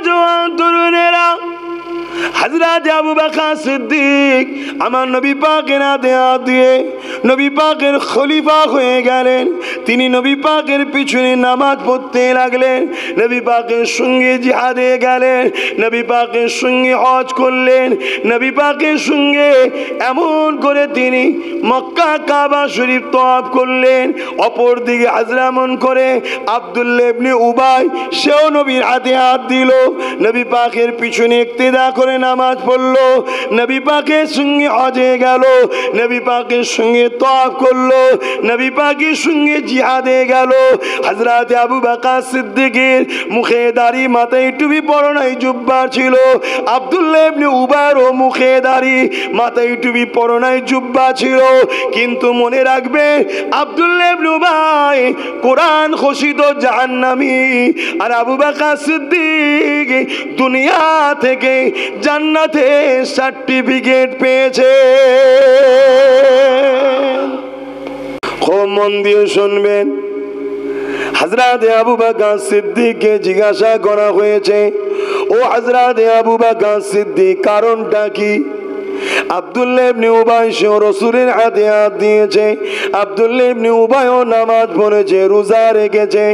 জওয়ান তরুণেরা, হযরত আবু বকর সিদ্দিক আমার নবী পাকের হাতে হাত দিয়ে নবী পাকের খলিফা হয়ে গেলেন। তিনি নবী পাকের পিছনে নামাজ পড়তে লাগলেন, নবী পাকের সঙ্গে জিহাদে গেলেন, নবী পাকের সঙ্গে হজ করলেন, নবী পাকের সঙ্গে এমন করে তিনি মক্কা কাবা শরীফ তওয়াফ করলেন। অপরদিকে হাজরামন করে আব্দুল্লাহ ইবনে উবাই, সেও নবীর হাতে হাত দিল, নবী পাকের পিছনে ইক্তেদা করে নামাজ পড়লো, নবী পাকের সঙ্গে হজে গেল, নবী পাকের সঙ্গে তওয়াফ করলো, নবী পাকের সঙ্গে জিহাদে গেল। হযরত আবু বকর সিদ্দিকের মুখে দাড়ি, মাথায় টুপি, পরনায় জুব্বা ছিল। আব্দুল্লাহ ইবনে উবাইরও মুখে দাড়ি, মাথায় টুপি, পরনায় জুব্বা ছিল। কিন্তু মনে রাখবে, আব্দুল্লাহ ইবনে উবাই কোরআন ঘোষিত জাহান্নামী, আর আবু বকর সিদ্দিক দুনিয়া থেকে জান্নাতে সার্টিফিকেট পেয়েছে। খুব মন দিয়ে শুনবেন। হযরত আবু বকর সিদ্দিককে জিজ্ঞাসা করা হয়েছে, ও হযরত আবু বকর সিদ্দিক, কারণটা কি? আব্দুল্লাহ ইবনে উবাই সে রাসূলের হাতে হাত দিয়েছে। আব্দুল্লাহ ইবনে উবাইও নামাজ পড়েছে, রোজা রেখেছে,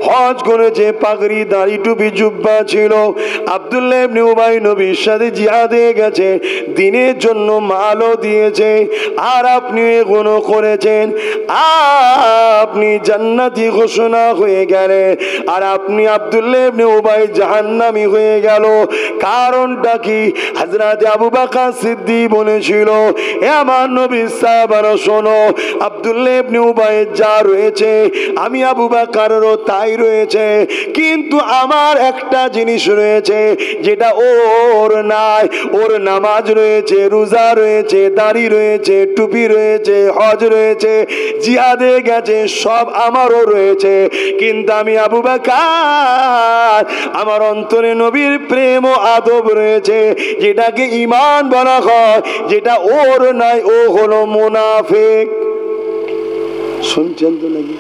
হজ করেছে, পাগড়ি, দাড়ি, টুপি, জুব্বা ছিল। আব্দুল্লাহ ইবনে উবাই নবীর সাথে জিহাদে গেছে, দ্বীনের জন্য মালও দিয়েছে। আর আপনি এগুলো করেছেন, আপনি জান্নাতি ঘোষণা হয়ে গেলেন, আর আপনি আব্দুল্লাহ ইবনে উবাই জাহান্নামী হয়ে গেল। কারণটা কি? হযরত আবু বকর সিদ্দিক বলেছিল, এ আমার নবীর সাহাবারা শোনো, আব্দুল্লাহ ইবনে উবাইয়ের যা রয়েছে আমি আবু বকরেরও তাই রয়েছে, কিন্তু আমার একটা জিনিস রয়েছে যেটা ওর নাই। ওর নামাজ রয়েছে, রোজা রয়েছে, দাড়ি রয়েছে, টুপি রয়েছে, হজ রয়েছে, জিহাদে গেছে, সব আমারও রয়েছে, কিন্তু আমি আবু বকর, আমার অন্তরে নবীর প্রেম ও আদব রয়েছে, যেটাকে ঈমান বলা হয়, যেটা ওর নাই, ও হলো মুনাফিক। শুনছেন তো নাকি?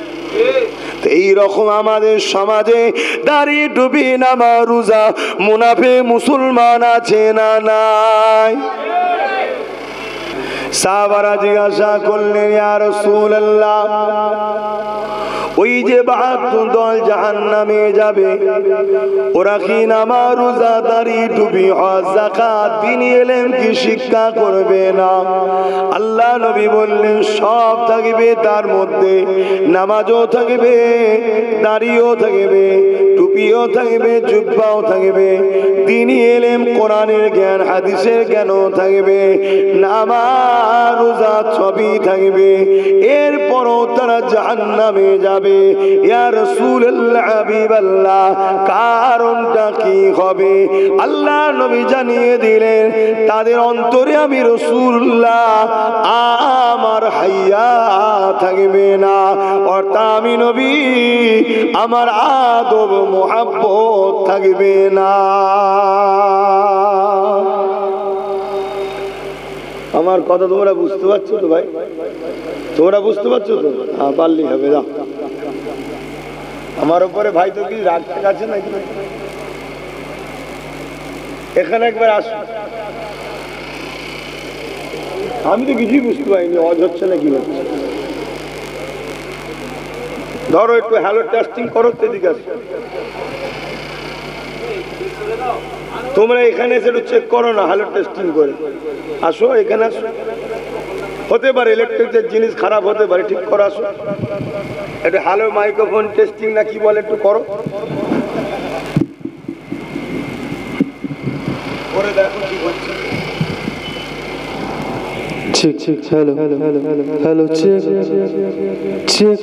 এইরকম আমাদের সমাজে দাড়ি, টুপি, নামাজ, রোজা মুনাফিক মুসলমান আছে না নাই? সাহাবারা জিজ্ঞাসা করলেন, ইয়া রাসূলুল্লাহ, ওই যে ৭২ দল জাহান্নামে যাবে, ওরা কি নামাজ, রোজা, দাড়ি, টুপি, হজ, যাকাত, দ্বীনি ইলম কি শিক্ষা করবে না? আল্লাহ নবী বললেন, সব থাকবে, তার মধ্যে নামাজও থাকবে, দাড়িও থাকবে, টুপিও থাকবে, জুব্বাও থাকবে, দ্বীনি ইলম, কোরআনের জ্ঞান, হাদিসের জ্ঞানও থাকবে, নামাজ, রোজা সবই থাকবে। এরপরও তারা জাহান্নামে যাবে। ইয়া রাসূলুল্লাহ, হাবিবাল্লাহ, কারণটা কি হবে? আল্লাহ নবী জানিয়ে দিলেন, তাদের অন্তরে আমি রাসূলুল্লাহ আমার হাইয়া থাকবে না, অর্থাৎ আমি নবী আমার আদব মুহাব্বত থাকবে না। আমার কথা তোমরা বুঝতে পারছো তো ভাই? তোমরা বুঝতে পারছো তো? হ্যাঁ, পারলেই হবে। যাও, আমার উপরে ভাই তো কি রাগ আছে নাকি? এখানে একবার আস। আমি তো কিছুই বুঝতে পারিনি, হজ হচ্ছে না কি হচ্ছে। ধরো একটু হ্যালো টেস্টিং করো, এদিকে আসো। তোমরা এখানে এসে একটু চেক করো না, হ্যালো টেস্টিং করে আসো, এখানে আসো। হতে পারে ইলেকট্রিকের জিনিস খারাপ হতে পারে, ঠিক করে আসো। একটু হ্যালো মাইক্রোফোন টেস্টিং না কি বলে, একটু করো, করে দেখো কি হচ্ছে। Check check, hello hello, check check,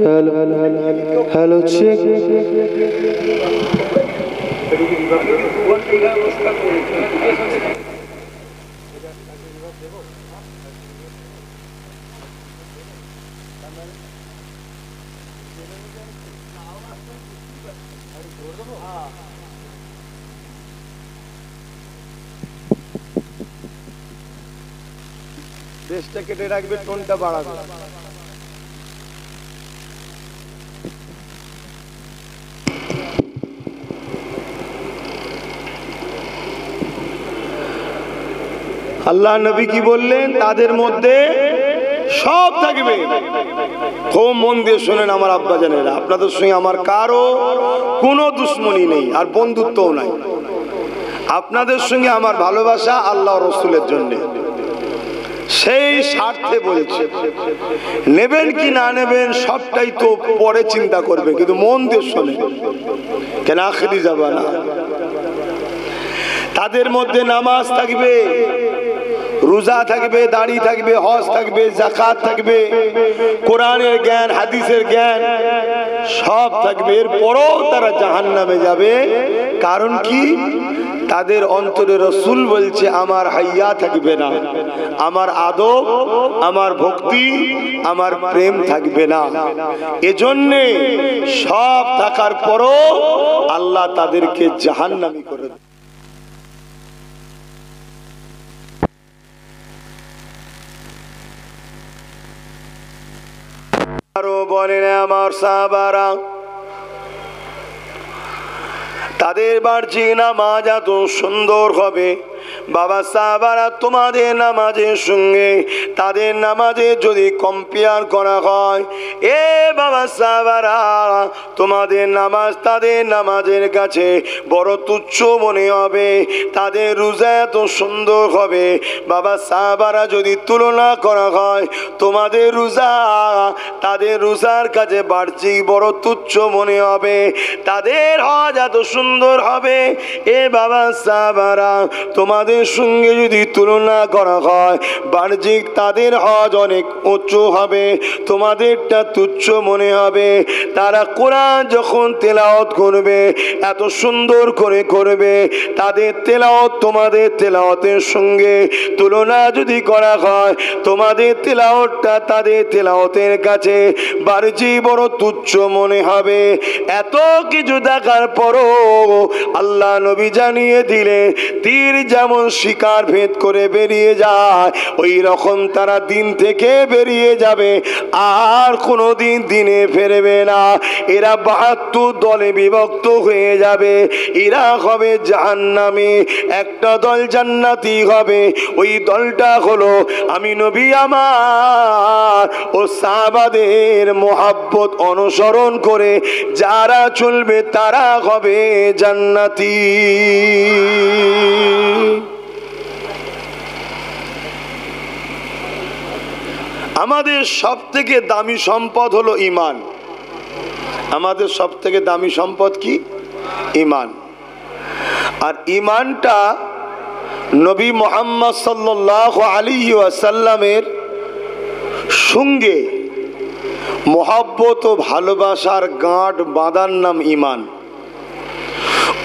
hello hello, check. দেশটা কেটে রাখবে, টোনটা বাড়াবে। আল্লাহ নবী কি বললেন? তাদের মধ্যে সব থাকবে। খুব মন দিয়ে শোনেন আমার আব্বা জানেরা, আপনাদের সঙ্গে আমার কারো কোনো দুশ্মনী নেই আর বন্ধুত্বও নাই। আপনাদের সঙ্গে আমার ভালোবাসা আল্লাহ রসুলের জন্য, সেই স্বার্থে বলছে। নেবেন কি না নেবেন সবটাই তো পরে চিন্তা করবেন, কিন্তু মন দিয়ে শোনেন, কেন আখেরি জামানা। তাদের মধ্যে নামাজ থাকবে, রোজা থাকবে, দাড়ি থাকবে, হজ থাকবে, যাকাত থাকবে, কোরআনের জ্ঞান, হাদিসের জ্ঞান সব থাকবে। এরপরও তারা জাহান্নামে যাবে। কারণ কি? তাদের অন্তরে রসুল বলছে আমার হাইয়া থাকবে না, আমার আদব, আমার ভক্তি, আমার প্রেম থাকবে না। এজন্যে সব থাকার পরও আল্লাহ তাদেরকে জাহান্নামী করে দেয়। আরো বলেন আমার সাহাবারা, তাদের বার্ষিক নামাজ এত সুন্দর হবে। বাবা সাহাবারা, তোমাদের নামাজের সঙ্গে তাদের নামাজে যদি কম্পেয়ার করা হয়, এ বাবা সাহাবারা, তোমাদের নামাজ তাদের নামাজের কাছে বড় তুচ্ছ মনে হবে। তাদের রোজা এত সুন্দর হবে। বাবা সাহাবারা, যদি তুলনা করা হয়, তোমাদের রোজা তাদের রোজার কাছে বার্ষিক বড় তুচ্ছ মনে হবে। তাদের হজ এত সুন্দর হবে। এ বাবা সাহাবারা, তোমাদের সঙ্গে যদি তুলনা করা হয়, বার্ষিক তাদের হজ অনেক উঁচু হবে, তোমাদেরটা তুচ্ছ মনে হবে। তারা কোরআন যখন তেলাওয়াত করবে এত সুন্দর করে করবে, তাদের তেলাওয়াত তোমাদের তেলাওয়াতের সঙ্গে তুলনা যদি করা হয়, তোমাদের তেলাওয়াতটা তাদের তেলাওয়াতের কাছে বার্ষিক বড় তুচ্ছ মনে হবে। এত কিছু দেখার পরও আল্লাহ নবী জানিয়ে দিলে, তীর যেমন শিকার ভেদ করে বেরিয়ে যায়, ওই রকম তারা দিন থেকে বেরিয়ে যাবে, আর কোনো দিন দিনে ফেরবে না। এরা ৭২ দলে বিভক্ত হয়ে যাবে। এরা হবে জাহান্নামী, একটা দল জান্নাতি হবে। ওই দলটা হলো আমি নবী আমার ও সাহাবাদের মোহাব্বত অনুসরণ করে যারা চলবে, তারা হবে জান্নাতি। আমাদের সব থেকে দামি সম্পদ হলো ঈমান। আমাদের সব থেকে দামি সম্পদ কি? ঈমান। আর ঈমানটা নবী মুহাম্মদ সাল্লাল্লাহু আলাইহি ওয়াসাল্লামের সঙ্গে মহব্বত ও ভালোবাসার গাঁট বাঁধার নাম ঈমান।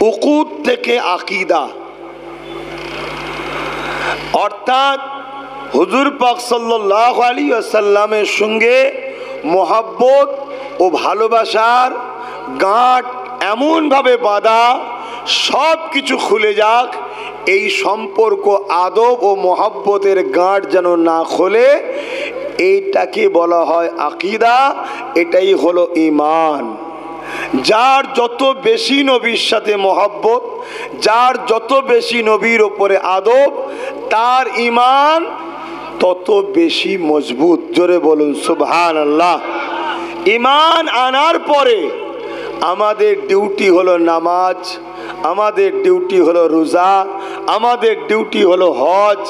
উকুদ থেকে আকীদা, অর্থাৎ হুজুর পাক সাল্লাল্লাহু আলাইহি ওয়াসাল্লামের সঙ্গে মহব্বত ও ভালোবাসার গাঁট এমনভাবে বাঁধা, সব কিছু খুলে যাক, এই সম্পর্ক আদব ও মহব্বতের গাঁট যেন না খোলে, এইটাকে বলা হয় আকীদা। এটাই হলো ঈমান। যার যত বেশি নবীর সাথে মহব্বত, যার যত বেশি নবীর ওপরে আদব, তার ঈমান তত বেশি মজবুত। জোরে বলুন সুবহানাল্লাহ। ঈমান আনার পরে আমাদের ডিউটি হলো নামাজ, আমাদের ডিউটি হলো রোজা, আমাদের ডিউটি হলো হজ,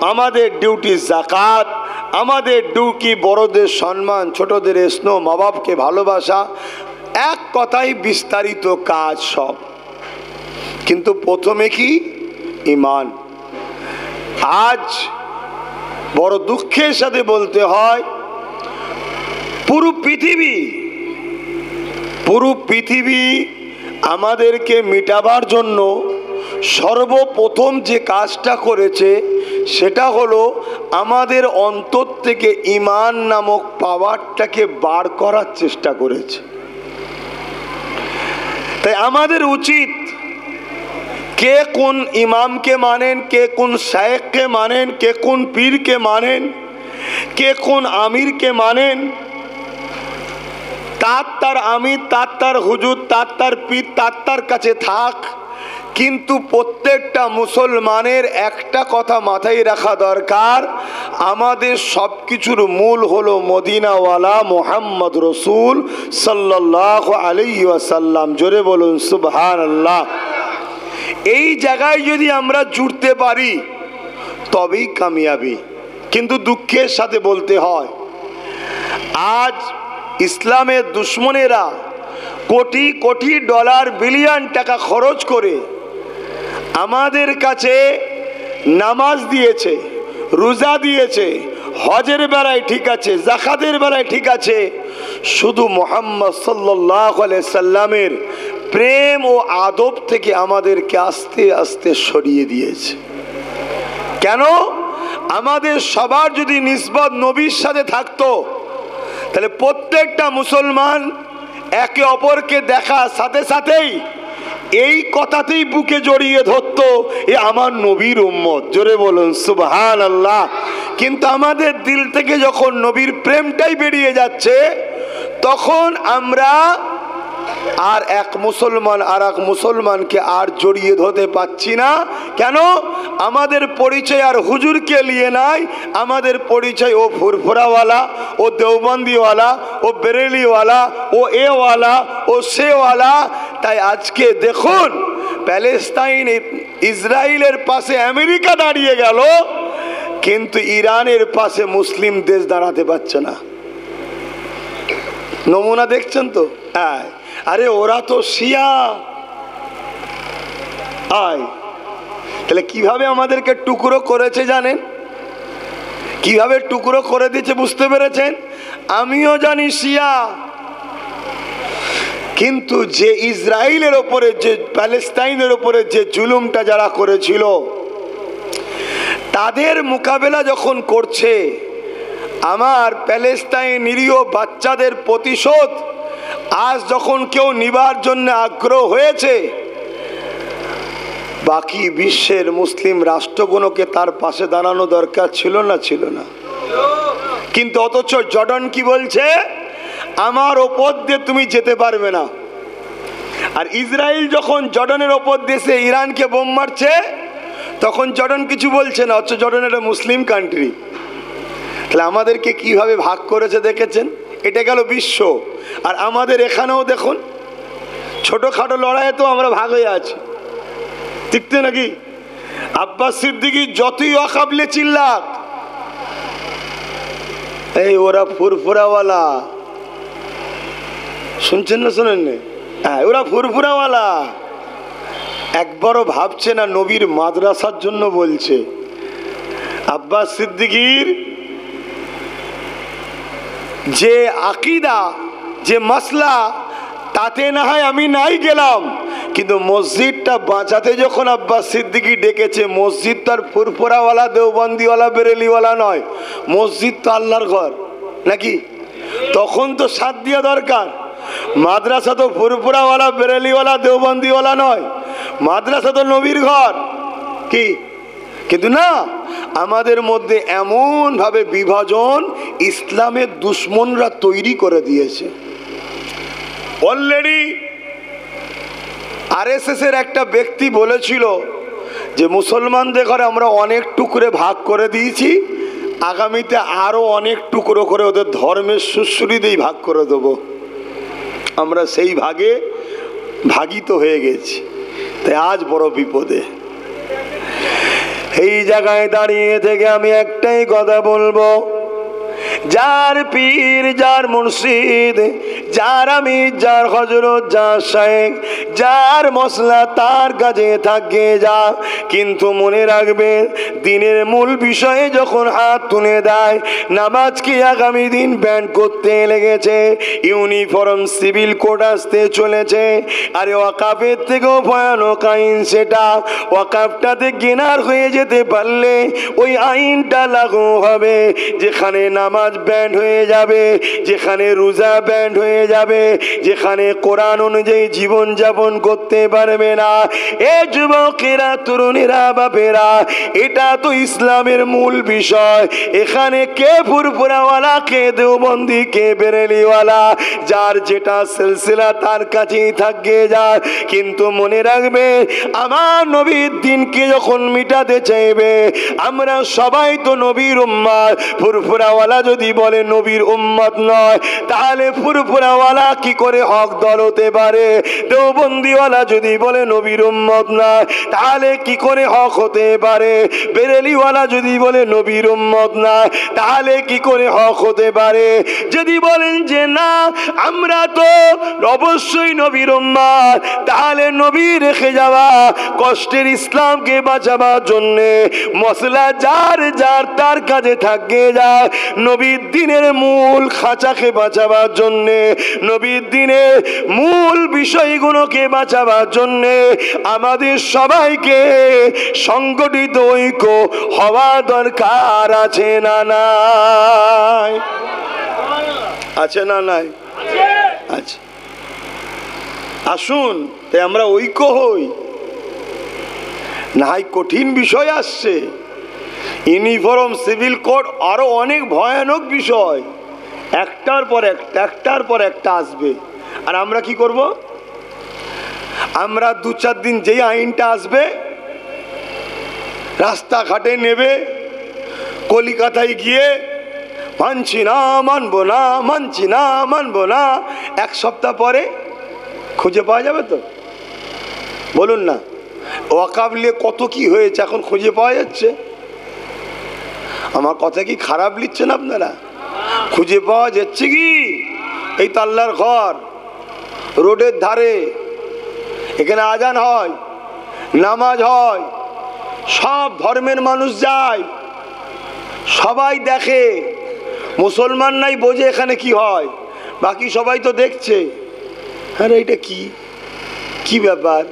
আমাদের ডিউটি যাকাত, আমাদের ডিউটি বড়দের সম্মান, ছোটদের স্নেহ, মা বাপকে ভালোবাসা। এক কথাই বিস্তারিত কাজ সব। কিন্তু প্রথমে কি? ঈমান। আজ বড় দুঃখের সাথে বলতে হয়, পুরো পৃথিবী আমাদেরকে মিটাবার জন্য সর্বপ্রথম যে কাজটা করেছে, সেটা হলো আমাদের অন্তর থেকে ঈমান নামক পাওয়ারটাকে বার করার চেষ্টা করেছে। তাই আমাদের উচিত, কে কোন ইমামকে মানেন, কে কোন শায়েখকে মানেন, কে কোন পীরকে মানেন, কে কোন আমিরকে মানেন, তার আমির, তার হুজুর, তার পীর, তার কাছে থাক, কিন্তু প্রত্যেকটা মুসলমানের একটা কথা মাথায় রাখা দরকার, আমাদের সব কিছুর মূল হলো মদিনাওয়ালা মুহাম্মদ রসুল সাল্লাল্লাহু আলাইহি ওয়াসাল্লাম। জোরে বলুন সুবহানাল্লাহ। এই জায়গায় যদি আমরা জুড়তে পারি তবেই কামিয়াবি। কিন্তু দুঃখের সাথে বলতে হয়, আজ ইসলামের দুশ্মনেরা কোটি কোটি ডলার বিলিয়ন টাকা খরচ করে আমাদের কাছে নামাজ দিয়েছে, রোজা দিয়েছে, হজের বেলায় ঠিক আছে, যাকাতের বেলায় ঠিক আছে, শুধু মুহাম্মদ সাল্লাল্লাহু আলাইহি সাল্লামের প্রেম ও আদব থেকে আমাদেরকে আস্তে আস্তে সরিয়ে দিয়েছে। কেন? আমাদের সবার যদি নিসবত নবীর সাথে থাকতো, তাহলে প্রত্যেকটা মুসলমান একে অপরকে দেখার সাথে সাথেই এই কথাতেই বুকে জড়িয়ে ধরতো, এ আমার নবীর উম্মত। জোরে বলুন সুবহানাল্লাহ। কিন্তু আমাদের দিল থেকে যখন নবীর প্রেমটাই বেরিয়ে যাচ্ছে, তখন আমরা আর এক মুসলমান আর এক মুসলমানকে আর জড়িয়ে ধরতে পাচ্ছি না। কেন? আমাদের পরিচয় আর হুজুরকে নিয়ে নাই, আমাদের পরিচয় ও ফুরফুরাওয়ালা, ও দেওবন্দিওয়ালা, ও বেরেলিওয়ালা, ও এওয়ালা, ও সেওয়ালা। তাই আজকে দেখুন, প্যালেস্তাইন ইসরায়েলের পাশে আমেরিকা দাঁড়িয়ে গেল, কিন্তু ইরানের পাশে মুসলিম দেশ দাঁড়াতে পারছে না। নমুনা দেখছেন তো? হ্যাঁ, আরে ওরা তো শিয়া। আয়, তাহলে কিভাবে আমাদেরকে টুকরো করেছে জানেন? কিভাবে টুকরো করে দিয়েছে বুঝতে পেরেছেন? আমিও জানি শিয়া, কিন্তু যে ইসরায়েলের ওপরে, যে প্যালেস্তাইনের ওপরে যে জুলুমটা যারা করেছিল, তাদের মোকাবেলা যখন করছে, আমার প্যালেস্তাইন নিরীহ বাচ্চাদের প্রতিশোধ আজ যখন কেউ নিবার জন্য আগ্রহ হয়েছে, বাকি বিশ্বের মুসলিম রাষ্ট্রগুলোকে তার পাশে দাঁড়ানো দরকার ছিল না? ছিল না। কিন্তু অথচ জর্ডান কি বলছে? আমার ওপর দিয়ে তুমি যেতে পারবে না। আর ইসরায়েল যখন জর্ডানের ওপর দেশে ইরানকে বোম মারছে, তখন জর্ডান কিছু বলছে না, অথচ জর্ডান একটা মুসলিম কান্ট্রি। তাহলে আমাদেরকে কিভাবে ভাগ করেছে দেখেছেন? এটা গেল বিশ্ব। আর আমাদের এখানেও দেখুন, ছোটখাটো লড়াইয়ে তো আমরা ভাগ হয়ে আছি, ঠিক তো নাকি? আব্বাস সিদ্দিকী যতই অকাবলে চিল্লাক, এই ওরা ফুরফুরাওয়ালা, শুনছেন না শোনেন না? হ্যাঁ, ওরা ফুরফুরাওয়ালা। একবারও ভাবছে না নবীর মাদ্রাসার জন্য বলছে। আব্বাস সিদ্দিকীর যে আকিদা, যে মাসলা, তাতে না হয় আমি নাই গেলাম, কিন্তু মসজিদটা বাঁচাতে যখন আব্বাস সিদ্দিকী ডেকেছে, মসজিদ তো আর ফুরফুরাওয়ালা, দেওবন্দিওয়ালা, বেরেলিওয়ালা নয়, মসজিদ তো আল্লাহর ঘর নাকি? তখন তো সাথ দেওয়া দরকার। মাদ্রাসা তো ফুরফুরাওয়ালা, বেরেলিওয়ালা, দেওবন্দিওয়ালা নয়, মাদ্রাসা তো নবীর ঘর কি? কিন্তু না, আমাদের মধ্যে এমন ভাবে বিভাজন ইসলামের দুশ্মনরা তৈরি করে দিয়েছে। অলরেডি আরএসএস এর একটা ব্যক্তি বলেছিল যে মুসলমানদের ঘরে আমরা অনেক টুকরে ভাগ করে দিয়েছি, আগামীতে আরো অনেক টুকরো করে ওদের ধর্মের সুশ্রীতেই ভাগ করে দেব। আমরা সেই ভাগে ভাগিত হয়ে গেছি। তাই আজ বড় বিপদে। এই জায়গায় দাঁড়িয়ে থেকে আমি একটাই কথা বলবো, যার পীর, যার মুর্শিদ, যার আমির, যার হযরত, যার শায়েখ, যার মসলা, তার কাছে থাকে যা। কিন্তু মনে রাখবে, দিনের মূল বিষয়ে যখন হাত তুলে দেয়, নামাজকে আগামী দিন ব্যান করতে লেগেছে, ইউনিফর্ম সিভিল কোড আসতে চলেছে। আরে ওয়াকাফের থেকেও ভয়ানক আইন সেটা। ওয়াকাফটাতে গেনার হয়ে যেতে পারলে ওই আইনটা লাগু হবে, যেখানে নামাজ ব্যান্ড হয়ে যাবে, যেখানে রোজা ব্যান্ড হয়ে যাবে, যেখানে কোরআন অনুযায়ী জীবনযাপন পালন করতে পারবে না। এ যুবকেরা, তরুণেরা, বাপেরা, এটা তো ইসলামের মূল বিষয়। এখানে কে ফুরফুরাওয়ালা, কে দেওবন্দি, কে বেরেলিওয়ালা, যার যেটা সিলসিলা তার কাছেই থাকবে যায়। কিন্তু মনে রাখবে, আমার নবীর দিনকে যখন মিটাতে চাইবে, আমরা সবাই তো নবীর উম্মত। ফুরফুরাওয়ালা যদি বলে নবীর উম্মত নয়, তাহলে ফুরফুরাওয়ালা কি করে হক দল হতে পারে? দেওবন্দিওয়ালা যদি বলে নবীর উম্মত নয়, তাহলে কি করে হক হতে পারে? বেরেলিওয়ালা যদি বলে নবীর উম্মত নয়, তাহলে কি করে হক হতে পারে? যদি বলেন যে না, আমরা তো অবশ্যই নবীর উম্মত, তাহলে নবী রেখে যাওয়া কষ্টের ইসলামকে বাঁচাবার জন্যে মশলা যার যার তার কাজে থাকে যায়। নবীর দিনের মূল খাঁচাকে বাঁচাবার জন্যে, নবীর দিনের মূল বিষয়গুলোকে বাঁচাবার জন্যে আমাদের সবাইকে সংগঠিত ঐক্য হওয়া দরকার। আছে না নাই? আছে না নাই? আচ্ছা, আসুন তাই আমরা ঐক্য হই। নাই কঠিন বিষয় আসছে, ইউনিফর্ম, সিভিল কোড, আরো অনেক ভয়ানক বিষয় একটার পর একটা আসবে। আর আমরা কি করব? আমরা 2-4 দিন যেই আইনটা আসবে রাস্তাঘাটে নেবে, কলিকাতায় গিয়ে মানছি না, মানবো না, মানছি না, মানবো না। 1 সপ্তাহ পরে খুঁজে পাওয়া যাবে তো? বলুন না, ওয়াকাফ নিয়ে কত কি হয়েছে এখন খুঁজে পাওয়া যাচ্ছে। আমার কথা কি খারাপ লিখছেন আপনারা? খুঁজে পাওয়া যাচ্ছে কি? এই তো আল্লাহর ঘর, রোডের ধারে, এখানে আজান হয়, নামাজ হয়, সব ধর্মের মানুষ যায়, সবাই দেখে। মুসলমান নাই বোঝে এখানে কি হয়, বাকি সবাই তো দেখছে। আরে এটা কি কি ব্যাপার?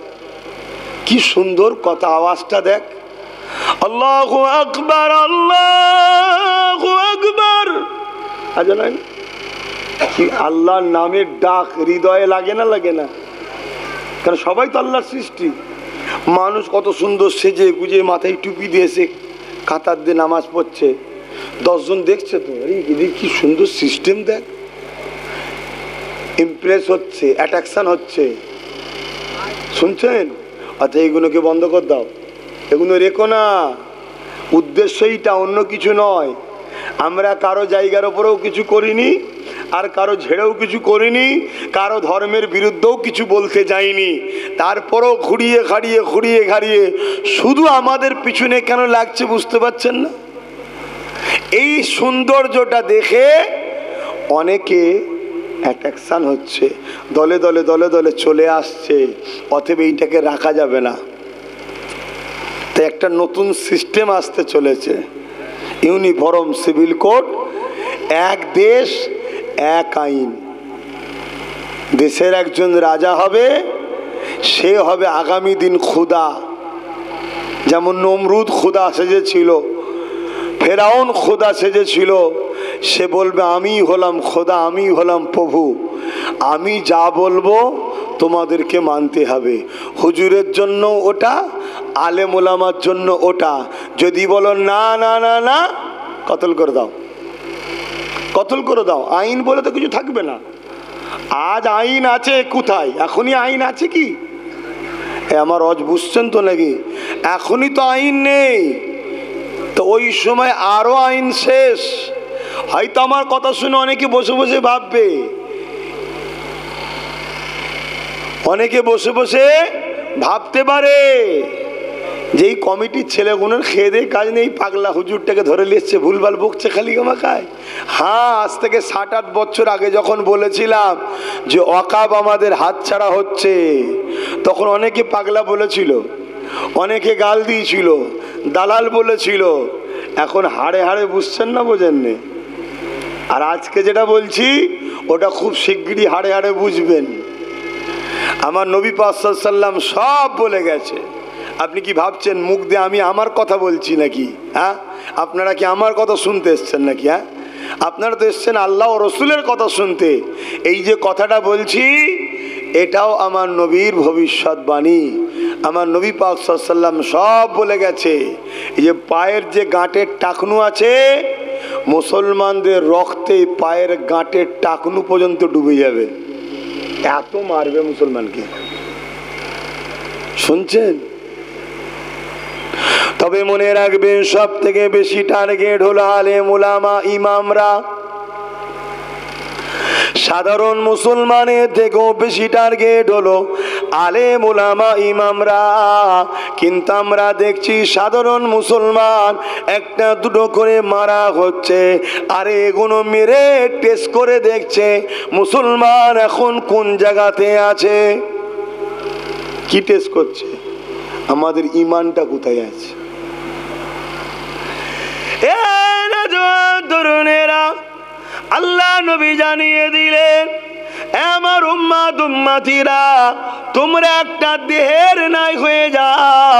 কি সুন্দর কথা, আওয়াজটা দেখ, আল্লাহু আকবার, আল্লাহু আকবার। আজান হয় না? কি আল্লাহর নামের ডাক হৃদয়ে লাগে না? লাগে না? কারণ সবাই তো আল্লাহর সৃষ্টি। মানুষ কত সুন্দর সেজে গুজে মাথায় টুপি দিয়েছে, কাতার দিয়ে নামাজ পড়ছে, 10 জন দেখছে তো, এদের কি সুন্দর সিস্টেম দেখ, ইমপ্রেস হচ্ছে, অ্যাট্রাকশন হচ্ছে। শুনছেন? আচ্ছা, এইগুলোকে বন্ধ কর দাও, এগুলো রেখো না। উদ্দেশ্যইটা, অন্য কিছু নয়। আমরা কারো জায়গার ওপরেও কিছু করিনি, আর কারো ঝেড়েও কিছু করিনি, কারো ধর্মের বিরুদ্ধেও কিছু বলতে যাইনি। তারপরেও ঘুরিয়ে ঘাড়িয়ে শুধু আমাদের পিছনে কেন লাগছে বুঝতে পারছেন না? এই সৌন্দর্যটা দেখে অনেকে অ্যাট্রাকশন হচ্ছে, দলে দলে চলে আসছে। অতএব এইটাকে রাখা যাবে না। তাই একটা নতুন সিস্টেম আসতে চলেছে, ইউনিফর্ম সিভিল কোড, এক দেশ এক আইন। দেশের একজন রাজা হবে, সে হবে আগামী দিন খুদা। যেমন নমরুদ খুদা সেজেছিল, ফেরাউন খুদা সেজেছিল, সে বলবে আমি হলাম খোদা, আমি হলাম প্রভু, আমি যা বলবো তোমাদেরকে মানতে হবে। হুজুরের জন্য ওটা, আলেম ওলামার জন্য ওটা। যদি বলো না না না না, কতল করে দাও, কতল করে দাও। আইন বলে তো কিছু থাকবে না। আজ আইন আছে কোথায়? এখনই আইন আছে কি? আমার রজ বুঝছেন তো নাকি? এখনই তো আইন নেই, তো ওই সময় আরো আইন শেষ। হয়তো আমার কথা শুনে অনেকে বসে বসে ভাববে, অনেকে বসে বসে ভাবতে পারে যে এই কমিটির ছেলেগুলোর খেয়ে দিয়ে কাজ নেই, পাগলা হুজুরটাকে ধরে নিচ্ছে, ভুলভাল বকছে, খালি গামাখায়। হ্যাঁ, আজ থেকে 7-8 বছর আগে যখন বলেছিলাম যে ওয়াকাব আমাদের হাতছাড়া হচ্ছে, তখন অনেকে পাগলা বলেছিল, অনেকে গাল দিয়েছিল, দালাল বলেছিল। এখন হাড়ে হাড়ে বুঝছেন না, বোঝেননি? আর আজকে যেটা বলছি ওটা খুব শিগগিরই হাড়ে হাড়ে বুঝবেন। আমার নবী পাক সাল্লাল্লাহু আলাইহি ওয়াসাল্লাম সব বলে গেছে। আপনি কি ভাবছেন মুখ দিয়ে আমি আমার কথা বলছি নাকি? হ্যাঁ, আপনারা কি আমার কথা শুনতে এসছেন নাকি? হ্যাঁ, আপনারা তো এসছেন আল্লাহ ও রসুলের কথা শুনতে। এই যে কথাটা বলছি, এটাও আমার নবীর ভবিষ্যৎবাণী। আমার নবী পাক সাল্লাল্লাহু আলাইহি ওয়াসাল্লাম সব বলে গেছে। এই যে পায়ের যে গাঁটের টাকনু আছে, মুসলমানদের রক্তে পায়ের গাঁটের টাকনু পর্যন্ত ডুবে যাবে, এত মারবে মুসলমানকে। শুনছেন? তবে মনে রাখবেন, সব থেকে বেশি টার্গেট হলো আলেম উলামা ইমামরা। সাধারণ মুসলমানের থেকেও বেশি টার্গেট হলো আলেম উলামা ইমামরা। কিন্তু আমরা দেখছি সাধারণ মুসলমান একটা দুটো করে মারা হচ্ছে, আরে এগুলো মেরে টেস্ট করে দেখছে মুসলমান এখন কোন জায়গাতে আছে। কি টেস্ট করছে? আমাদের ইমানটা কোথায় আছে। তরুণেরা, আল্লাহ নবী জানিয়ে দিলেন, আমার উম্মাত উম্মতিরা, তোমরা একটা দেহের নাই হয়ে যাও,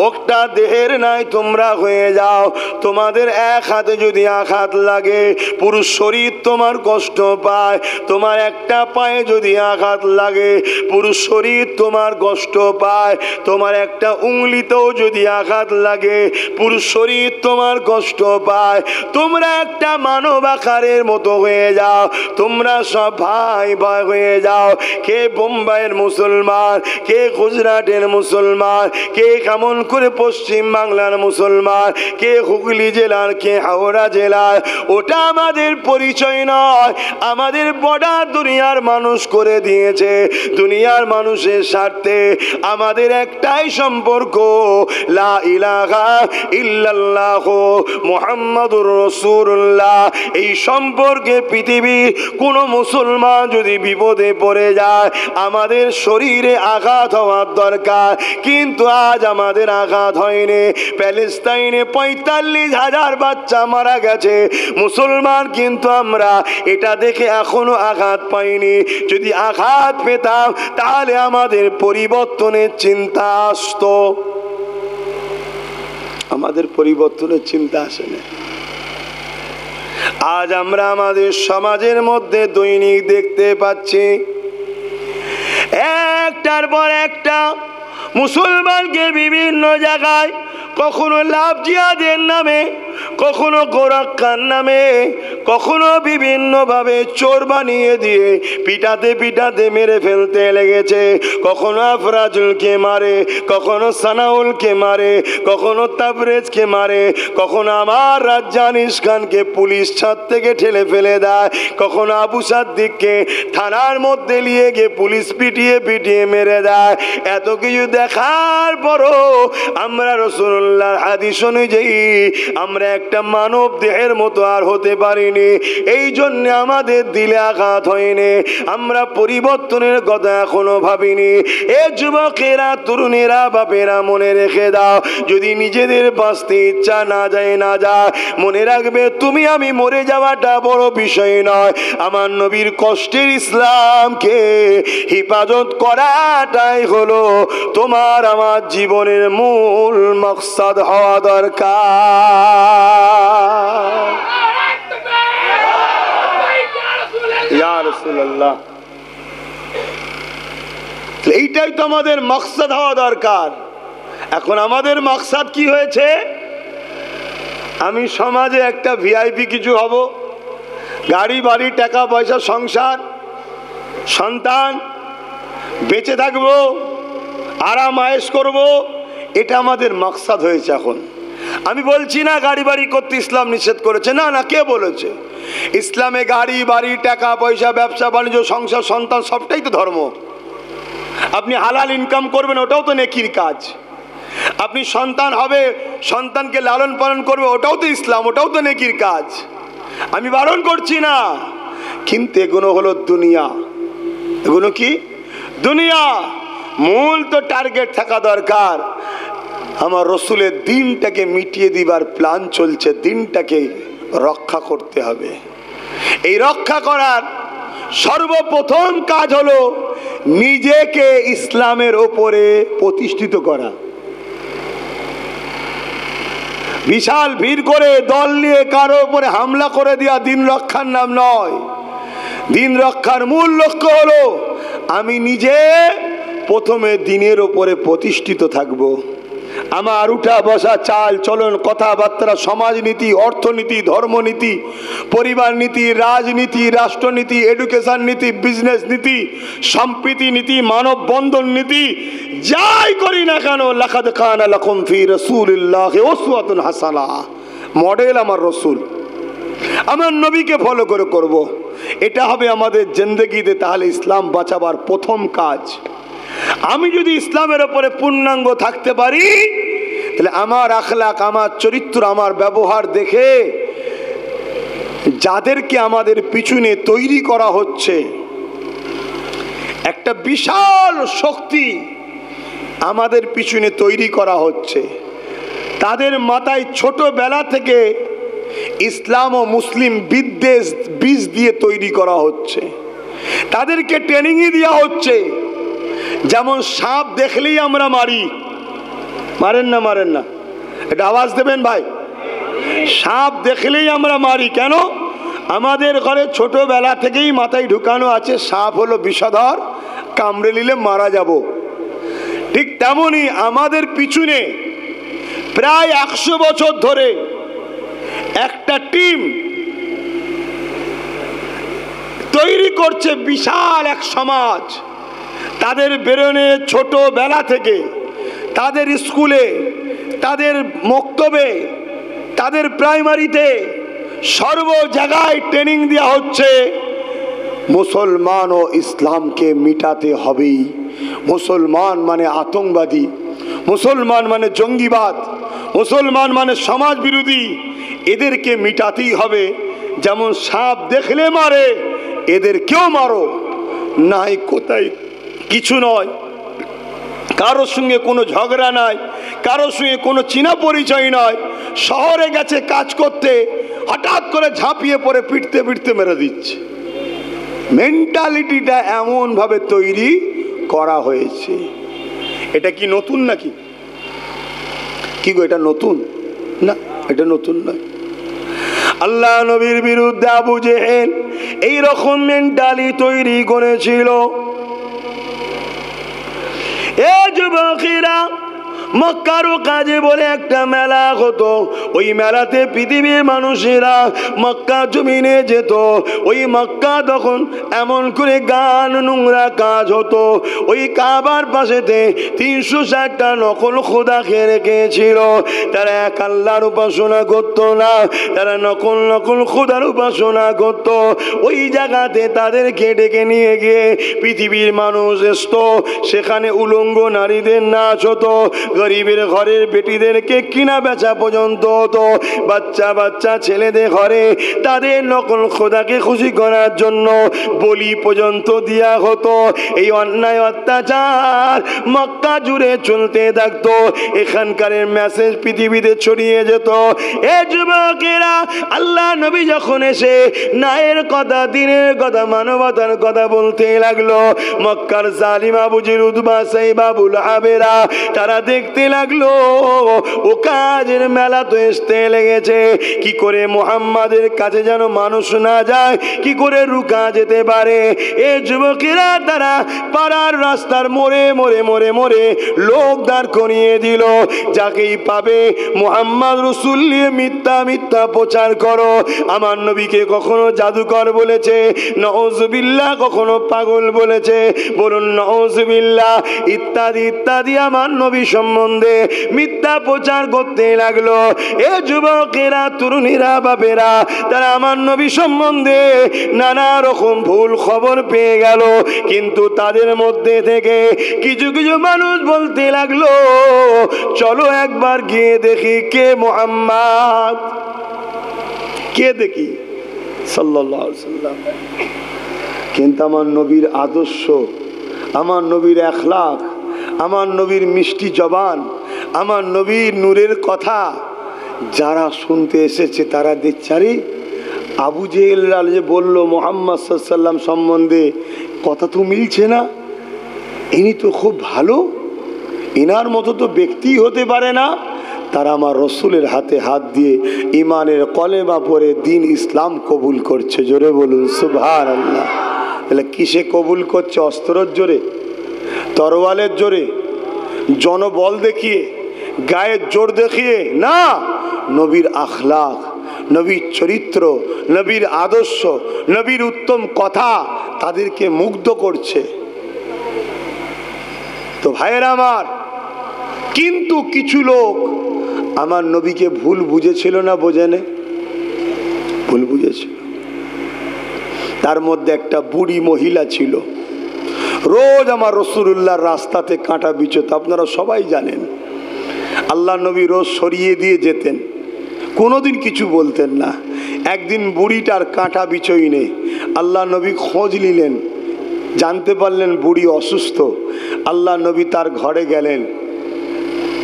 একটা দেহের নাই তোমরা হয়ে যাও। তোমাদের এক হাতে যদি আঘাত লাগে, পুরো শরীর তোমার কষ্ট পায়। তোমার একটা পায়ে যদি আঘাত লাগে, পুরো শরীর তোমার কষ্ট পায়। তোমার একটা উংলিতেও যদি আঘাত লাগে, পুরো শরীর তোমার কষ্ট পায়। তোমরা একটা মানব আকারের মতো হয়ে যাও, তোমরা সব ভাই ভাই হয়ে যাও। কে বোম্বাইয়ের মুসলমান, কে গুজরাটের মুসলমান, কে কেমন করে পশ্চিম বাংলার মুসলমান, কে হুগলি জেলার, কে হাওড়া জেলার, ওটা আমাদের পরিচয় নয়। আমাদের বর্ডার দুনিয়ার মানুষ করে দিয়েছে। দুনিয়ার মানুষের স্বার্থে আমাদের একটাই সম্পর্ক, লা ইলাহা ইল্লাল্লাহ মুহাম্মাদুর রাসূলুল্লাহ। এই সম্পর্কে পৃথিবীর কোনো মুসলমান যদি বিপদে পড়ে যায়, আমাদের শরীরে আঘাত হওয়ার দরকার। কিন্তু আজ আমাদের আঘাত হয়নি। প্যালেস্তাইনে 45,000 বাচ্চা মারা গেছে মুসলমান, কিন্তু আমরা এটা দেখে এখনো আঘাত পাইনি। যদি আঘাত পেতাম তাহলে আমাদের পরিবর্তনের চিন্তা আসতো। আমাদের পরিবর্তনের চিন্তা আসে না। আজ আমরা আমাদের সমাজের মধ্যে দৈনিক দেখতে পাচ্ছি, একটার পর একটা মুসলমানকে বিভিন্ন জায়গায়, কখনো লাভ জিহাদের নামে, কখনো গোরক্ষার নামে, কখনো বিভিন্নভাবে চোর বানিয়ে দিয়ে পিটাতে পিটাতে মেরে ফেলতে লেগেছে। কখনো আফরাজুলকে মারে, কখনো সানাউলকে মারে, কখনো তাবরেজকে মারে, কখনো আমার রাজ্জানিস খানকে পুলিশ ছাদ থেকে ঠেলে ফেলে দেয়, কখনো আবু সাদ্দিককে থানার মধ্যে নিয়ে গিয়ে পুলিশ পিটিয়ে পিটিয়ে মেরে দেয়। এত কিছু দেখার পরও আমরা রাসূলুল্লাহর হাদিস অনুযায়ী আমরা একটা মানব দেহের মতো আর হতে পারিনি। এই জন্য আমাদের দিলে আঘাত হয়নি, আমরা পরিবর্তনের কথা এখনো ভাবিনি। এ যুবকেরা, তরুণেরা, বাপেরা, মনে রেখে দাও, যদি নিজেদের বাঁচতে ইচ্ছা না যায়, না যায়, মনে রাখবে তুমি আমি মরে যাওয়াটা বড় বিষয় নয়। আমার নবীর কষ্টের ইসলামকে হেফাজত করাটাই হলো তোমার আমার জীবনের মূল মকসদ হওয়া দরকার। ইয়া রাসূলুল্লাহ, এইটাই তো আমাদের মকসদ হওয়া দরকার। এখন আমাদের মকসদ কি হয়েছে? আমি সমাজে একটা ভিআইপি কিছু হব, গাড়ি বাড়ি টাকা পয়সা সংসার সন্তান, বেঁচে থাকবো, আরাম আয়েশ করবো, এটা আমাদের মকসদ হয়েছে। এখন আমি বলছি না গাড়ি বাড়ি করতে ইসলাম নিষেধ করেছে, না না, কে বলেছে? ইসলামে গাড়ি বাড়ি টাকা পয়সা ব্যবসা বাণিজ্য সংসার সন্তান সবটাই তো ধর্ম। আপনি হালাল ইনকাম করবেন, ওটাও তো নেকির কাজ। আপনি সন্তান হবে, সন্তানকে লালন পালন করবে, ওটাও তো ইসলাম, ওটাও তো নেকির কাজ। আমি বারণ করছি না, কিন্তু এগুলো হলো দুনিয়া। এগুলো কি? দুনিয়া। মূল তো টার্গেট থাকা দরকার। আমার রসুলের দিনটাকে মিটিয়ে দিবার প্ল্যান চলছে, দিনটাকে রক্ষা করতে হবে। এই রক্ষা করার সর্বপ্রথম কাজ হলো নিজেকে ইসলামের ওপরে প্রতিষ্ঠিত করা। বিশাল ভিড় করে দল নিয়ে কারো উপরে হামলা করে দেওয়া দিন রক্ষার নাম নয়। দিন রক্ষার মূল লক্ষ্য হলো আমি নিজে প্রথমে দিনের ওপরে প্রতিষ্ঠিত থাকব। আমার উঠা বসা, চাল চলন, কথাবার্তা, সমাজনীতি, অর্থনীতি, ধর্মনীতি, পরিবার নীতি, রাজনীতি, রাষ্ট্রনীতি, এডুকেশন নীতি, বিজনেস নীতি, সম্প্রীতি নীতি, মানববন্ধন নীতি, যাই করি না কেন, লাকাদ কানা লাকুম ফি রাসূলিল্লাহি উসওয়াতুন হাসানাহ, মডেল আমার রসুল, আমার নবীকে ফলো করে করব। এটা হবে আমাদের জিন্দেগিতে তাহলে ইসলাম বাঁচাবার প্রথম কাজ। আমি যদি ইসলামের ওপরে পূর্ণাঙ্গ থাকতে পারি তাহলে আমার আখলাক, আমার চরিত্র, আমার ব্যবহার দেখে যাদেরকে আমাদের পিছনে তৈরি করা হচ্ছে, একটা বিশাল শক্তি আমাদের পিছনে তৈরি করা হচ্ছে, তাদের মাথায় ছোটবেলা থেকে ইসলাম ও মুসলিম বিদ্বেষ বীজ দিয়ে তৈরি করা হচ্ছে, তাদেরকে ট্রেনিংই দেওয়া হচ্ছে। যেমন সাপ দেখলেই আমরা মারি, মারেন না? মারেন না? এটা আওয়াজ দেবেন ভাই। সাপ দেখলেই আমরা মারি কেন? আমাদের ঘরে ছোটবেলা থেকেই মাথায় ঢুকানো আছে সাপ হলো বিষধর, কামড়ে নিলে মারা যাব। ঠিক তেমনি আমাদের পিছনে প্রায় 100 বছর ধরে একটা টিম তৈরি করছে বিশাল এক সমাজ। তাদের বেরোনে ছোটবেলা থেকে তাদের স্কুলে, তাদের মক্তবে, তাদের প্রাইমারিতে, সর্ব জায়গায় ট্রেনিং দেওয়া হচ্ছে মুসলমান ও ইসলামকে মিটাতে হবেই। মুসলমান মানে আতঙ্কবাদী, মুসলমান মানে জঙ্গিবাদ, মুসলমান মানে সমাজ বিরোধী, এদেরকে মিটাতেই হবে। যেমন সাপ দেখলে মারে, এদেরকেও মারো। নাই কোথায় কিছু নয়, কারোর সঙ্গে কোনো ঝগড়া নাই, কারোর সঙ্গে কোনো চিনা পরিচয় নয়, শহরে গেছে কাজ করতে, হঠাৎ করে ঝাঁপিয়ে পড়ে পিটতে পিটতে মেরে দিচ্ছে। মেন্টালিটিটা এমনভাবে তৈরি করা হয়েছে। এটা কি নতুন নাকি? কি গো, এটা নতুন না? এটা নতুন নয়। আল্লাহ নবীর বিরুদ্ধে আবু জেহেল এইরকম মেন্টালি তৈরি করেছিল। এ যুবকেরা, মক্কার কাজে বলে একটা মেলা হতো, ওই মেলাতে পৃথিবীর মানুষেরা মক্কা জমিনে যেত। ওই মক্কা তখন এমন করে গান নোংরা কাজ হতো। ওই কাবার পাশেতে 360টা নকল খোদা খেয়ে রেখেছিল। তারা এক আল্লাহর উপাসনা করতো না, তারা নকল নকল খোদার উপাসনা করত। ওই জায়গাতে তাদেরকে ডেকে নিয়ে গিয়ে পৃথিবীর মানুষ আসতো, সেখানে উলঙ্গ নারীদের নাচ হতো, গরিবের ঘরের বেটিদেরকে কিনা বেচা পর্যন্ত হতো, বাচ্চা বাচ্চা ছেলেদের ঘরে তাদের নকল খোদাকে খুশি করার জন্য বলি পর্যন্ত দেয়া হতো। এই অন্যায় অত্যাচার মক্কা জুড়ে চলতে থাকতো। এখানকার মেসেজ পৃথিবীতে ছড়িয়ে যেত। এ যুবকেরা, আল্লাহ নবী যখন এসে ন্যায়ের কথা, দিনের কথা, মানবতার কথা বলতে লাগলো, মক্কার জালিম আবু জেহেল, উতবা, সাইবা, আবু লাহাবেরা তারা দেখতে লাগলো ও কাজের মেলা তো আসতে লেগেছে। কি করে মুহাম্মাদের কাছে যেন মানুষ না যায়, কি করে রুকা যেতে পারে। এ যুবকেরা তারা পাড়ার রাস্তার মোড়ে মোড়ে মোড়ে মোড়ে লোক দাঁড় করিয়ে দিল, যাকেই পাবে মুহাম্মদ রাসূল নিয়ে মিথ্যা মিথ্যা প্রচার করো। আমার নবীকে কখনো জাদুকর বলেছে, নাউযুবিল্লাহ, কখনো পাগল বলেছে, বলুন নাউযুবিল্লাহ, ইত্যাদি ইত্যাদি আমার নবী সম্বন্ধে মিথ্যা প্রচার করতে লাগলো। এ যুবকেরা, তরুণীরা, বাপেরা তারা আমার নবী সম্বন্ধে নানা রকম ভুল খবর পেয়ে গেল। কিন্তু তাদের মধ্যে থেকে কিছু কিছু মানুষ বলতে লাগলো, চলো একবার গিয়ে দেখি কে মুহাম্মদ, কে দেখি সাল্লাল্লাহু আলাইহি ওয়াসাল্লাম। কিন্তু আমার নবীর আদর্শ, আমার নবীর আখলাক, আমার নবীর মিষ্টি জবান, আমার নবীর নূরের কথা যারা শুনতে এসেছে তারা দেখছারি আবু জেহেল যে বলল মুহাম্মদ সাল্লাল্লাহু আলাইহি ওয়াসাল্লাম সম্বন্ধে কথা তো মিলছে না, ইনি তো খুব ভালো, ইনার মতো তো ব্যক্তি হতে পারে না। তারা আমার রসুলের হাতে হাত দিয়ে ইমানের কলেমা পড়ে দিন ইসলাম কবুল করছে। জোরে বলুন সুবহানাল্লাহ। তাহলে কিসে কবুল করছে? অস্ত্রের জোরে, তরোয়ালের জোরে, জনবল দেখিয়ে, গায়ের জোর দেখিয়ে না। নবীর আখলাক, নবীর চরিত্র, নবীর আদর্শ, নবীর উত্তম কথা তাদেরকে মুগ্ধ করছে। তো ভাইয়েরা আমার, কিন্তু কিছু লোক আমার নবীকে ভুল বুঝেছিল না বোঝেনে? ভুল বুঝেছিল। তার মধ্যে একটা বুড়ি মহিলা ছিল, রোজ আমার রাসূলুল্লাহর রাস্তাতে কাঁটা বিচত। আপনারা সবাই জানেন, আল্লাহ নবী রোজ সরিয়ে দিয়ে যেতেন, কোনোদিন কিছু বলতেন না। একদিন বুড়িটার কাঁটা বিচই নেই। আল্লাহ নবী খোঁজ নিলেন, জানতে পারলেন বুড়ি অসুস্থ। আল্লাহ নবী তার ঘরে গেলেন,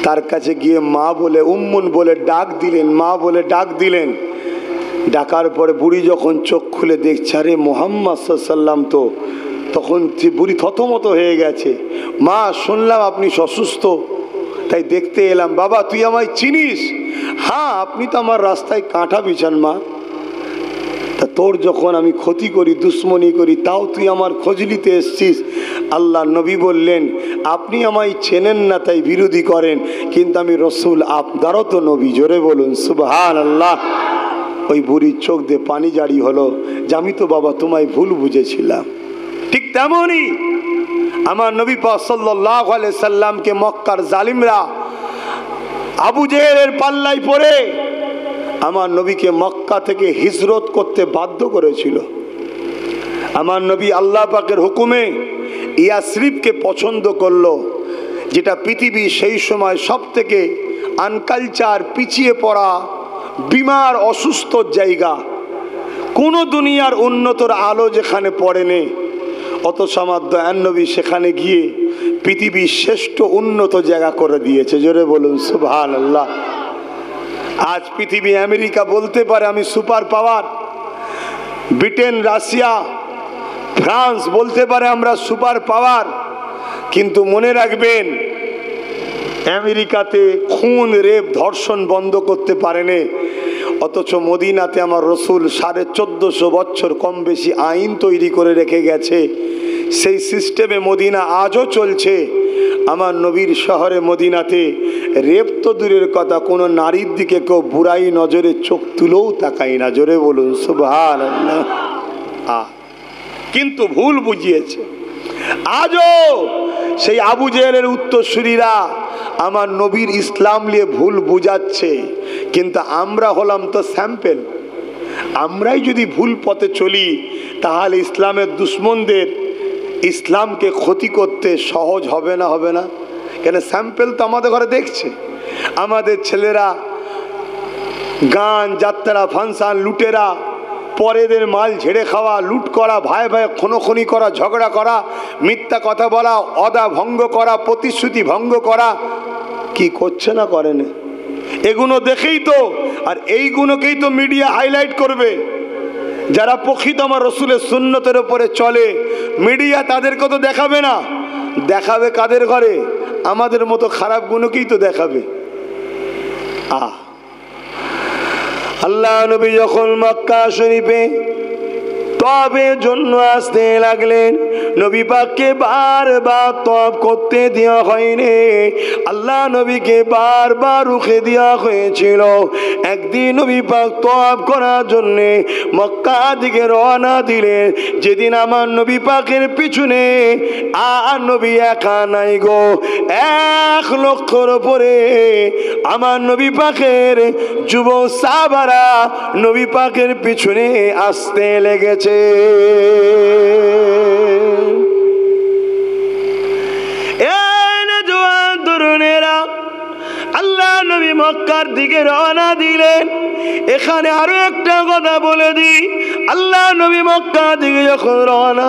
তার কাছে গিয়ে মা বলে, উম্মুন বলে ডাক দিলেন, মা বলে ডাক দিলেন। ডাকার পরে বুড়ি যখন চোখ খুলে দেখছে, আরে মুহাম্মদ সাল্লাল্লাহু আলাইহি ওয়াসাল্লাম, তো তখন বুড়ি থতমত হয়ে গেছে। মা, শুনলাম আপনি অসুস্থ, তাই দেখতে এলাম। বাবা, তুই আমায় চিনিস? হ্যাঁ, আপনি তো আমার রাস্তায় কাঁটা বিছান মা। তা তোর যখন আমি ক্ষতি করি, দুশ্মনী করি, তাও তুই আমার খোঁজ নিতে এসছিস? আল্লাহ নবী বললেন, আপনি আমায় চেনেন না তাই বিরোধী করেন, কিন্তু আমি রসুল, আপনারও তো নবী। জোরে বলুন সুবহানাল্লাহ। ওই বুড়ির চোখ দিয়ে পানি জারি হলো যে আমি তো বাবা তোমায় ভুল বুঝেছিলাম। ঠিক তেমনই আমার নবী পাক সাল্লাল্লাহু আলাইহি সাল্লামকে মক্কার জালিমরা আবু জেহেলের পাল্লায় পড়ে আমার নবীকে মক্কা থেকে হিজরত করতে বাধ্য করেছিল। আমার নবী আল্লাহ পাকের হুকুমে ইয়াসরিবকে পছন্দ করলো, যেটা পৃথিবী সেই সময় সব থেকে আনকালচার, পিছিয়ে পড়া, বিমার, অসুস্থ জায়গা। কোনো দুনিয়ার উন্নতর আলো যেখানে পড়েনি, অত সামাদ্য নবী সেখানে গিয়ে পৃথিবীর শ্রেষ্ঠ উন্নত জায়গা করে দিয়েছে। জোরে বলুন সুবহানাল্লাহ। আজ পৃথিবী, আমেরিকা বলতে পারে আমি super power, Britain, Russia, France বলতে পারে আমরা সুপার পাওয়ার, কিন্তু মনে রাখবেন আমেরিকাতে খুন, রেপ, ধর্ষণ বন্ধ করতে পারেনি, অথচ মদিনাতে আমার রসুল 1450 বছর কম বেশি আইন তৈরি করে রেখে গেছে। সেই সিস্টেমে মদিনা আজও চলছে। আমার নবীর শহরে মদিনাতে রেপ তো দূরের কথা, কোনো নারীর দিকে কেউ বুড়াই নজরে চোখ তুলেও তাকায় না। জোরে বলুন সুবহানাল্লাহ। কিন্তু ভুল বুঝিয়েছে। আজও সেই আবু জেহেলের উত্তরসূরিরা আমার নবীর ইসলাম নিয়ে ভুল বুঝাচ্ছে, কিন্তু আমরা হলাম তো স্যাম্পেল। আমরাই যদি ভুল পথে চলি, তাহলে ইসলামের দুশ্মনদের ইসলামকে ক্ষতি করতে সহজ হবে না? হবে না কেন? স্যাম্পেল তো আমাদের ঘরে দেখছে। আমাদের ছেলেরা গান, যাত্রা, ফাংশন, লুটেরা, পরেদের মাল ঝেড়ে খাওয়া, লুট করা, ভাই ভাই খুনোখুনি করা, ঝগড়া করা, মিথ্যা কথা বলা, ওয়াদা ভঙ্গ করা, প্রতিশ্রুতি ভঙ্গ করা, কি করছে না করে না? এগুলো দেখেই তো, আর এইগুলোকেই তো মিডিয়া হাইলাইট করবে। যারা প্রকৃত আমার রসুলের সুন্নতের উপরে চলে, মিডিয়া তাদেরকে তো দেখাবে না, দেখাবে কাদের ঘরে? আমাদের মতো খারাপ গুণকেই তো দেখাবে। আল্লাহ নবী যখন মক্কা শরীফে তওয়াফের জন্য আসতে লাগলেন, নবী পাককে বারবার তওয়াফ করতে দেওয়া হয়নি। আল্লাহ নবীকে বারবার রুখে দেওয়া হয়েছিল। একদিন নবী পাক তওয়াফ করার জন্য মক্কা দিকে রওনা দিলেন। যেদিন আমার নবী পাকের পিছনে আর নবী একা নাই গো, 1 লক্ষর উপরে আমার নবী পাকের যুবক সাহাবারা নবী পাকের পিছনে আসতে লেগেছে। আল্লাহ নবী মক্কার দিকে রওনা দিলেন। এখানে আরো একটা কথা বলে দিই, আল্লাহ নবী মক্কা দিকে যখন রওনা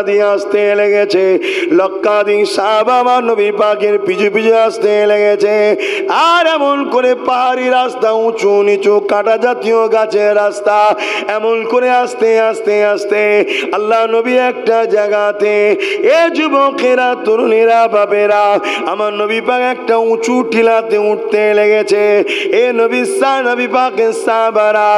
দিয়ে আসতে লেগেছে, লক্ষাধিক সাহাবা আমার নবী পাকের পিছু পিছু আসতে লেগেছে। আর এমন করে পাহাড়ি রাস্তা, উঁচু নিচু কাটা জাতীয় গাছের রাস্তা, এমন করে আস্তে আস্তে আস্তে আল্লাহ নবী একটা জায়গাতে, এ যুবকেরা, তরুণীরা, বাবেরা, আমার নবী পাক একটা উঁচু টিলাতে উঠতে লেগেছে। এ নবী পাকের সাহাবারা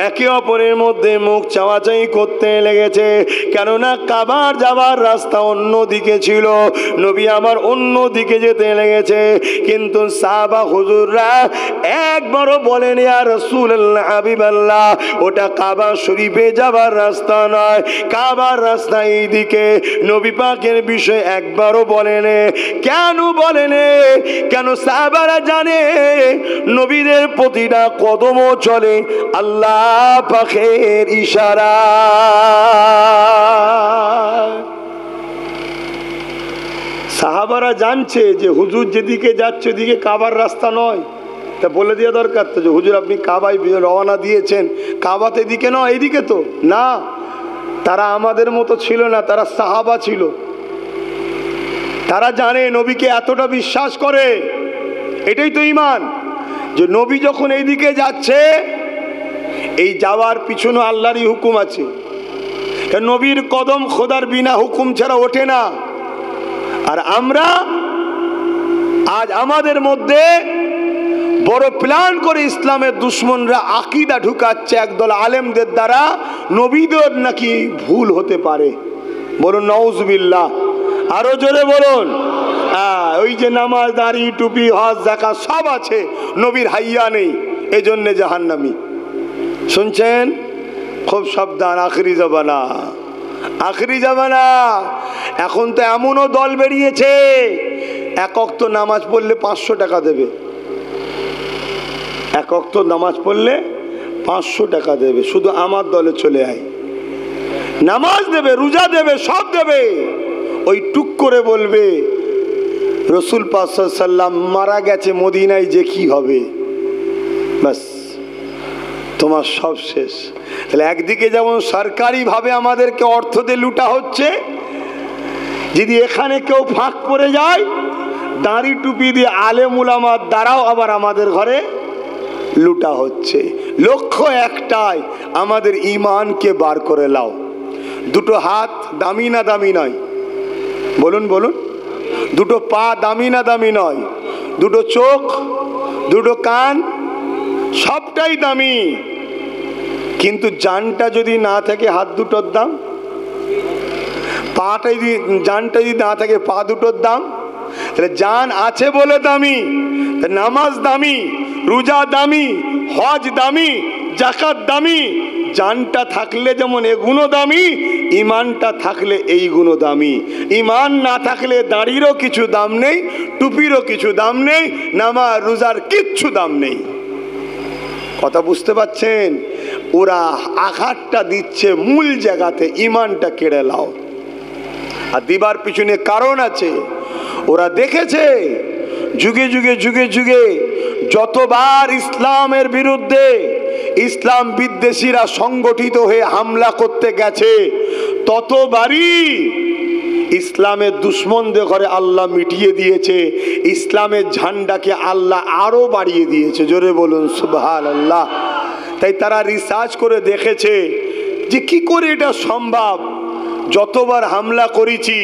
একে অপরের মধ্যে মুখ চাওয়াচাই করতে লেগেছে, কেননা কাবার যাবার রাস্তা অন্য দিকে ছিল, নবী আমার অন্য দিকে যেতে লেগেছে। কিন্তু সাহাবা হুজুররা একবারও বলেন ইয়া রাসূলুল্লাহ হাবিবাল্লাহ ওটা কাবা শরীফে যাবার রাস্তা নয়, কাবার রাস্তা এই দিকে। নবী পাকের বিষয়ে একবারও বলেন। কেন বলেন? কেন? সাহাবারা জানে নবীদের প্রতিটা কদমও চলে আল্লাহ পাকের ইশারা। সাহাবারা জানছে যে হুজুর যেদিকে যাচ্ছে ওদিকে কাবার রাস্তা নয়, তা বলে দেওয়া দরকার তো যে হুজুর আপনি কাবায় রওনা দিয়েছেন, কাবাতে এদিকে নয় এইদিকে তো না। তারা আমাদের মতো ছিল না, তারা সাহাবা ছিল। তারা জানে নবীকে এতটা বিশ্বাস করে, এটাই তো ঈমান, যে নবী যখন এইদিকে যাচ্ছে এই যাওয়ার পিছনে আল্লাহরই হুকুম আছে। নবীর কদম খোদার বিনা হুকুম ছাড়া ওঠে না। আর আমরা আজ আমাদের মধ্যে বড় প্ল্যান করে ইসলামের দুশ্মনরা আকীদা ঢুকাচ্ছে একদল আলেমদের দ্বারা নবীদের নাকি ভুল হতে পারে। বলুন নাউজুবিল্লাহ, আরো জোরে বলুন। ওই যে নামাজ, দাড়ি, টুপি, হজ, যাকাত সব আছে, নবীর হাইয়া নেই, এজন্য জাহান্নামী। শুনছেন? খুব সাবধান, আখরি জামানা, আখরি জামানা। এখন তো এমনও দল বেরিয়েছে এক ওয়াক্ত নামাজ পড়লে 500 টাকা দেবে, এক ওয়াক্ত নামাজ পড়লে 500 টাকা দেবে, শুধু আমার দলে চলে আয়। নামাজ দেবে, রোজা দেবে, সব দেবে, ওই টুক করে বলবে রসুল পাক সাল্লাল্লাহু আলাইহি ওয়াসাল্লাম মারা গেছে মদিনায়, যে কি হবে, বাস তোমার সব শেষ। তাহলে একদিকে যেমন সরকারিভাবে আমাদেরকে অর্থ দিয়ে লুটা হচ্ছে, যদি এখানে কেউ ফাঁক পড়ে যায় দাড়ি টুপি দিয়ে আলেম উলামার দ্বারাও আবার আমাদের ঘরে লুটা হচ্ছে। লক্ষ্য একটাই, আমাদের ঈমানকে বার করে লাও। দুটো হাত দামি না দামি নয়? বলুন বলুন। দুটো পা দামি না দামি নয়? দুটো চোখ, দুটো কান, সবটাই দামি। কিন্তু জানটা যদি না থাকে হাত দুটোর দাম, পাটা যদি, জানটা যদি না থাকে পা দুটোর দাম। তাহলে জান আছে বলে দামি, নামাজ দামি, রোজা দামি, হজ দামি, যাকাত দামি। জানটা থাকলে যেমন এগুলো দামি, ঈমানটা থাকলে এই গুণ দামি। ঈমান না থাকলে দাড়িরও কিছু দাম নেই, টুপিরও কিছু দাম নেই, নামাজ রোজার কিচ্ছু দাম নেই। কথা বুঝতে পারছেন? ওরা আঘাতটা দিচ্ছে মূল জায়গাতে, ঈমানটা কেড়ে লাও। আর দিবার পিছনে কারণ আছে। ওরা দেখেছে যুগে যুগে যুগে যুগে যতবার ইসলামের বিরুদ্ধে ইসলাম বিদ্বেষীরা সংগঠিত হয়ে হামলা করতে গেছে, ততবারই ইসলামের দুশ্মনদের ঘরে আল্লাহ মিটিয়ে দিয়েছে, ইসলামের ঝান্ডাকে আল্লাহ আরো বাড়িয়ে দিয়েছে। জোরে বলুন সুবহানাল্লাহ। তাই তারা রিসার্চ করে দেখেছে যে কি করে এটা সম্ভব। যতবার হামলা করেছি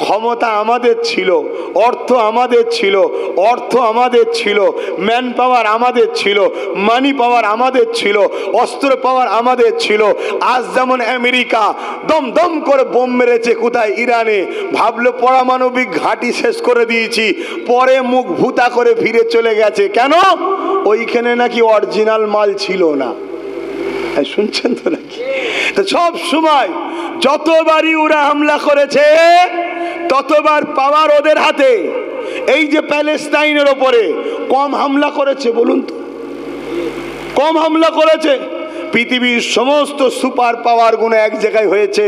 ক্ষমতা আমাদের ছিল, অর্থ আমাদের ছিল, অর্থ আমাদের ছিল, ম্যান পাওয়ার আমাদের ছিল, মানি পাওয়ার আমাদের ছিল, অস্ত্র পাওয়ার আমাদের ছিল। আজ যেমন আমেরিকা দম দম করে বোম মেরেছে কোথায় ইরানে, ভাবলো পারমাণবিক ঘাঁটি শেষ করে দিয়েছি, পরে মুখ ভুতা করে ফিরে চলে গেছে। কেন? ওইখানে নাকি অরিজিনাল মাল ছিল না। শুনছেন তো নাকি? তো সব সময় যতবারই ওরা হামলা করেছে ততবার পাওয়ার ওদের হাতে। এই যে প্যালেস্তাইনের ওপরে কম হামলা করেছে বলুন তো? কম হামলা করেছে? পৃথিবীর সমস্ত সুপার পাওয়ার গুলো এক জায়গায় হয়েছে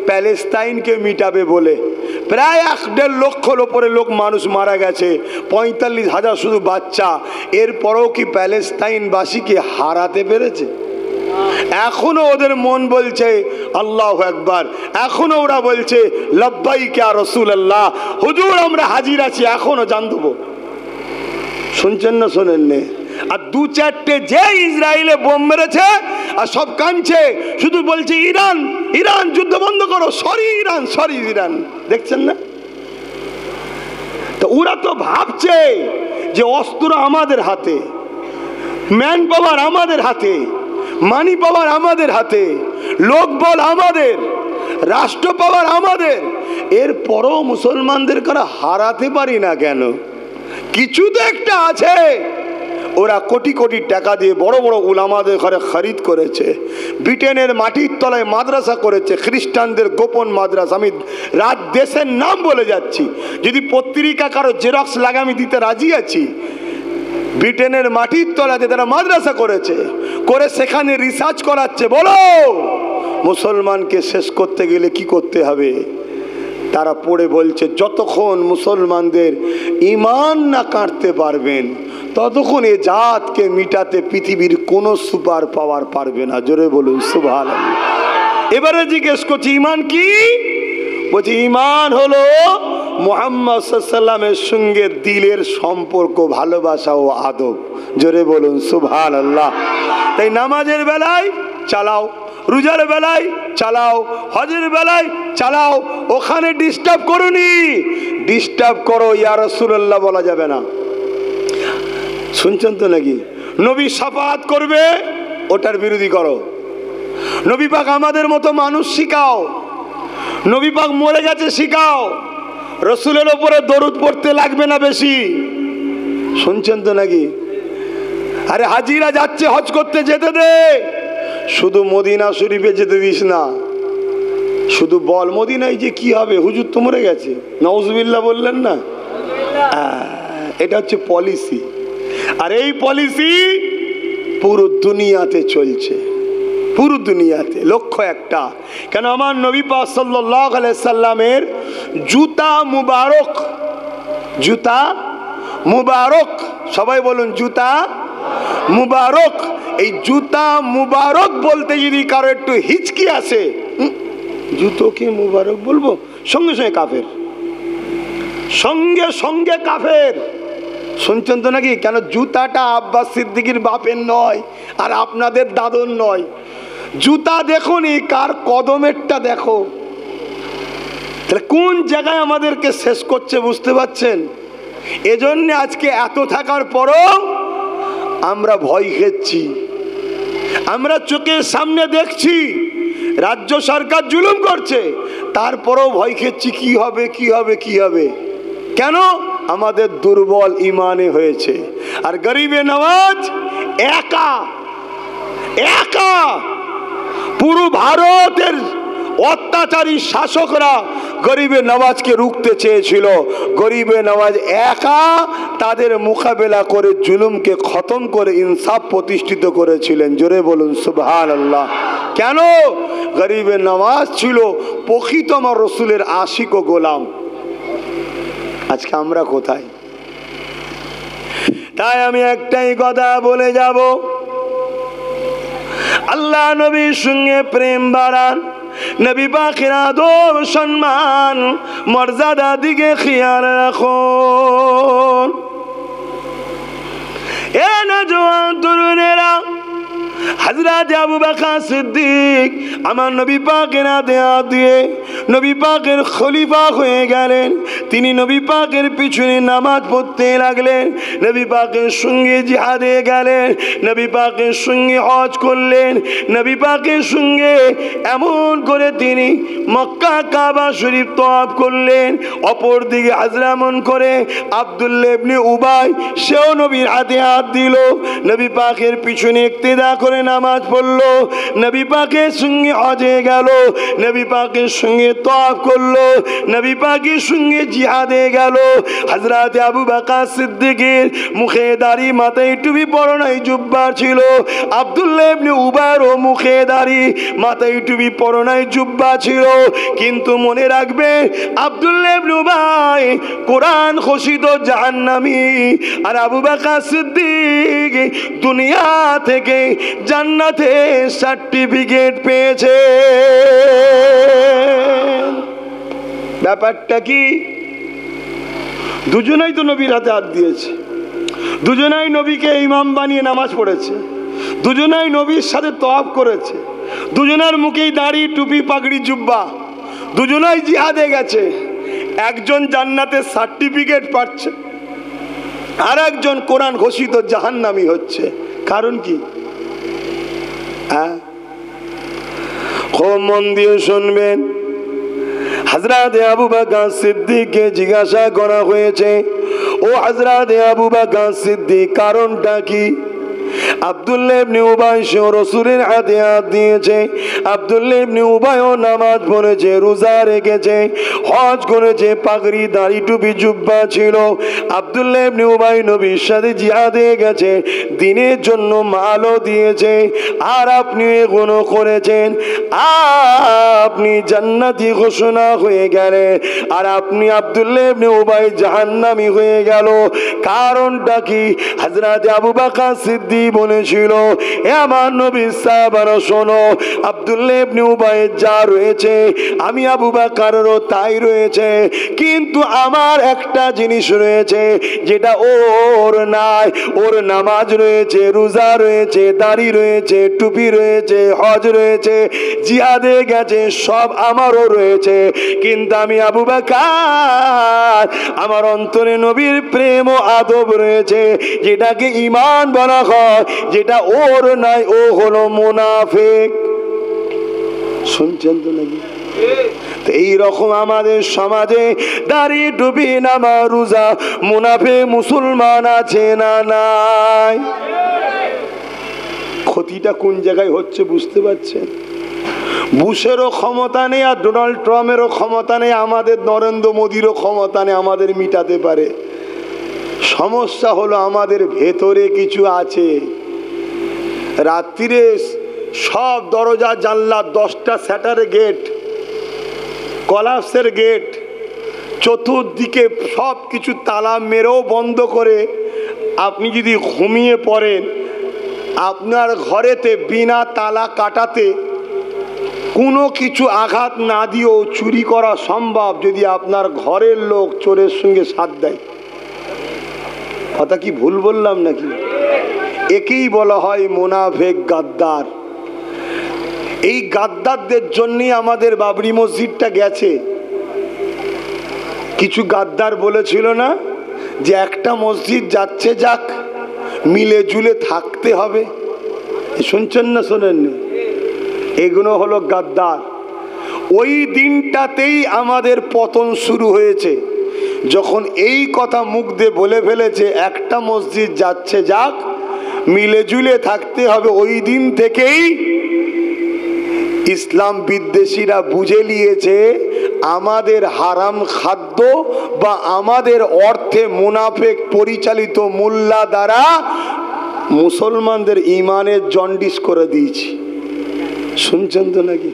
প্যালেস্তাইনকে মিটাবে বলে। প্রায় 1.5 লক্ষর ওপরে লোক মানুষ মারা গেছে, 45,000 শুধু বাচ্চা। এরপরেও কি প্যালেস্তাইনবাসীকে হারাতে পেরেছে? এখনো ওদের মন বলছে আল্লাহু আকবার, এখনো ওরা বলছে লব্বাইক ইয়া রাসূলুল্লাহ, হুজুর আমরা হাজির আছি, এখনো জান দেবো। শুনছেন না শোনেন নে? আর 2-4টে যে ইসরায়েলে বোম মেরেছে আর সব কাঁদছে, শুধু বলছে ইরান ইরান যুদ্ধ বন্ধ করো, সরি ইরান সরি ইরান। দেখছেন না? তো ওরা তো ভাবছে যে অস্ত্র আমাদের হাতে, ম্যান পাওয়ার আমাদের হাতে, মানি পাওয়ার আমাদের হাতে, লোকবল আমাদের, রাষ্ট্র পাওয়ার আমাদের, এরপরও মুসলমানদের কারা হারাতে পারি না কেন? কিছু তো একটা আছে। ওরা কোটি কোটি টাকা দিয়ে বড় বড় উলামাদের ঘরে খরিদ করেছে, ব্রিটেনের মাটির তলায় মাদ্রাসা করেছে, খ্রিস্টানদের গোপন মাদ্রাসা। আমি দেশের নাম বলে যাচ্ছি, যদি পত্রিকা কারো জেরক্স লাগে আমি দিতে রাজি আছি। ব্রিটেনের মাটির তলাতে তারা মাদ্রাসা করেছে, করে সেখানে রিসার্চ করাচ্ছে। বলো মুসলমানকে শেষ করতে গেলে কি করতে হবে? তারা পড়ে বলছে যতক্ষণ মুসলমানদের ঈমান না কাটতে পারবেন ততক্ষণ এ জাতকে মিটাতে পৃথিবীর কোনো সুপার পাওয়ার পারবে না। জোরে বলুন সুবহানাল্লাহ। এবারে জিজ্ঞেস করছি ঈমান কি? বলছি ঈমান হলো মুহাম্মদ সাল্লাল্লাহু আলাইহি ওয়াসাল্লামের সঙ্গে দিলের সম্পর্ক, ভালোবাসা ও আদব। জোরে বলুন সুবহানাল্লাহ। তাই নামাজের বেলায় চালাও, রোজার বেলায় চালাও, হজের বেলায় চালাও, ওখানে ডিস্টার্ব করুনি। ডিস্টার্ব করো ইয়া রাসূলুল্লাহ বলা যাবে না। শুনছেন তো নাকি? নবী শাফাআত করবে, ওটার বিরোধী করো। নবী পাক আমাদের মতো মানুষ শিখাও, নবী পাক মরে গেছে শিখাও। রসুলের ওপরে দরুদ পড়তে লাগবে না বেশি। শুনছেন তো নাকি? আরে হাজিরা যাচ্ছে হজ করতে, যেতে দে, শুধু মদিনা শরীফে যেতে দিস না। শুধু বল মদিনায় যে কি হবে, হুজুর তো মরে গেছে, নাউজুবিল্লাহ বললেন না। এটা হচ্ছে পলিসি, আর এই পলিসি পুরো দুনিয়াতে চলছে, পুরো দুনিয়াতে। লক্ষ্য একটা, কেন আমার নবী পাক সাল্লাল্লাহু আলাইহি সাল্লামের জুতা মুবারক, জুতা মুবারক, সবাই বলুন জুতা মুবারক। এই জুতা মুবারক বলতে যদি কারো একটু হিচকি আসে, জুতোকে মুবারক বলবো, সঙ্গে সঙ্গে কাফের, সঙ্গে সঙ্গে কাফের। শুনছেন তো নাকি? কেন জুতাটা আব্বাস সিদ্দিকীর বাপের নয়, আর আপনাদের দাদুর নয়। জুতা দেখুন, কার কদমেরটা দেখো। তাহলে কোন জায়গায় আমাদেরকে শেষ করছে বুঝতে পারছেন? এজন্য আজকে এত থাকার পরও আমরা ভয় খেচ্ছি। আমরা চোখের সামনে দেখছি রাজ্য সরকার জুলুম করছে, তারপরেও ভয় খেচ্ছি কি হবে, কি হবে, কি হবে। কেন? আমাদের দুর্বল ইমানে হয়েছে। আর গরিবে নওয়াজ একা একা, পুরো ভারতের অত্যাচারী শাসকরা গরিবে নওয়াজকে রুখতে চেয়েছিল। গরিবে নওয়াজ একা তাদের মোকাবেলা করে জুলুমকে খতম করে ইনসাফ প্রতিষ্ঠিত করেছিলেন। জোরে বলুন সুবহানাল্লাহ। কেন? গরিবে নওয়াজ ছিল প্রকৃত আমার রসুলের আশিক ও গোলাম। আজকে আমরা কোথায়? তাই আমি একটাই কথা বলে যাব, আল্লাহ নবীর সঙ্গে প্রেম বাড়ান, নবী পাকের আদব সম্মান মর্যাদা দিকে খেয়াল রাখুন। এ নওজোয়ান তরুণেরা, হযরত আবু বকর সিদ্দিক আমার নবী পাকের আদেশ দিয়ে নবী পাকের খলিফা হয়ে গেলেন। তিনি নবী পাকের পিছনে নামাজ পড়তে লাগলেন, নবী পাকের সঙ্গে জিহাদে গেলেন, নবী পাকের সঙ্গে হজ করলেন, নবী পাকের সঙ্গে এমন করে তিনি মক্কা কাবা শরীফ তওয়াফ করলেন। অপরদিকে হাজরামন করে আব্দুল্লাহ ইবনে উবাই, সেও নবীর হাতে হাত দিল, নবী পাকের পিছনে ইক্তেদা করে নামাজ পড়লো, নবী পাকের সঙ্গে হজে গেল, নবী পাকের সঙ্গে তওয়াফ করলো, নবী পাকের সঙ্গে জিহাদে গেল। হযরত আবু বকর সিদ্দিকের মুখে দাড়ি, মাথায় টুপি, পরনায় জুব্বা ছিল। আব্দুল্লাহ ইবনে উবাইরও মুখে দাড়ি, মাথায় টুপি, পরনায় জুব্বা ছিল। কিন্তু মনে রাখবে, আব্দুল্লাহ ইবনে উবাই কোরআন ঘোষিত জাহান্নামী, আর আবু বকর সিদ্দিক দুনিয়া থেকে জান্নাতে সার্টিফিকেট পেয়েছে। ব্যাপারটা কি? দুজনেই তো নবীর হাতে হাত দিয়েছে, দুজনেই নবীকে ইমাম বানিয়ে নামাজ পড়েছে, দুজনেই নবীর সাথে তওয়াফ করেছে, দুজনের মুখেই দাড়ি, টুপি, পাগড়ি, জুব্বা, দুজনেই জিহাদে গেছে। একজন জান্নাতের সার্টিফিকেট পাচ্ছে, আর একজন কোরআন ঘোষিত জাহান্নামী হচ্ছে। কারণ কি? খুব মন দিয়ে শুনবেন। হযরত আবু বকর সিদ্দিককে জিজ্ঞাসা করা হয়েছে, ও হযরত আবু বকর সিদ্দিক, কারণটা কি? আব্দুল্লাহ ইবনে উবাই সে রাসূলের হাতে হাত দিয়েছে। আব্দুল্লাহ ইবনে উবাইও নামাজ পড়েছে, রোজা রেখেছে, হজ করেছে, পাগড়ি দাড়ি টুপি জুব্বা ছিল। আব্দুল্লাহ ইবনে উবাই নবীর সাথে জিহাদে গেছে, দ্বীনের জন্য মালও দিয়েছে। আর আপনি এগুলো করেছেন, আপনি জান্নাতি ঘোষণা হয়ে গেলেন, আর আপনি আব্দুল্লাহ ইবনে উবাই জাহান্নামী হয়ে গেল। কারণটা কি? হযরত আবু বকর সিদ্দিক বলেছিল, এ আমার নবী সাহাবারা শোনো, আব্দুল্লাহ ইবনে উবাইয়ের যা রয়েছে আমি আবু বকরেরও তাই রয়েছে, কিন্তু আমার একটা জিনিস রয়েছে যেটা ওর নাই। ওর নামাজ রয়েছে, রোজা রয়েছে, দাড়ি রয়েছে, টুপি রয়েছে, হজ রয়েছে, জিহাদে গেছে, সব আমারও রয়েছে, কিন্তু আমি আবু বকর আমার অন্তরে নবীর প্রেম ও আদব রয়েছে, যেটাকে ঈমান বলা হয়, যেটা ওর নাই, ও হলো মুনাফিক। শুনছেন তো নাকি? এই রকম আমাদের সমাজে দাড়ি টুপি নামাজ রোজা মুনাফিক মুসলমান আছে না নাই? ক্ষতিটা কোন জায়গায় হচ্ছে বুঝতে পারছেন? বুশেরও ক্ষমতা নেই, আর ডোনাল্ড ট্রাম্পেরও ক্ষমতা নেই, আমাদের নরেন্দ্র মোদীরও ক্ষমতা নেই আমাদের মিটাতে পারে। সমস্যা হলো আমাদের ভেতরে কিছু আছে। রাত্রিরে সব দরজা জানলা, 10টা শ্যাটারে গেট, কলাপসের গেট, চতুর্দিকে সব কিছু তালা মেরেও বন্ধ করে আপনি যদি ঘুমিয়ে পড়েন, আপনার ঘরেতে বিনা তালা কাটাতে কোনো কিছু আঘাত না দিয়েও চুরি করা সম্ভব, যদি আপনার ঘরের লোক চোরের সঙ্গে সাথ দেয়। কথা কি ভুল বললাম নাকি? একেই বলা হয় মুনাফিক, গাদ্দার। এই গাদ্দারদের জন্যই আমাদের বাবরি মসজিদটা গেছে। কিছু গাদ্দার বলেছিল না যে একটা মসজিদ যাচ্ছে যাক, মিলে জুলে থাকতে হবে। শুনছেন না শোনেননি? এগুলো হলো গাদ্দার। ওই দিনটাতেই আমাদের পতন শুরু হয়েছে, যখন এই কথা মুখ দিয়ে বলে ফেলেছে একটা মসজিদ যাচ্ছে যাক, মিলে জুলে থাকতে হবে। ওই দিন থেকেই ইসলাম বিদ্বেষীরা বুঝে নিয়েছে আমাদের হারাম খাদ্য বা আমাদের অর্থে মুনাফিক পরিচালিত মোল্লা দ্বারা মুসলমানদের ইমানের জন্ডিস করে দিয়েছি। শুনছেন তো নাকি?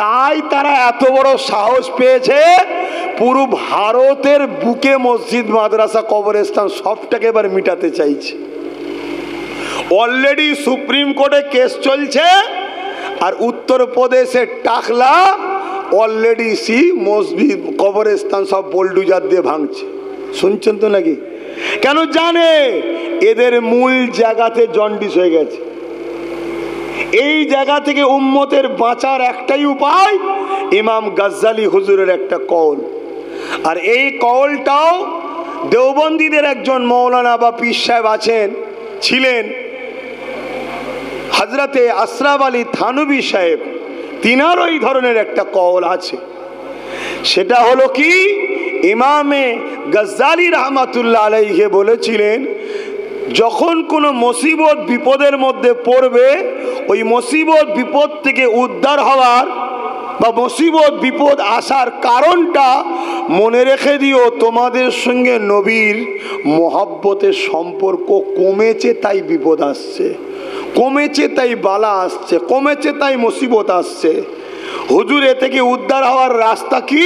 তাই তারা এত বড় সাহস পেয়েছে, পুরো ভারতের বুকে মসজিদ, মাদ্রাসা, কবরস্থান সবটাকে এবার মিটাতে চাইছে। অলরেডি সুপ্রিম কোর্টে কেস চলছে, আর উত্তরপ্রদেশের টাকলা অলরেডি মসজিদ, কবরস্থান সব বোলডুজার দিয়ে ভাঙছে। শুনছেন তো নাকি? কেন জানে এদের মূল জায়গাতে জন্ডিস হয়ে গেছে। এই জায়গা থেকে উম্মতের বাঁচার একটাই উপায়, ইমাম গাজ্জালি হুজুরের একটা কওল। আর এই কওলটাও দেওবন্দীদের একজন মৌলানা বা পীর সাহেব ছিলেন, হযরতে আশরাফ আলী থানভী সাহেব, তিনার ওই ধরনের একটা কওল আছে। সেটা হলো কি, ইমামে গাজ্জালি রাহমাতুল্লাহ আলাইহি বলেছিলেন, যখন কোনো মুসিবত বিপদের মধ্যে পড়বে, ওই মুসিবত বিপদ থেকে উদ্ধার হওয়ার বা মুসিবত বিপদ আসার কারণটা মনে রেখে দিও, তোমাদের সঙ্গে নবীর মহব্বতের সম্পর্ক কমেছে তাই বিপদ আসছে, কমেছে তাই বালা আসছে, কমেছে তাই মুসিবত আসছে। হুজুর এ থেকে উদ্ধার হওয়ার রাস্তা কি?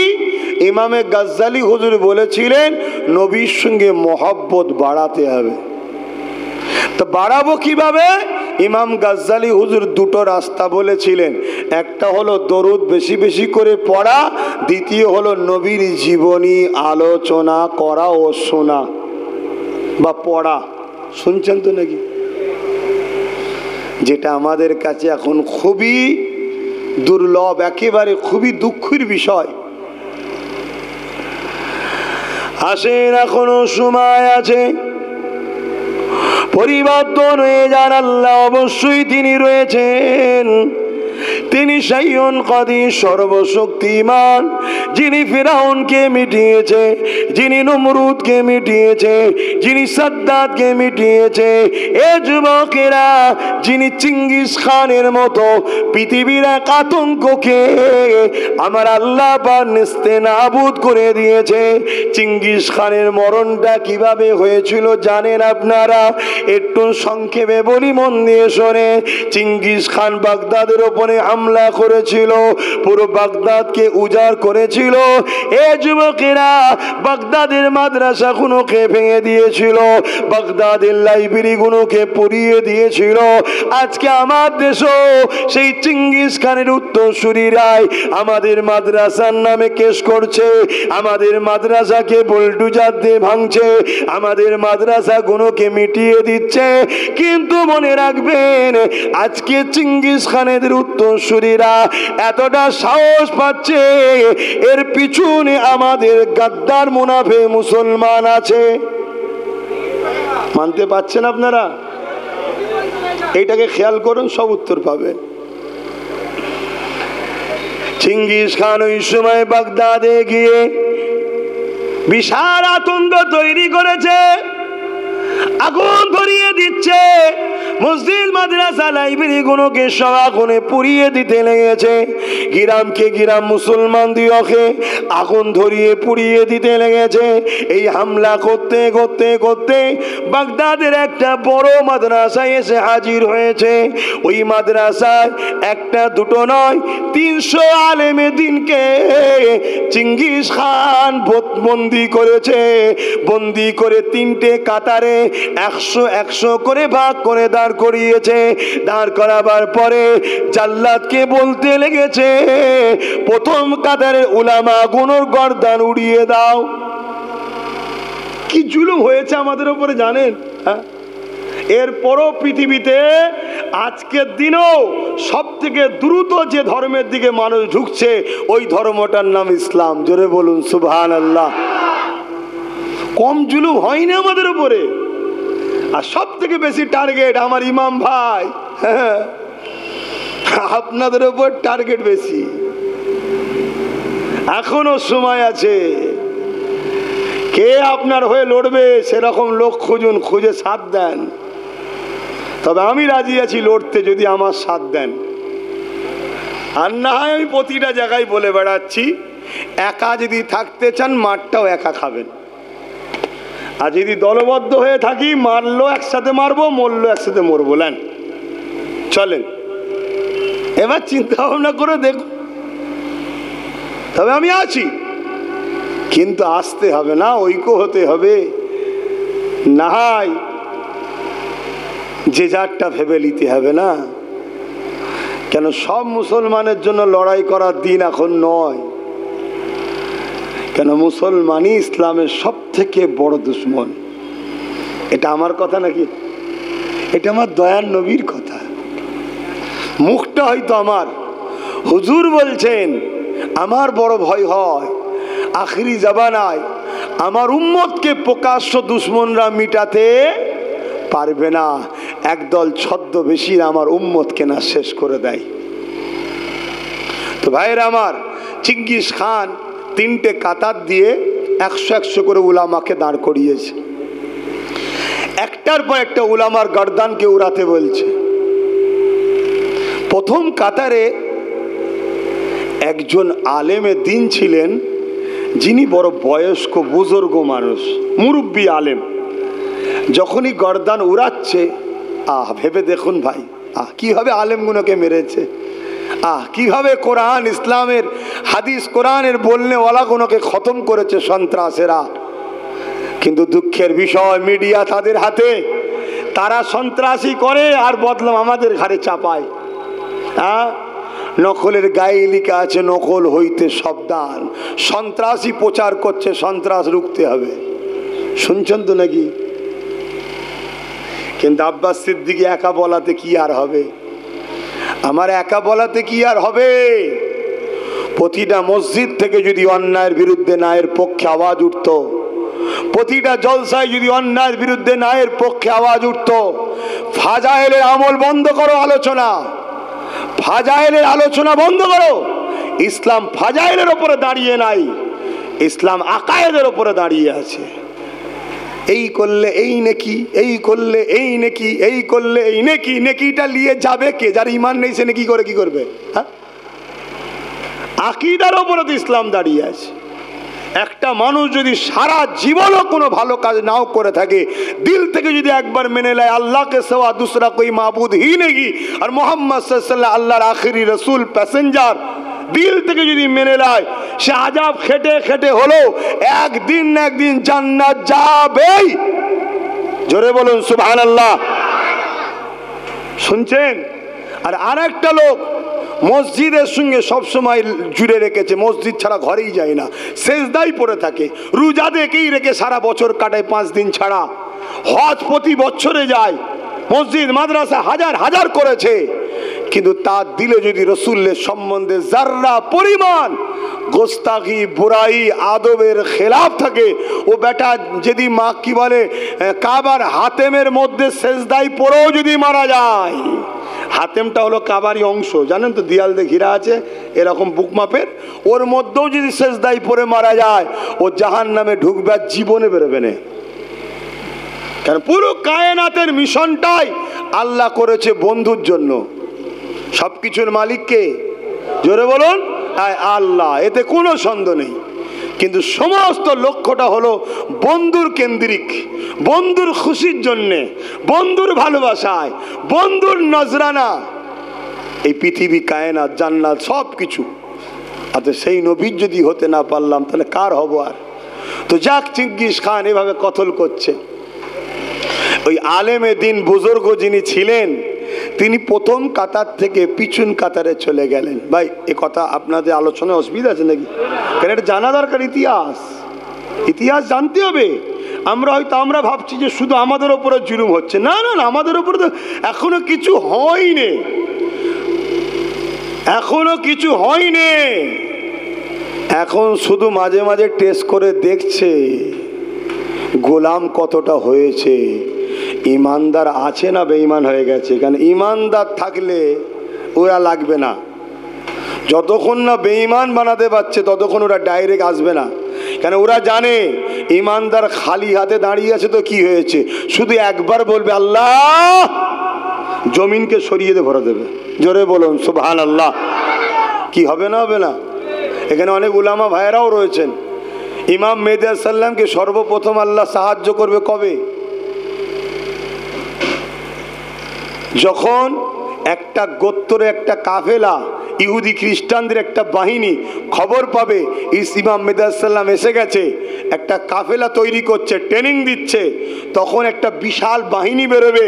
ইমামে গাজ্জালি হুজুর বলেছিলেন নবীর সঙ্গে মহব্বত বাড়াতে হবে। তো বাড়াবো কিভাবে? ইমাম গাজ্জালি হুজুর দুটো রাস্তা বলেছিলেন। একটা হলো দরুদ বেশি বেশি করে পড়া, দ্বিতীয় হলো নবীর জীবনী আলোচনা করা ও শোনা বা পড়া। শুনছেন তো নাকি? যেটা আমাদের কাছে এখন খুবই দুর্লভ, একেবারে খুবই দুঃখের বিষয়। আসেন, এখনো সময় আছে, পরিবর্তন হয়ে যান। আল্লাহ অবশ্যই তিনি রয়েছেন, তিনি শাইউন কাদির, সর্বশক্তিমান, যিনি ফিরাউনকে মিটিয়েছে, যিনি নমরুদকে মিটিয়েছে, যিনি সাদ্দাতকে মিটিয়েছে। এ যুবকেরা, যিনি চিঙ্গিস খানের মতো পৃথিবীর এক আতঙ্ককে আমার আল্লাহ পাক নেস্তেনাবুদ করে দিয়েছে। চিঙ্গিস খানের মরণটা কিভাবে হয়েছিল জানেন আপনারা? একটু সংক্ষেপে বলি, মন দিয়ে শোনে। চিঙ্গিস খান বাগদাদের উপরে হামলা করেছিল, পুরো বাগদাদকে উজাড় করেছিল। এ যুবকেরা, বাগদাদের মাদ্রাসাগুলোকে ভেঙে দিয়েছিল, বাগদাদের লাইব্রেরিগুলোকে পুড়িয়ে দিয়েছিল। আজকে আমার দেশও সেই চিঙ্গিস খানের উত্তরসূরিরাই আমাদের মাদ্রাসার নামে কেস করছে, আমাদের মাদ্রাসাকে বুলডোজার দিয়ে ভাঙছে, আমাদের মাদ্রাসাগুলোকে মিটিয়ে দিচ্ছে। কিন্তু মনে রাখবেন, আজকে চিঙ্গিস খানের উত্তরসূরিরা এতটা সাহস পাচ্ছে, এর পিছনে আমাদের গাদ্দার মুনাফে মুসলমান আছে। মানতে পারছেন আপনারা? এইটাকে খেয়াল করুন, সব উত্তর পাবেন। চিঙ্গিস খান ওই সময় বাগদাদে গিয়ে বিশাল আতঙ্ক তৈরি করেছে, আগুন ধরিয়ে দিচ্ছে, মসজিদ মাদ্রাসা লাইব্রেরি গুলোকে সব আগুনে পুড়িয়ে দিতে লেগেছে। গ্রামকে গ্রাম মুসলমান দিওকে আগুন ধরিয়ে পুড়িয়ে দিতে লেগেছে। এই হামলা করতে করতে করতে বাগদাদের একটা বড় মাদ্রাসায় এসে হাজির হয়েছে। ওই মাদ্রাসায় একটা দুটো নয়, 300 আলেমে দিনকে চিঙ্গিস খান বন্দি করেছে। বন্দি করে 3টে কাতারে 100 করে ভাগ করে দাঁড় করিয়েছে। দাঁড় করাবার পরে জাল্লাদকে বলতে লেগেছে, প্রথম কাতারের উলামা গুনোর গর্দান উড়িয়ে দাও। কি জুলুম হয়েছে আমাদের উপরে জানেন? এরপরও পৃথিবীতে আজকের দিনও সব থেকে দ্রুত যে ধর্মের দিকে মানুষ ঢুকছে, ওই ধর্মটার নাম ইসলাম। জোরে বলুন সুবহানাল্লাহ। কম জুলুম হয়নি আমাদের উপরে। আর সব থেকে বেশি টার্গেট আমার ইমাম ভাই, আপনাদের উপর টার্গেট বেশি। এখনো সময় আছে, কে আপনার হয়ে লড়বে সেরকম লোক খুঁজুন, খুঁজে সাথ দেন। তবে আমি রাজি আছি লড়তে, যদি আমার সাথ দেন। আর না হয় আমি প্রতিটা জায়গায় বলে বেড়াচ্ছি, একা যদি থাকতে চান মারটাও একা খাবেন, আর যদি দলবদ্ধ হয়ে থাকি, মারলো একসাথে মারবো, মরলো একসাথে মরবো। নেন, চলেন, এবার চিন্তা ভাবনা করে দেখুন। তবে আমি আছি, কিন্তু আসতে হবে না, ঐক্য হতে হবে। না হয় যে যারটা ভেবে নিতে হবে না। কেন সব মুসলমানের জন্য লড়াই করার দিন এখন নয়। কেন মুসলমানই ইসলামের সব থেকে বড় দুশ্মন। এটা আমার কথা নাকি? এটা আমার দয়ার নবীর কথা। মুখটা হয়তো আমার, হুজুর বলছেন আমার বড় ভয় হয় আখিরি জামানায় আমার উম্মতকে প্রকাশ্য দুশ্মনরা মিটাতে পারবে না, একদল ছদ্মবেশীরা আমার উম্মতকে না শেষ করে দেয়। তো ভাইয়েরা আমার, চিঙ্গিস খান 3টে কাতার দিয়ে 100 করে উলামাকে দাঁড় করিয়েছে। একটার পর একটা উলামার গর্দানকে উড়াতে বলছে। প্রথম কাতারে একজন আলেমে দিন ছিলেন, যিনি বড় বয়স্ক বুজুর্গ মানুষ, মুরব্বী আলেম। যখনই গর্দান উড়াচ্ছে, ভেবে দেখুন ভাই, কিভাবে আলেমগুলোকে মেরেছে, কিভাবে কোরআন, ইসলামের হাদিস, কোরআনের বলনেওয়ালাগুলোকে খতম করেছে সন্ত্রাসেরা। কিন্তু দুঃখের বিষয়, মিডিয়া তাদের হাতে, তারা সন্ত্রাসী করে আর বদলাম আমাদের ঘাড়ে চাপায়। নকলের গায়ে লিখা আছে নকল হইতে সাবধান। সন্ত্রাসী প্রচার করছে সন্ত্রাস রুখতে হবে, শুনছেন তো নাকি? কিন্তু আব্বাস সিদ্দিকী একা বলাতে কি আর হবে? আমার একা বলাতে কি আর হবে? প্রতিটা মসজিদ থেকে যদি অন্যায়ের বিরুদ্ধে ন্যায়ের পক্ষে আওয়াজ উঠত, প্রতিটা জলসায় যদি অন্যায়ের বিরুদ্ধে ন্যায়ের পক্ষে আওয়াজ উঠত, ফাজাইলের আমল বন্ধ করো আলোচনা, ফাজাইলের আলোচনা বন্ধ করো। ইসলাম ফাজাইলের উপরে দাঁড়িয়ে নাই, ইসলাম আকায়েদের উপরে দাঁড়িয়ে আছে। এই করলে এই নেকি, এই করলে এই নেকি, এই করলে এই নেকি। নেকিটা নিয়ে যাবে কে? যার ইমান নেই সে নেকি করে কি করবে? হ্যাঁ, আকীদার উপরে তো ইসলাম দাঁড়িয়ে আছে। একটা মানুষ যদি সারা জীবনও কোনো ভালো কাজ নাও করে থাকে, দিল থেকে যদি একবার মেনে নেয় আল্লাহকে সেওয়া দুসরা কোই মাবুদ হি নেই আর মোহাম্মদ সাল্লাল্লাহু আল্লাহর আখেরি রসুল প্যাসেঞ্জার, দিল থেকে যদি মেনে নেয়, সে আজাব খেটে খেটে হলো একদিন না একদিন জান্নাত যাবেই। জোরে বলুন সুবহানাল্লাহ। শুনছেন? আর আরেকটা লোক মসজিদের সঙ্গে সবসময় জুড়ে রেখেছে, মসজিদ ছাড়া ঘরেই যায় না, সেজদাই পড়ে থাকে, রোজা দেখেই রেখে সারা বছর কাটায় 5 দিন ছাড়া, হজ প্রতি বছরে যায়, মসজিদ মাদ্রাসা হাজার হাজার করেছে, কিন্তু তার দিলে যদি রসুলের সম্বন্ধে যার্রা পরিমাণ গোস্তাখি বুরাই আদবের খেলাফ থাকে, ও বেটা যদি মা কি বলে কাবার হাতেমের মধ্যে সেজদাই পড়েও যদি মারা যায়, হাতেমটা হলো কাবারই অংশ, জানেন তো, দেয়াল দিয়ে ঘিরা আছে এরকম বুক মাপের, ওর মধ্যেও যদি সেজদাই পড়ে মারা যায়, ও জাহান্নামে ঢুকবে, আর জীবনে বেরোবে না। কারণ পুরো কায়নাতের মিশনটাই আল্লাহ করেছে বন্ধুর জন্য। সবকিছুর মালিককে, জোরে বলুন আল্লাহ, এতে কোনো সন্দেহ নেই। কিন্তু সমস্ত লক্ষ্যটা হলো বন্ধুর কেন্দ্রিক, বন্ধুর খুশির জন্যে, বন্ধুর ভালোবাসায়, বন্ধুর নজরানা। এই পৃথিবী, কায়নাত, জান্নাত সব কিছু, আচ্ছা সেই নবীর যদি হতে না পারলাম তাহলে কার হব? আর তো যাক, চেঙ্গিস খান এভাবে কতল করছে। ওই আলেমে দিন বুজুর্গ যিনি ছিলেন, তিনি প্রথম কাতার থেকে পিছন কাতারে চলে গেলেন। ভাই এ কথা আপনাদের আলোচনায় অসুবিধা আছে নাকি? কারণ এটা জানা দরকার, ইতিহাস, ইতিহাস জানতে হবে। আমরা ভাবছি যে শুধু আমাদের ওপরে জুলুম হচ্ছে, না না না, আমাদের ওপরে তো এখনো কিছু হয়নি, এখনো কিছু হয়নি। এখন শুধু মাঝে মাঝে টেস্ট করে দেখছে গোলাম কতটা হয়েছে, ইমানদার আছে না বেঈমান হয়ে গেছে। কারণ ইমানদার থাকলে ওরা লাগবে না, যতক্ষণ না বেঈমান বানাতে পারছে ততক্ষণ ওরা ডাইরেক্ট আসবে না। কেন ওরা জানে ইমানদার খালি হাতে দাঁড়িয়ে আছে তো কি হয়েছে, শুধু একবার বলবে আল্লাহ, জমিনকে সরিয়ে দিয়ে ভরে দেবে। জোরে বলুন সুবহানাল্লাহ। কি হবে না হবে না? এখানে অনেক উলামা ভাইয়েরাও রয়েছেন। ইমাম মেহদী আলাইহিস সালামকে সর্বপ্রথম আল্লাহ সাহায্য করবে কবে? যখন একটা গোত্তরে একটা কাফেলা, ইহুদি খ্রিস্টানদের একটা বাহিনী খবর পাবে ইমাম মেহদী আলাইহিস সালাম এসে গেছে, একটা কাফেলা তৈরি করছে, ট্রেনিং দিচ্ছে, তখন একটা বিশাল বাহিনী বেরোবে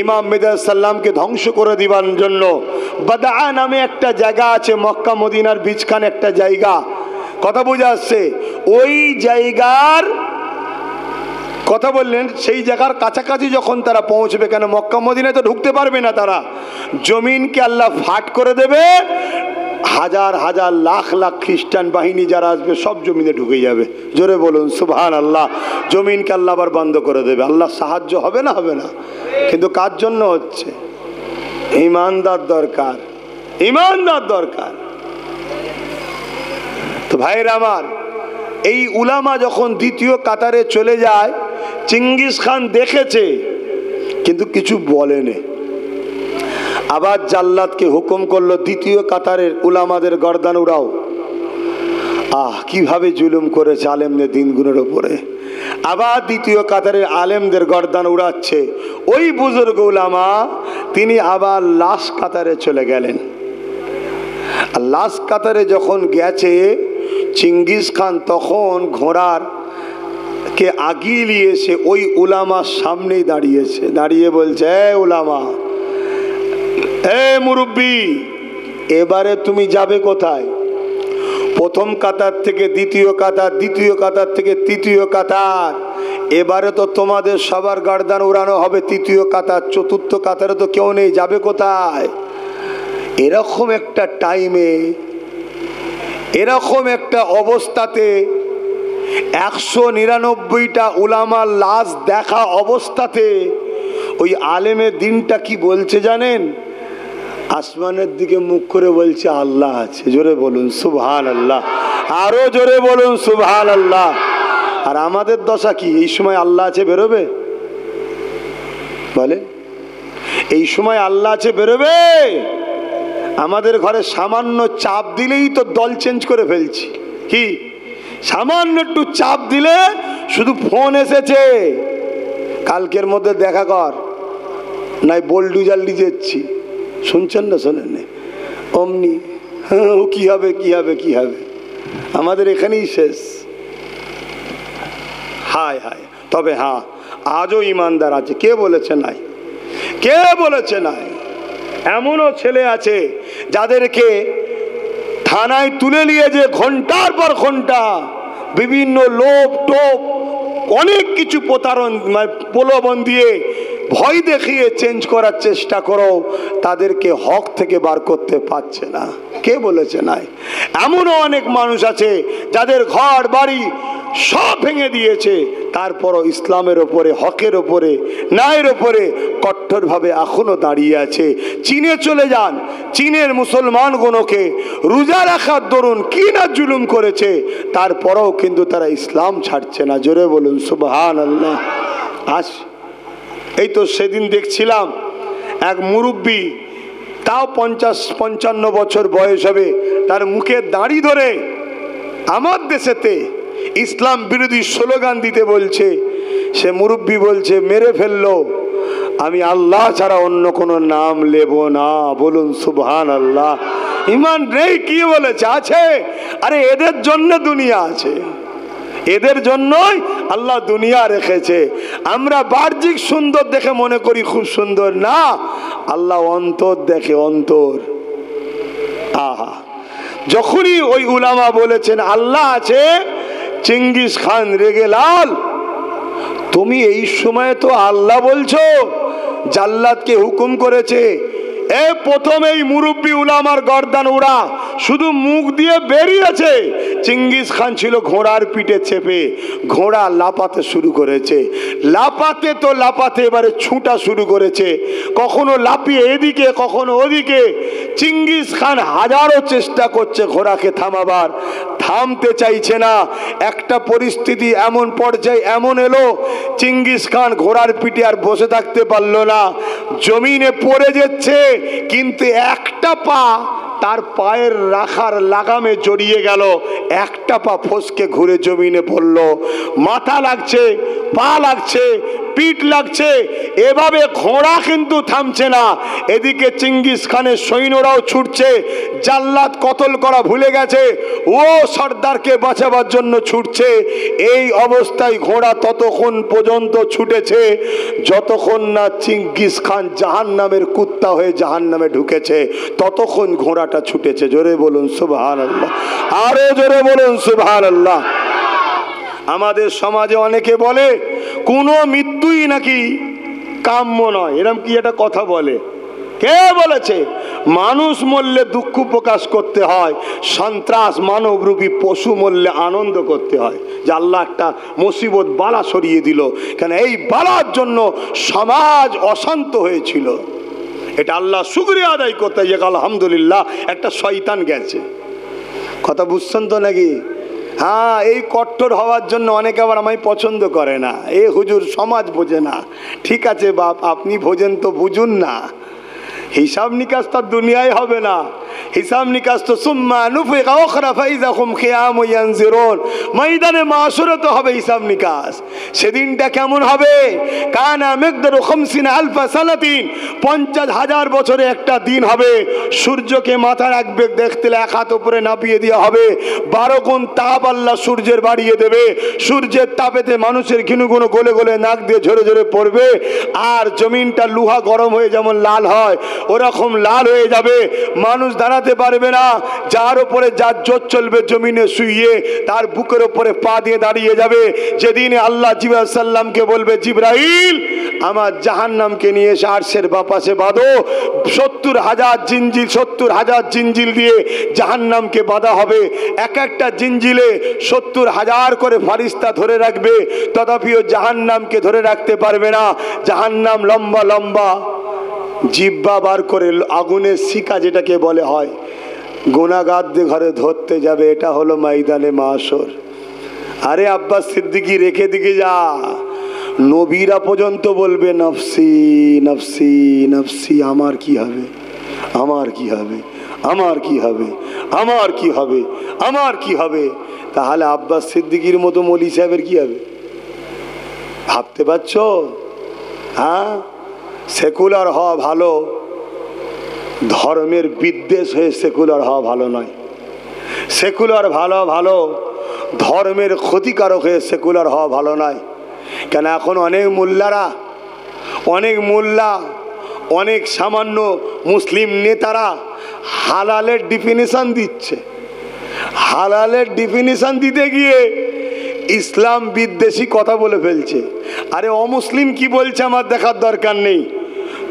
ইমাম মেহদী আলাইহিস সালামকে ধ্বংস করে দিবার জন্য। বাদা নামে একটা জায়গা আছে, মক্কা মদিনার বিচখানে একটা জায়গা, কথা বোঝা আসছে? ওই জায়গার কথা বললেন, সেই জায়গার কাছাকাছি যখন তারা পৌঁছবে, কেন মক্কা মদিনায় তো ঢুকতে পারবে না তারা, জমিনকে আল্লাহ ফাট করে দেবে, হাজার হাজার লাখ লাখ খ্রিস্টান বাহিনী যারা আসবে সব জমিনে ঢুকে যাবে। জোরে বলুন সুবহানাল্লাহ। জমিনকে আল্লাহ আবার বন্ধ করে দেবে। আল্লাহ সাহায্য হবে না হবে না? কিন্তু কার জন্য হচ্ছে? ইমানদার দরকার, ইমানদার দরকার। তো ভাইরা আমার, এই উলামা যখন দ্বিতীয় কাতারে চলে যায়, চেঙ্গিস খান দেখেছে কিন্তু কিছু বলেনি। আবার জাল্লাদকে হুকুম করলো দ্বিতীয় কাতারের উলামাদের গর্দান উড়াও। কিভাবে জুলুম করেছে আলেমদের দিনগুলোর উপরে। আবার দ্বিতীয় কাতারের আলেমদের গর্দান উড়াচ্ছে। ওই বুজুর্গ উলামা তিনি আবার লাস্ট কাতারে চলে গেলেন। আর লাস্ট কাতারে যখন গেছে, চেঙ্গিস খান তখন ঘোড়ার কে আগিয়ে নিয়ে এসে ওই উলামার সামনেই দাঁড়িয়েছে, দাঁড়িয়ে বলছে, এ উলামা, এ মুরব্বি, এবারে তুমি যাবে কোথায়? প্রথম কাতার থেকে দ্বিতীয় কাতার, দ্বিতীয় কাতার থেকে তৃতীয় কাতার, এবারে তো তোমাদের সবার গর্দান উড়ানো হবে তৃতীয় কাতার, চতুর্থ কাতারে তো কেউ নেই, যাবে কোথায়? এরকম একটা টাইমে, এরকম একটা অবস্থাতে 199টা উলামার লাশ দেখা অবস্থাতে ওই আলেমের দিনটা কি বলছে জানেন? আসমানের দিকে মুখ করে বলছে আল্লাহ আছে। জোরে বলুন সুবহানাল্লাহ, আরো জোরে বলুন সুবহানাল্লাহ। আর আমাদের দশা কি? এই সময় আল্লাহ আছে বেরোবে? বলে এই সময় আল্লাহ আছে বেরোবে? আমাদের ঘরে সামান্য চাপ দিলেই তো দল চেঞ্জ করে ফেলছি। কি সামান্য একটু চাপ দিলে শুধু ফোন এসেছে, কালকের মধ্যে দেখা কর, নাই বোলডুজার লিজেছি, শুনছেন না? শোনেন অমনি ও কি হবে কি হবে কি হবে, আমাদের এখানেই শেষ। হায় হায়। তবে হ্যাঁ, আজও ইমানদার আছে। কে বলেছে নাই? কে বলেছে নাই? এমনও ছেলে আছে যাদেরকে থানায় তুলে নিয়ে যে ঘন্টার পর ঘন্টা বিভিন্ন লোভ টোপ অনেক কিছু প্রলোভন দিয়ে ভয় দেখিয়ে চেঞ্জ করার চেষ্টা করো, তাদেরকে হক থেকে বার করতে পারছে না। কে বলেছে নাই? এমনও অনেক মানুষ আছে যাদের ঘর বাড়ি সব ভেঙে দিয়েছে, তারপরও ইসলামের ওপরে, হকের ওপরে, ন্যায়ের ওপরে কঠোরভাবে এখনো দাঁড়িয়ে আছে। চীনে চলে যান, চীনের মুসলমানগণকে রোজা রাখার দরুন কি না জুলুম করেছে, তারপরেও কিন্তু তারা ইসলাম ছাড়ছে না। জোরে বলুন সুবহানাল্লাহ। এই তো সেদিন দেখছিলাম এক মুরব্বী, তাও 50-55 বছর বয়স হবে, তার মুখে দাড়ি ধরে আমার দেশেতে ইসলাম বিরোধী স্লোগান দিতে বলছে। সে মুরব্বী বলছে মেরে ফেললো, আমি আল্লাহ ছাড়া অন্য কোনো নাম নেব না। বলুন সুবহানাল্লাহ। ইমান নেই কি বলেছে? আছে। আরে এদের জন্য দুনিয়া আছে, এদের জন্যই আল্লাহ দুনিয়া রেখেছে। আমরা বাহ্যিক সুন্দর দেখে মনে করি খুব সুন্দর, না, আল্লাহ অন্তর দেখে, অন্তর। আহা, যখনই ওই উলামা বলেছেন আল্লাহ আছে, চেঙ্গিস খান রেগে লাল। তুমি এই সময় তো আল্লাহ বলছো, জাল্লাদকে হুকুম করেছে। প্রথমেই মুরব্বী উলামার গর্দান উড়া, শুধু মুখ দিয়ে বেরিয়েছে। চেঙ্গিস খান ছিল ঘোড়ার পিঠে চেপে, ঘোড়া লাপাতে শুরু করেছে। লাপাতে তো লাপাতে এবারে ছুটা শুরু করেছে, কখনো লাপিয়ে এদিকে কখনো ওদিকে। চেঙ্গিস খান হাজারো চেষ্টা করছে ঘোড়াকে থামাবার, থামতে চাইছে না। একটা পরিস্থিতি এমন পর্যায়ে এমন এলো, চেঙ্গিস খান ঘোড়ার পিঠে আর বসে থাকতে পারলো না, জমিনে পড়ে যাচ্ছে, কিন্তু একটা পা তার পায়ের রাখার লাগামে জড়িয়ে গেল, একটা পা ফসকে ঘুরে জমিনে পড়ল। মাথা লাগছে, পা লাগছে, পিঠ লাগছে, এভাবে ঘোড়া কিন্তু থামছে না। এদিকে চেঙ্গিস খানের সৈন্যরাও ছুটছে, জাল্লাদ কতল করা ভুলে গেছে, ও সর্দারকে বাঁচাবার জন্য ছুটছে। এই অবস্থায় ঘোড়া ততক্ষণ পর্যন্ত ছুটেছে যতক্ষণ না চেঙ্গিস খান জাহান্নামের কুত্তা হয়ে জাহান্নামে ঢুকেছে, ততক্ষণ ঘোড়াটা ছুটেছে। জোরে বলুন সুবহানাল্লাহ, আরো জোরে বলুন সুবহানাল্লাহ। আমাদের সমাজে অনেকে বলে কোনো মৃত্যুই নাকি কাম্য নয়, এরকম কি একটা কথা বলে? কে বলেছে? মানুষ মরলে দুঃখ প্রকাশ করতে হয়, সন্ত্রাস মানবরূপী পশু মরলে আনন্দ করতে হয়, যে আল্লাহ একটা মুসিবত বালা সরিয়ে দিল। কেন এই বালার জন্য সমাজ অশান্ত হয়েছিল, এটা আল্লাহ শুকরিয়া আদায় করতে, যে আলহামদুলিল্লাহ একটা শয়তান গেছে। কথা বুঝছেন তো নাকি? হ্যাঁ, এই কট্টর হওয়ার জন্য অনেকে আবার আমায় পছন্দ করে না, এ হুজুর সমাজ বোঝে না। ঠিক আছে বাপ, আপনি বোঝেন তো বুঝুন না, হিসাব নিকাশ তার দুনিয়ায় হবে না। হিসাব নিকাশ তো সুম্মা নুফিকা উখরা ফাইযা হুম কিয়ামুন ইয়ানজিরুন, ময়দানে মাশরে তো হবে হিসাব নিকাশ। সেদিনটা কেমন হবে? কানা মিকদারু 50,000 সানাতিন, 50,000 বছরে একটা দিন হবে। সূর্যকে মাথা রাখবে, দেখতে এক হাত উপরে নাপিয়ে দেওয়া হবে, 12 গুণ তাপ আল্লাহ সূর্যের বাড়িয়ে দেবে। সূর্যের তাপেতে মানুষের ঘিনুগুনো গলে গলে নাক দিয়ে ঝরে ঝরে পড়বে, আর জমিনটা লোহা গরম হয়ে যেমন লাল হয় ওরকম লাল হয়ে যাবে। মানুষ দাঁড়াতে পারবে না, যার উপরে যার জোর চলবে জমিনে শুইয়ে তার বুকের উপরে পা দিয়ে দাঁড়িয়ে যাবে। যেদিন আল্লাহ জিবরাইল সাল্লামকে বলবে, জিবরাইল আমার জাহান্নামকে নিয়ে এসে আরশের বাপাশে বাঁধো, 70,000 জিঞ্জিল দিয়ে জাহান্নামকে বাঁধা হবে। এক একটা জিঞ্জিলে 70,000 করে ফারিস্তা ধরে রাখবে, তথাপিও জাহান্নামকে ধরে রাখতে পারবে না। জাহান্নাম লম্বা লম্বা জিহ্বা বার করে আগুনের শিকা যেটাকে বলে হয়, গুনাহগারদের ঘরে ধরতে যাবে। এটা হলো ময়দানে মাশর। আরে আব্বাস সিদ্দিকী রেখে দিকে যা, নবীরা পর্যন্ত বলবে নফসি নফসি নফসি, আমার কি হবে, আমার কি হবে, আমার কি হবে, আমার কি হবে, আমার কি হবে। তাহলে আব্বাস সিদ্দিকীর মতো মৌলী সাহেবের কি হবে ভাবতে পারছো? হ্যাঁ, সেকুলার হওয়া ভালো, ধর্মের বিদ্বেষ হয়ে সেকুলার হওয়া ভালো নয়। সেকুলার ভালো, ধর্মের ক্ষতিকারক হয়ে সেকুলার হওয়া ভালো নয়। কেন এখন অনেক মোল্লা, অনেক সামান্য মুসলিম নেতারা হালালের ডিফিনিশন দিচ্ছে। হালালের ডিফিনিশন দিতে গিয়ে ইসলাম বিদ্বেষী কথা বলে ফেলছে। আরে অমুসলিম কি বলছে আমার দেখার দরকার নেই,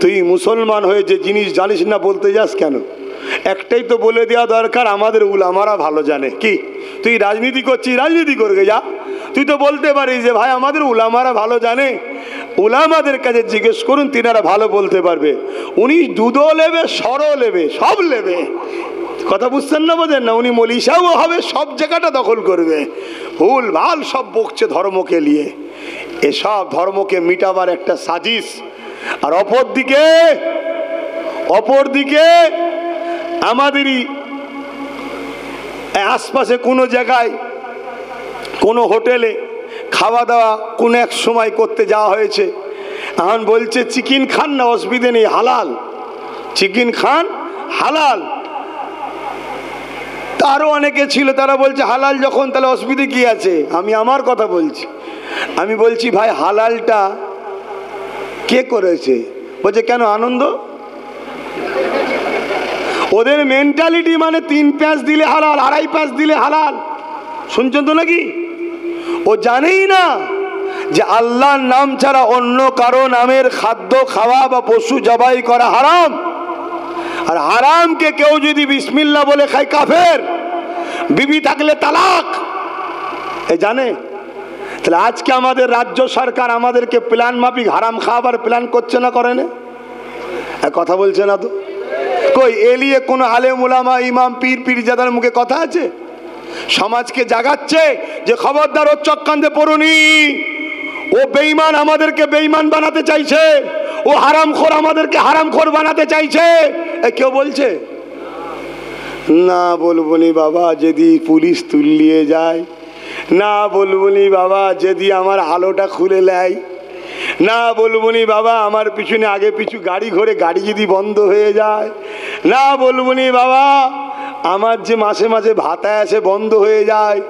তুই মুসলমান হয়ে যে জিনিস জানিস না বলতে যাস কেন? একটাই তো বলে দেওয়া দরকার, আমাদের উলামারা ভালো জানে। কি তুই রাজনীতি করছিস, রাজনীতি করবে যা, তুই তো বলতে পারিস যে ভাই আমাদের উলামারা ভালো জানে, উলামাদের কাছে জিজ্ঞেস করুন, তিনারা ভালো বলতে পারবে। উনি দুধও নেবে, সরও নেবে, সব নেবে। কথা বুঝছেন না, বোঝেন না? উনি মলিশাও হবে, সব জায়গাটা দখল করবে। ভুল ভাল সব বকছে ধর্মকে নিয়ে, এসব ধর্মকে মিটাবার একটা সাজিশ। আর অপরদিকে আমাদেরই আশপাশে কোনো জায়গায় কোনো হোটেলে খাওয়া দাওয়া কোনো এক সময় করতে যাওয়া হয়েছে, এখন বলছে চিকেন খান না, অসুবিধে নেই, হালাল, চিকেন খান হালাল। তারও অনেকে ছিল, তারা বলছে হালাল যখন তাহলে অসুবিধে কি আছে। আমি আমার কথা বলছি, আমি বলছি ভাই হালালটা কে করেছে? বলছে কেন আনন্দ? ওদের মেন্টালিটি মানে 3 প্যাঁচ দিলে হালাল, 2.5 প্যাঁচ দিলে হালাল। শুনছেন তো নাকি? ও জানেই না যে আল্লাহর নাম ছাড়া অন্য কারো নামের খাদ্য খাওয়া বা পশু জবাই করা হারাম। আর হারামকে কেউ যদি বিসমিল্লাহ বলে খায় কাফের, বিবি থাকলে তালাক, এ জানে। তাহলে আজকে আমাদের রাজ্য সরকার আমাদেরকে প্ল্যান মাফিক হারাম খাওয়াবার প্ল্যান করছে না, করে না? কথা বলছে না তো। কই এলিয়ে কোনো আলেম উলামা ইমাম পীর পীরজাদার মুখে কথা আছে? সমাজকে জাগাচ্ছে যে খবরদার ও চক্রান্তে পড়ুনি, ও বেঈমান, আমাদেরকে বেঈমান বানাতে চাইছে, ও হারামখোর, আমাদেরকে হারামখোর বানাতে চাইছে। কেউ বলছে না? বলবনি বাবা যদি পুলিশ তুলিয়ে যায়, না বলবনি বাবা যদি আমার আলোটা খুলে নেয়, না বলবনি বাবা আমার পিছনে আগে পিছু গাড়ি ঘোরে, গাড়ি যদি বন্ধ হয়ে যায়, না বলবনি বাবা আমার যে মাসে মাসে ভাতা আসে বন্ধ হয়ে যায়।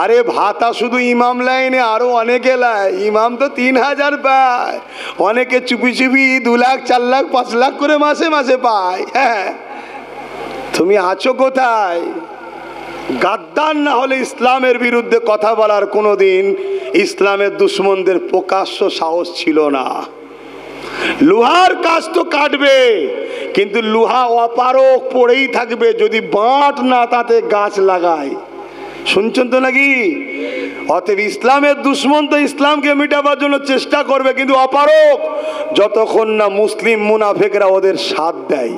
আরে ভাতা শুধু ইমাম লাইনে, আরো অনেকে লাই। ইমাম তো 3000 পায়, অনেকে চুপি চুপি 2 লাখ 4 লাখ 5 লাখ করে মাসে মাসে পায়। হ্যাঁ, তুমি আছো কোথায়? গাদ্দার না হলে ইসলামের বিরুদ্ধে কথা বলার কোনোদিন ইসলামের দুশ্মনদের প্রকাশ্য সাহস ছিল না। লোহার কাজ তো কাটবে, কিন্তু লোহা অপারক পড়েই থাকবে যদি বাঁট না তাতে গাছ লাগায়। শুনছেন তো নাকি? অতএব ইসলামের দুশ্মন তো ইসলামকে মিটাবার জন্য চেষ্টা করবে, কিন্তু অপারক যতক্ষণ না মুসলিম মুনাফিকরা ওদের সাথ দেয়।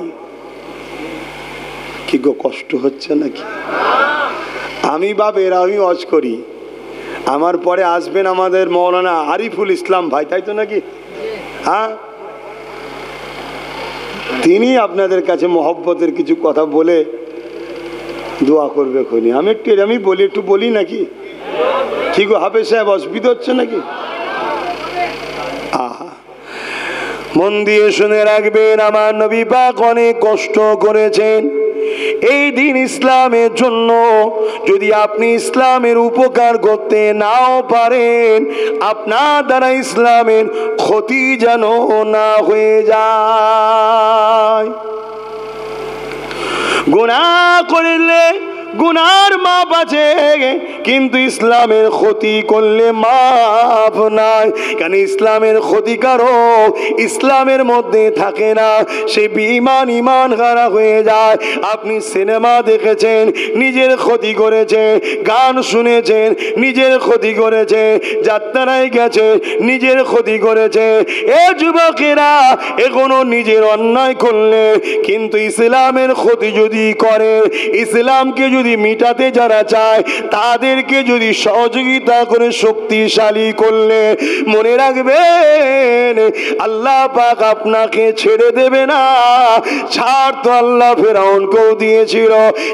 কি গো কষ্ট হচ্ছে নাকি? আমি বাবের আমি ওয়াজ করি, আমার পরে আসবেন আমাদের মৌলানা আরিফুল ইসলাম ভাই, তাই তো নাকি? হ্যাঁ, তিনি আপনাদের কাছে মহব্বতের কিছু কথা বলে দোয়া করবে খুনি। আমি বলি নাকি? কি গো হাফেজ সাহেব, অসুবিধা হচ্ছে নাকি? আহা, মন দিয়ে শুনে রাখবেন, আমার নবী পাক অনেক কষ্ট করেছেন এই দিন ইসলামের জন্য। যদি আপনি ইসলামের উপকার করতে নাও পারেন, আপনার দ্বারা ইসলামের ক্ষতি যেন না হয়ে যায়। গুনাহ করলে গুনার মাপ আছে, কিন্তু ইসলামের ক্ষতি করলে মাপ নাই। কেন ইসলামের ক্ষতিকারক ইসলামের মধ্যে থাকে না, সে বেঈমান ইমান হারা হয়ে যায়। আপনি সিনেমা দেখেছেন, নিজের ক্ষতি করেছে, গান শুনেছেন, নিজের ক্ষতি করেছে, যাত্রায় গেছে, নিজের ক্ষতি করেছে। এ যুবকেরা, এখনো নিজের অন্যায় করলে কিন্তু ইসলামের ক্ষতি যদি করে, ইসলামকে যদি মিটাতে যারা চায় তাদেরকে যদি সহযোগিতা করে শক্তিশালী করলে, মনে রাখবেন আল্লাহ পাক আপনাকে ছেড়ে দেবে না। ছাড় তো আল্লাহ ফেরাউনকেও দিয়েছিল,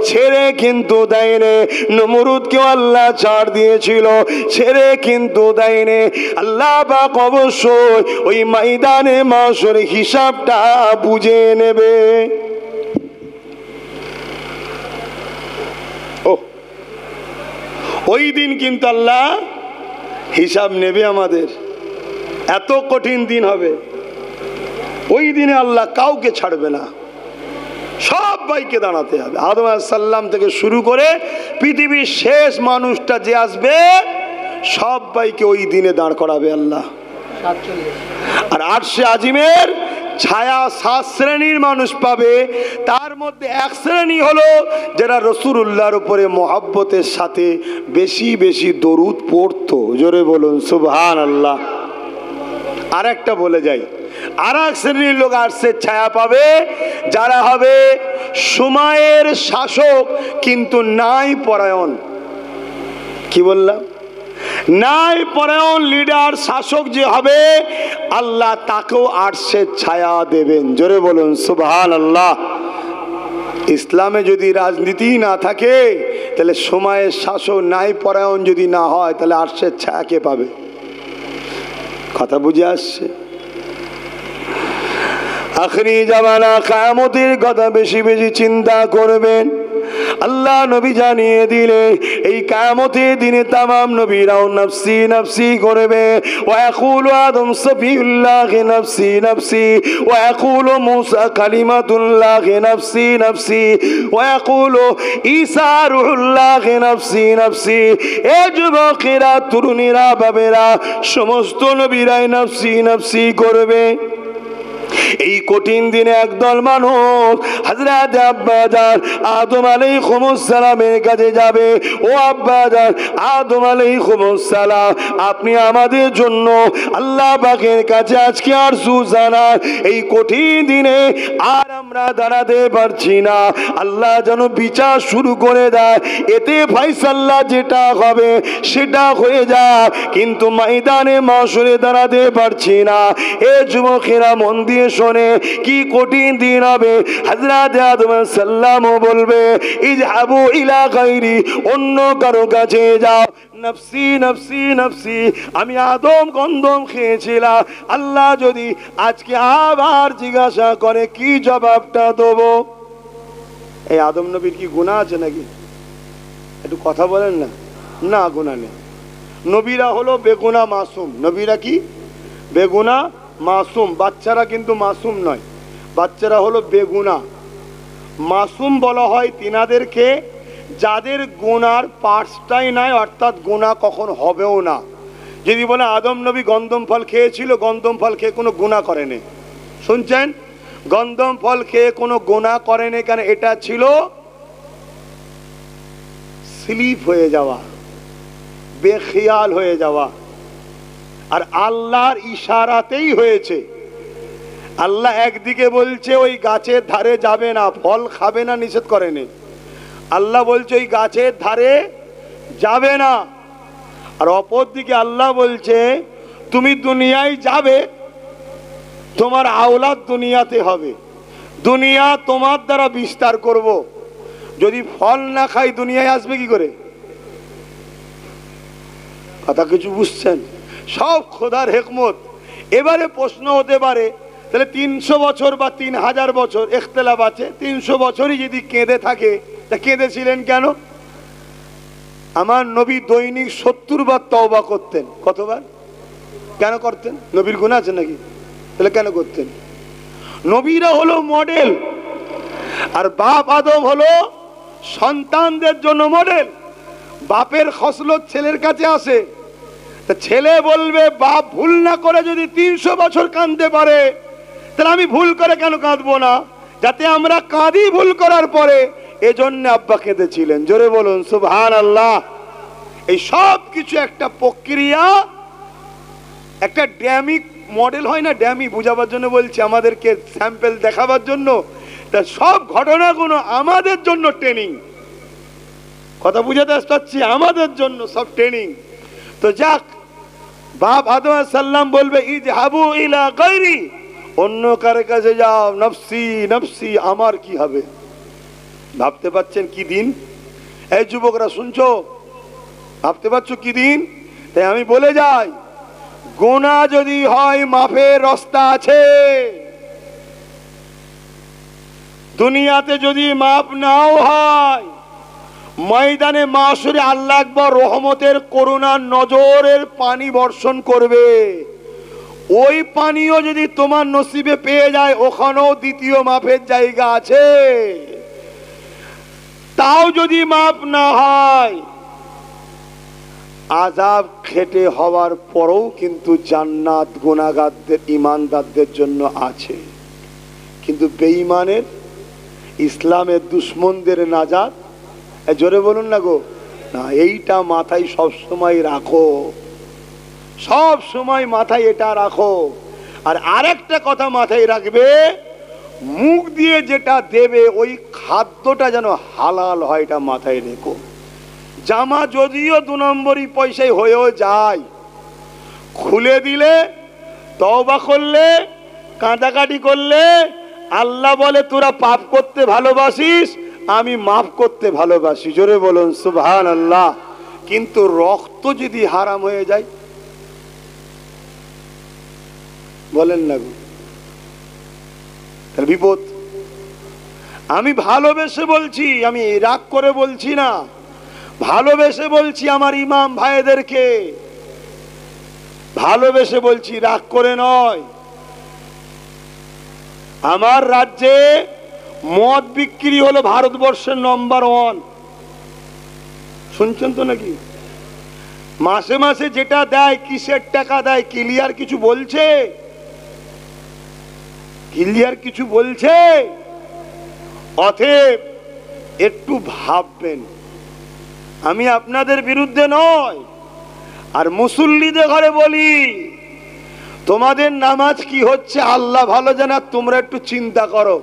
ছেড়ে কিন্তু দেয়নি। নমরুদকেও আল্লাহ ছাড় দিয়েছিল, ছেড়ে কিন্তু দেয়নি। আল্লাহ পাক অবশ্যই ওই ময়দানে মাশর হিসাবটা বুঝে নেবে। ওই দিন কিন্তু আল্লাহ হিসাব নেবে আমাদের। এত কঠিন দিন হবে, ওই দিনে আল্লাহ কাউকে ছাড়বে না, সবাইকে দাঁড়াতে হবে। আদম আলাইহিস সালাম থেকে শুরু করে পৃথিবীর শেষ মানুষটা যে আসবে, সবাইকে ওই দিনে দাঁড় করাবে আল্লাহ। আর আরশে আজিমের ছায়া 7 শ্রেণীর মানুষ পাবে। তার মধ্যে এক শ্রেণী হলো যারা রাসূলুল্লাহর উপরে মহব্বতের সাথে বেশি বেশি দরুদ পড়তো। জোরে বলুন সুবহানাল্লাহ। আর একটা বলে যাই, আর এক শ্রেণীর লোক আরশের ছায়া পাবে যারা হবে সময়ের শাসক কিন্তু নাই পরায়ণ। কি বললাম? নাই পরায়ণ লিডার, শাসক যে হবে, আল্লাহ তাকেও আরশের ছায়া দেবেন। জোরে বলুন সুবহানাল্লাহ। ইসলামে যদি রাজনীতি না থাকে, তাহলে সময়ের শাসক নাই পরায়ণ যদি না হয়, তাহলে আরশের ছায়া কে পাবে? কথা বুঝে আসছে? আখরি জামানা কিয়ামতের কথা বেশি বেশি চিন্তা করবেন। আল্লাহ নবী জানিয়ে দিলে এই কিয়ামতের দিনে তামাম নবীরাও নফসি নফসি করবে। ওয়া ইয়াকুলু আদম সফিউল্লাহ নফসি নফসি, ওয়া ইয়াকুলু মূসা কালিমাতুল্লাহ নফসি নফসি, ওয়া ইয়াকুলু ঈসা রূহুল্লাহ নফসি নফসি। এ যুবকেরা, তরুণীরা, বাবেরা, সমস্ত নবীরাই নফসি নফসি করবে। এই কঠিন দিনে একদল মানুষ হযরত আব্বাজান আদম আলাইহিস সালামের কাছে যাবে। ও আব্বাজান আদম আলাইহিস সালাম, আপনি আমাদের জন্য আল্লাহ পাকের কাছে আজকে আরজু জানান, এই কঠিন দিনে আর আমরা দাঁড়াতে পারছি না, আল্লাহ যেন বিচার শুরু করে দেয়, এতে ফয়সালা যেটা হবে সেটা হয়ে যায়, কিন্তু ময়দানে মাশরে দাঁড়াতে পারছি না। এ যুবকেরা মন দিয়ে শোনে, কি কঠিন দিন হবে। হযরত আদম সাল্লামও বলবে, ইযহাবু ইলা গায়রি, অন্য কারো কাছে যাও। নফসি নফসি নফসি, আমি আদম গন্ধম খেয়েছিলাম। আল্লাহ যদি আজকে আবার জিজ্ঞাসা করে, কি জবাবটা দেবো? এই আদম নবীর কি গুনাহ আছে নাকি? একটু কথা বলেন না। না, গুনাহ নেই। নবীরা হলো বেগুনা মাসুম। নবীরা কি? বেগুনা মাসুম। বাচ্চারা কিন্তু মাসুম নয়, বাচ্চারা হলো বেগুনা। মাসুম বলা হয় তিনাদেরকে যাদের গুনার পার্টসটাই নাই, অর্থাৎ গুনাহ কখন হবেও না। যদি বলে আদম নবী গন্ধম ফল খেয়েছিল, গন্ধম ফল খেয়ে কোনো গুনাহ করেনি। শুনছেন? গন্ধম ফল খেয়ে কোনো গুনাহ করেনি, কেন? এটা ছিল স্লিপ হয়ে যাওয়া, বেখিয়াল হয়ে যাওয়া, আর আল্লাহর ইশারাতেই হয়েছে। আল্লাহ একদিকে বলছে ওই গাছের ধারে যাবে না, ফল খাবে না, নিষেধ করেনি। আল্লাহ বলছে ওই গাছের ধারে যাবে না, আর অপর দিকে আল্লাহ বলছে তুমি দুনিয়ায় যাবে, তোমার আওলাদ দুনিয়াতে হবে, দুনিয়া তোমার দ্বারা বিস্তার করব। যদি ফল না খাই দুনিয়ায় আসবে কি করে? কথা কিছু বুঝছেন? সব খোদার হিকমত। এবারে প্রশ্ন হতে পারে, তাহলে 300 বছর বা 3000 বছর ইখতিলাফ আছে, 300 বছরই যদি কেঁদে থাকে, তা কেঁদেছিলেন কেন? আমার নবী দৈনিক 70 বার তওবা করতেন। কতবার? কেন করতেন? নবীর গুনাহ আছে নাকি? তাহলে কেন করতেন? নবীরা হলো মডেল, আর বাপ আদম হলো সন্তানদের জন্য মডেল। বাপের খসলত ছেলের কাছে আসে, তা ছেলে বলবে বাপ ভুল না করে যদি 300 বছর কাঁদতে পারে, তাহলে আমি ভুল করে কেন কাঁদবো না? যাতে আমরা কাঁদি ভুল করার পরে। এজন্য আব্বা কেঁদেছিলেন। জোরে বলুন সুবহানাল্লাহ। এই সব কিছু একটা প্রক্রিয়া, একটা ড্যামি মডেল হয় না, ড্যামি বুঝাবার জন্য বলছি, আমাদেরকে স্যাম্পল দেখাবার জন্য। তা সব ঘটনাগুলো আমাদের জন্য ট্রেনিং। কথা বুঝাতে পারছি? আমাদের জন্য সব ট্রেনিং। তো যাক, বাপ আদম আলাইহিস সালাম বলবে ইযহাবু ইলা গায়রি, অন্য কারো কাছে যাও, নফসি নফসি, আমার কি হবে? ভাবতে পারছেন কি দিন? এই যুবকরা শুনছো, ভাবতে পারছো কি দিন? তাই আমি বলে যাই, গুনাহ যদি হয় মাফের রাস্তা আছে। দুনিয়াতে যদি মাফ নাও হয়, ময়দানে মাশরে আল্লাহ আকবার রহমতের করুণার নজরের পানি বর্ষণ করবে। ওই পানিও যদি তোমার নসিবে পেয়ে যায়, ওখানেও দ্বিতীয় মাফের জায়গা আছে। তাও যদি মাফ না হয়, আযাব খেটে হওয়ার পরেও কিন্তু জান্নাত গুনাহগারদের ঈমানদারদের জন্য আছে। কিন্তু বেঈমানের, ইসলামের দুশমনদের নাজাত, জোরে বলুন না গো, না। এইটা মাথায় সব সময় রাখো, সব সময় মাথায় এটা রাখো। আর আরেকটা কথা মাথায় রাখবে, মুখ দিয়ে যেটা দেবে ওই খাদ্যটা যেন হালাল হয়, এটা মাথায় রেখো। জামা যদিও 2 নম্বরই পয়সায় হয়েও যায়, খুলে দিলে, তওবা করলে, কাঁদাকাটি করলে, আল্লাহ বলে তোরা পাপ করতে ভালোবাসিস, আমি মাফ করতে ভালোবাসি। জোরে বলুন সুবহানাল্লাহ। কিন্তু রক্ত যদি হারাম হয়ে যায়, বলেন না গো, তার বিপদ। আমি ভালোবেসে বলছি, আমি রাগ করে বলছি না, ভালোবেসে বলছি আমার ইমাম ভাইদেরকে, ভালোবেসে বলছি, রাগ করে নয়। আমার রাজ্যে মদ বিক্রি হলো ভারতবর্ষের নম্বর 1। শুনছেন তো নাকি? মাসে মাসে যেটা দেয়, কিসের টাকা দেয়, ক্লিয়ার কিছু বলছে? ক্লিয়ার কিছু বলছে? অতএব একটু ভাববেন, আমি আপনাদের বিরুদ্ধে নয়। আর মুসল্লিদের ঘরে বলি, তোমাদের নামাজ কি হচ্ছে আল্লাহ ভালো জানে, তোমরা একটু চিন্তা করো।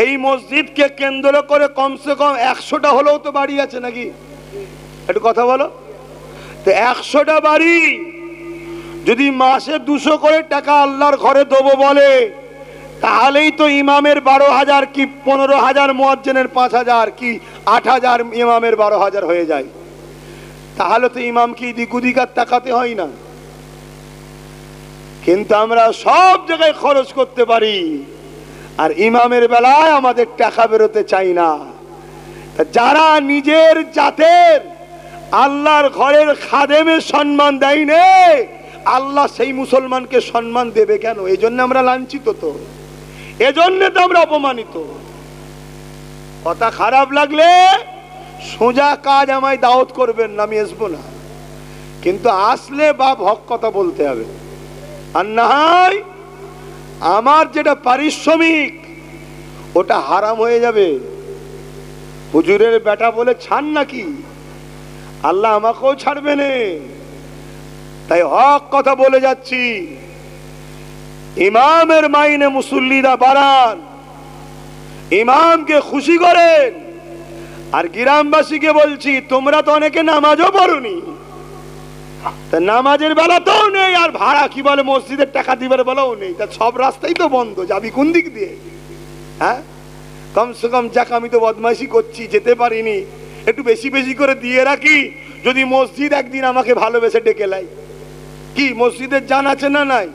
এই মসজিদকে কেন্দ্র করে কমসে কম 100টা হলেও তো বাড়ি আছে নাকি? একটু কথা বলো তো। 100টা বাড়ি যদি মাসে 200 করে টাকা আল্লাহর ঘরে দেবো বলে, তাহলেই তো ইমামের 12,000 কি 15,000, মুয়াজ্জিনের 5,000 কি 8,000, ইমামের 12,000 হয়ে যায়। তাহলে তো ইমামকে এদিক ওদিক আর তাকাতে হয় না। কিন্তু আমরা সব জায়গায় খরচ করতে পারি, আর ইমামের বেলায় আমাদের টাকা বেরোতে চাই না। যারা নিজের জাতের আল্লাহর ঘরের খাদেমের সম্মান দেয় নে, আল্লাহ সেই মুসলমানকে সম্মান দেবে কেন? এই জন্য আমরা লাঞ্ছিত, তো এজন্য তো আমরা অপমানিত। কথা খারাপ লাগলে সোজা কাজ আমায় দাওয়াত করবেন না, আমি আসবো না। কিন্তু আসলে বাপ হক কথা বলতে হবে। আর না হয় আমার যেটা পারিশ্রমিক ওটা হারাম হয়ে যাবে। হুজুরের বেটা বলে ছাড় নাকি? আল্লাহ আমাকেও ছাড়বে না। তাই হক কথা বলে যাচ্ছি। ইমামের মাইনে মুসল্লিরা বাড়ান, ইমামকে খুশি করেন। আর গ্রামবাসীকে বলছি, তোমরা তো অনেকে নামাজও পড়োনি, তা নামাজের বেলাতেও নেই, আর ভাড়া কি বলে মসজিদের টাকা দিবার বেলাও নেই। তা সব রাস্তাই তো বন্ধ, যাবি কোন দিক দিয়ে? হ্যাঁ, কমসে কম যাক, আমি তো বদমাইশি করছি, যেতে পারিনি, একটু বেশি বেশি করে দিয়ে রাখি, যদি মসজিদ একদিন আমাকে ভালোবেসে ডেকে লাই। কি মসজিদের জান আছে না নাই?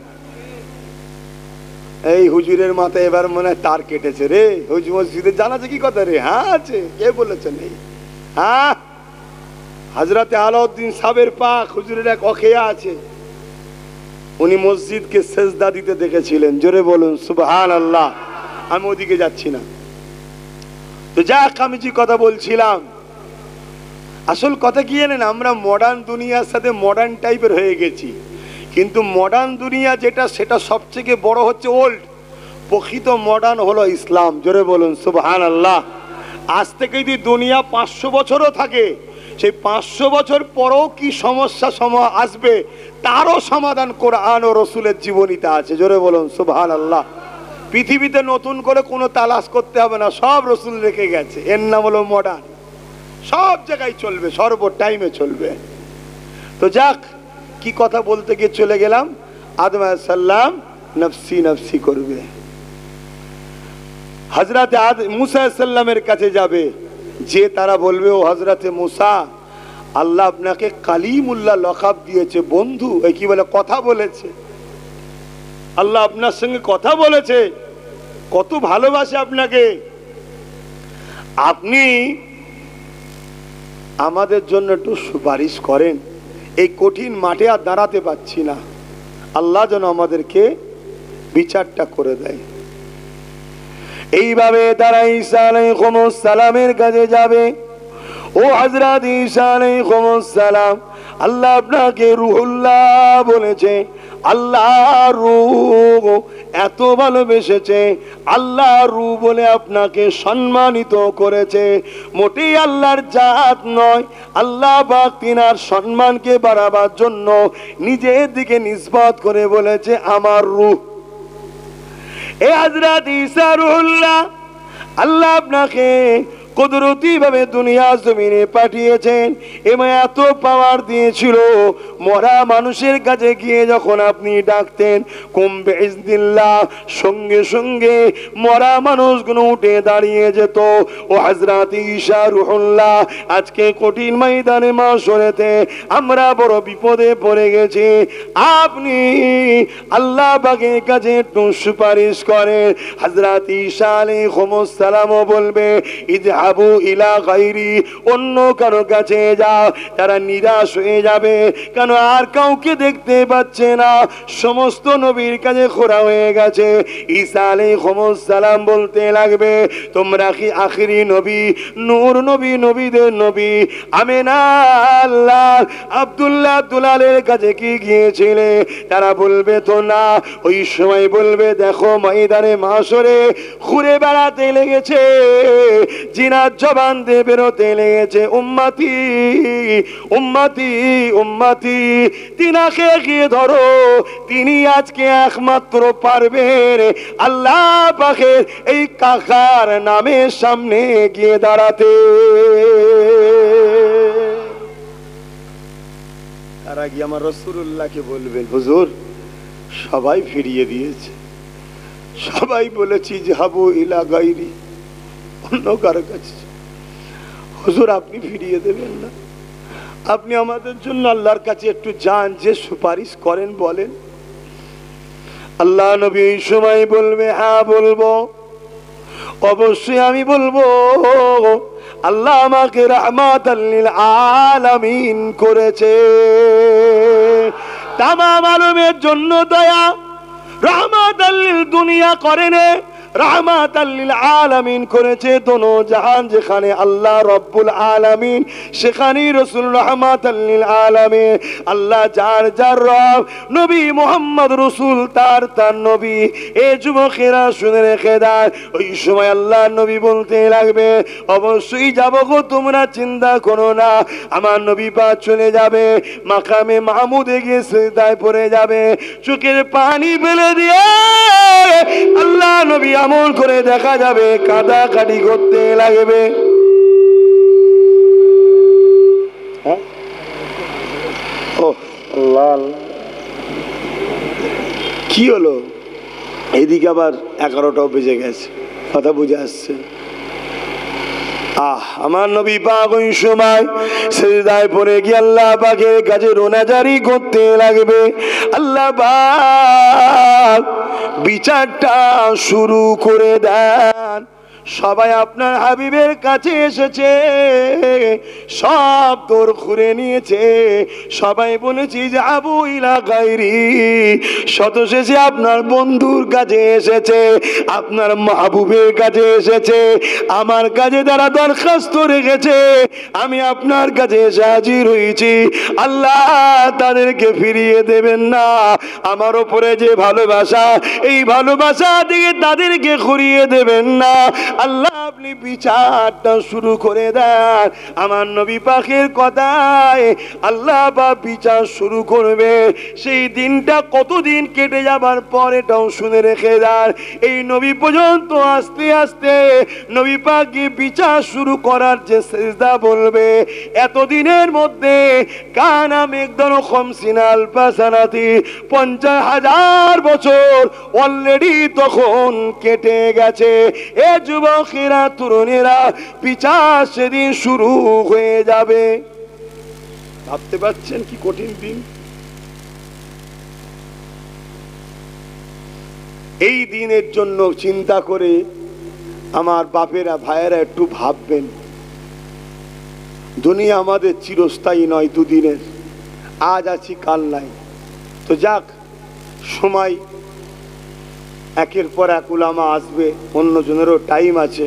এই হুজুরের মাথায় এবার মনে হয় তার কেটেছে রে। হুজুর মসজিদের জান আছে? কি কথা রে? হ্যাঁ আছে। কে বলেছেন? এই হ্যাঁ, হযরতে আলাউদ্দিন সাহেবের পাক হুজুরের এক অখেয়া আছে, উনি মসজিদকে সেজদা দিতে দেখেছিলেন। জোরে বলুন সুবহানাল্লাহ। আমি ওদিকে যাচ্ছি না। তো যাক, আমি যে কথা বলছিলাম, আসল কথা কি জানেন, আমরা মডার্ন দুনিয়ার সাথে মডার্ন টাইপের হয়ে গেছি, কিন্তু মডার্ন দুনিয়া যেটা সেটা সবথেকে বড় হচ্ছে ওল্ড। প্রকৃত মডার্ন হলো ইসলাম। জোরে বলুন সুবহানাল্লাহ। আজ থেকে যদি দুনিয়া 500 বছরও থাকে, সেই 500 বছর পরেও কি সমস্যা আসবে তারও সমাধান কোরআন ও রসুলের জীবনীতে আছে। জোরে বলুন সুবহানাল্লাহ। পৃথিবীতে নতুন করে কোনো তালাশ করতে হবে না, সব রসুল রেখে গেছে। এর নাম হলো মডার্ন। সব জায়গায় চলবে, সর্ব টাইমে চলবে। তো যাক, কি কথা বলতে গিয়ে চলে গেলাম, আদম আলাইহিস সালাম নফসি নফসি করবে। হযরতে মুসা আলাইহিস সালামের কাছে যাবে, যে তারা বলবে, ও হযরতে মুসা, আল্লাহ আপনাকে কালিমুল্লাহ লকাব দিয়েছে, বন্ধু, এই কি বলে, কথা বলেছে, আল্লাহ আপনার সঙ্গে কথা বলেছে, কত ভালোবাসে আপনাকে, আপনি আমাদের জন্য একটু সুপারিশ করেন, এই কঠিন মাঠে আর দাঁড়াতে পারছি না, আল্লাহ যেন আমাদেরকে বিচারটা করে দেয়। এইভাবে তারা ঈসা আলাইহিস সালামের কাছে যাবে। ও হযরত ঈসা আলাইহিস সালাম, আল্লাহ আপনাকে রুহুল্লাহ বলেছে, আল্লাহ রূহ এত ভালোবেসেছে, আল্লাহ রূহ বলে আপনাকে সম্মানিত করেছে। মোটেই আল্লাহর জাত নয়, আল্লাহ পাক তিনার সম্মানকে বাড়াবার জন্য নিজের দিকে নিসবত করে বলেছে আমার রূহ। এ হযরত ঈসা রুহুল্লাহ, আল্লাহ আপনাকে কুদরতি ভাবে দুনিয়া জমিনে পাঠিয়েছেন এবং এত পাওয়ার দিয়েছিল, মরা মানুষের কাছে গিয়ে যখন আপনি ডাকতেন কুম বিইজনিল্লাহ, সঙ্গে সঙ্গে মরা মানুষগুলো উঠে দাঁড়িয়ে যেত। ও হযরত ঈসা রুহুল্লাহ, আজকে কঠিন ময়দানে মাশরেতে আমরা বড় বিপদে পড়ে গেছি, আপনি আল্লাহ পাকের কাছে একটু সুপারিশ করেন। হযরত ঈসা আলাইহিস সালামও বলবে, ইযহাবু ইলা গায়রি, অন্য কারো কাছে যাও। তারা নিরাশ হয়ে যাবে, কেন আর কাউকে দেখতে পাচ্ছে না, সমস্ত নবীর কাছে খোঁড়া হয়ে গেছে। ঈসা আলাইহিস সালাম বলতে লাগবে, তোমরা কি আখিরি নবী, নূর নবী, নবীদের নবী আমেনা আল্লাহ আব্দুল্লাহের কাছে কি গিয়েছিলে? তারা বলবে তো না। ওই সময় বলবে, দেখো ময়দানে মাশরে ঘুরে বেড়াতে লেগেছে, জিনার জবান দিয়ে বেরোতে লেগেছে, উম্মতি উম্মতি উম্মতি, তিনাকে গিয়ে ধরো, তিনি আজকে একমাত্র পারবেন আল্লাহ পাকের এই কাকার নামের সামনে গিয়ে দাঁড়াতে। তারা গিয়ে আমার রাসূলুল্লাহকে বলবেন, হুজুর সবাই ফিরিয়ে দিয়েছে, সবাই বলেছি যাবো ইলা গায়রি, অন্য কারো কাছে। হুজুর আপনি ফিরিয়ে দেবেন না, আপনি আমাদের জন্য আল্লাহর কাছে একটু যান, যে সুপারিশ করেন বলেন। আল্লাহ নবী এই সময় বলবে, হ্যাঁ বলবো, অবশ্যই আমি বলবো। আল্লাহ আমাকে রাহমাতাল লিল আলামিন করেছে, তামাম আলমের জন্য দয়া, রাহমাতাল লিল দুনিয়া করেনে, রাহমাতাল লিল আলামিন করেছে দোনো জাহান। যেখানে আল্লাহ রব্বুল আলামিন, সেখানেই রাসূল রাহমাতাল লিল আলামিন। আল্লাহ যার যার রব, নবী মুহাম্মদ রাসূল তার তার নবী। এ যুবকেরা শুনে রেখে দাও, ওই সময় আল্লাহ নবী বলতে লাগবে, অবশ্যই যাবো গো, তোমরা চিন্তা করো না। আমার নবী পাক চলে যাবে, মাকামে মাহমুদে গিয়ে সিজদায় পড়ে যাবে, চোখের পানি ফেলে দিয়ে আল্লাহ নবী আমল করে দেখা যাবে কাঁদাকাটি করতে লাগবে। কি হলো? এদিকে আবার 11টাও বেজে গেছে, কথা বুঝে আসছে। আমার নবী পাক ওই সময় সিজদায় পড়ে গিয়ে আল্লাহ পাকের কাছে রোনাজারি করতে লাগবে। আল্লাহ পাক বিচারটা শুরু করে দেন। সবাই আপনার হাবিবের কাছে এসেছে, সব দৌড় ঘুরে নিয়েছে, সবাই বলেছি যে আবু ইলা গায়রি, শত শেষে আপনার বন্ধুর কাছে এসেছে, আপনার মাহবুবের কাছে এসেছে, আমার কাছে তারা দরখাস্ত রেখেছে, আমি আপনার কাছে এসে হাজির হয়েছি। আল্লাহ তাদেরকে ফিরিয়ে দেবেন না, আমার উপরে যে ভালোবাসা, এই ভালোবাসা থেকে তাদেরকে ঘুরিয়ে দেবেন না। আল্লাহ আপনি বিচারটা শুরু করে দেন। আমার নবী পাকের কথায় আল্লাহ বা বিচার শুরু করবে, সেই দিনটা কতদিন কেটে যাবার পর এটাও শুনে রেখে দেন। এই নবী পর্যন্ত আস্তে আস্তে নবী পাককে বিচার শুরু করার যে সিজদা বলবে, এতদিনের মধ্যে কানা মিকদারু 50 আলফা সানাতি, 50,000 বছর অলরেডি তখন কেটে গেছে। এ যুবকেরা, তরুণেরা, বিচার সেদিন শুরু হয়ে যাবে। ভাবতে পারছেন কি কঠিন দিন? এই দিনের জন্য চিন্তা করে আমার বাপেরা, ভাইয়েরা একটু ভাববেন। দুনিয়া আমাদের চিরস্থায়ী নয়, দুদিনের, আজ আছি কাল নাই। তো যাক, সময় একের পর এক উলামা আসবে, অন্যজনেরও টাইম আছে,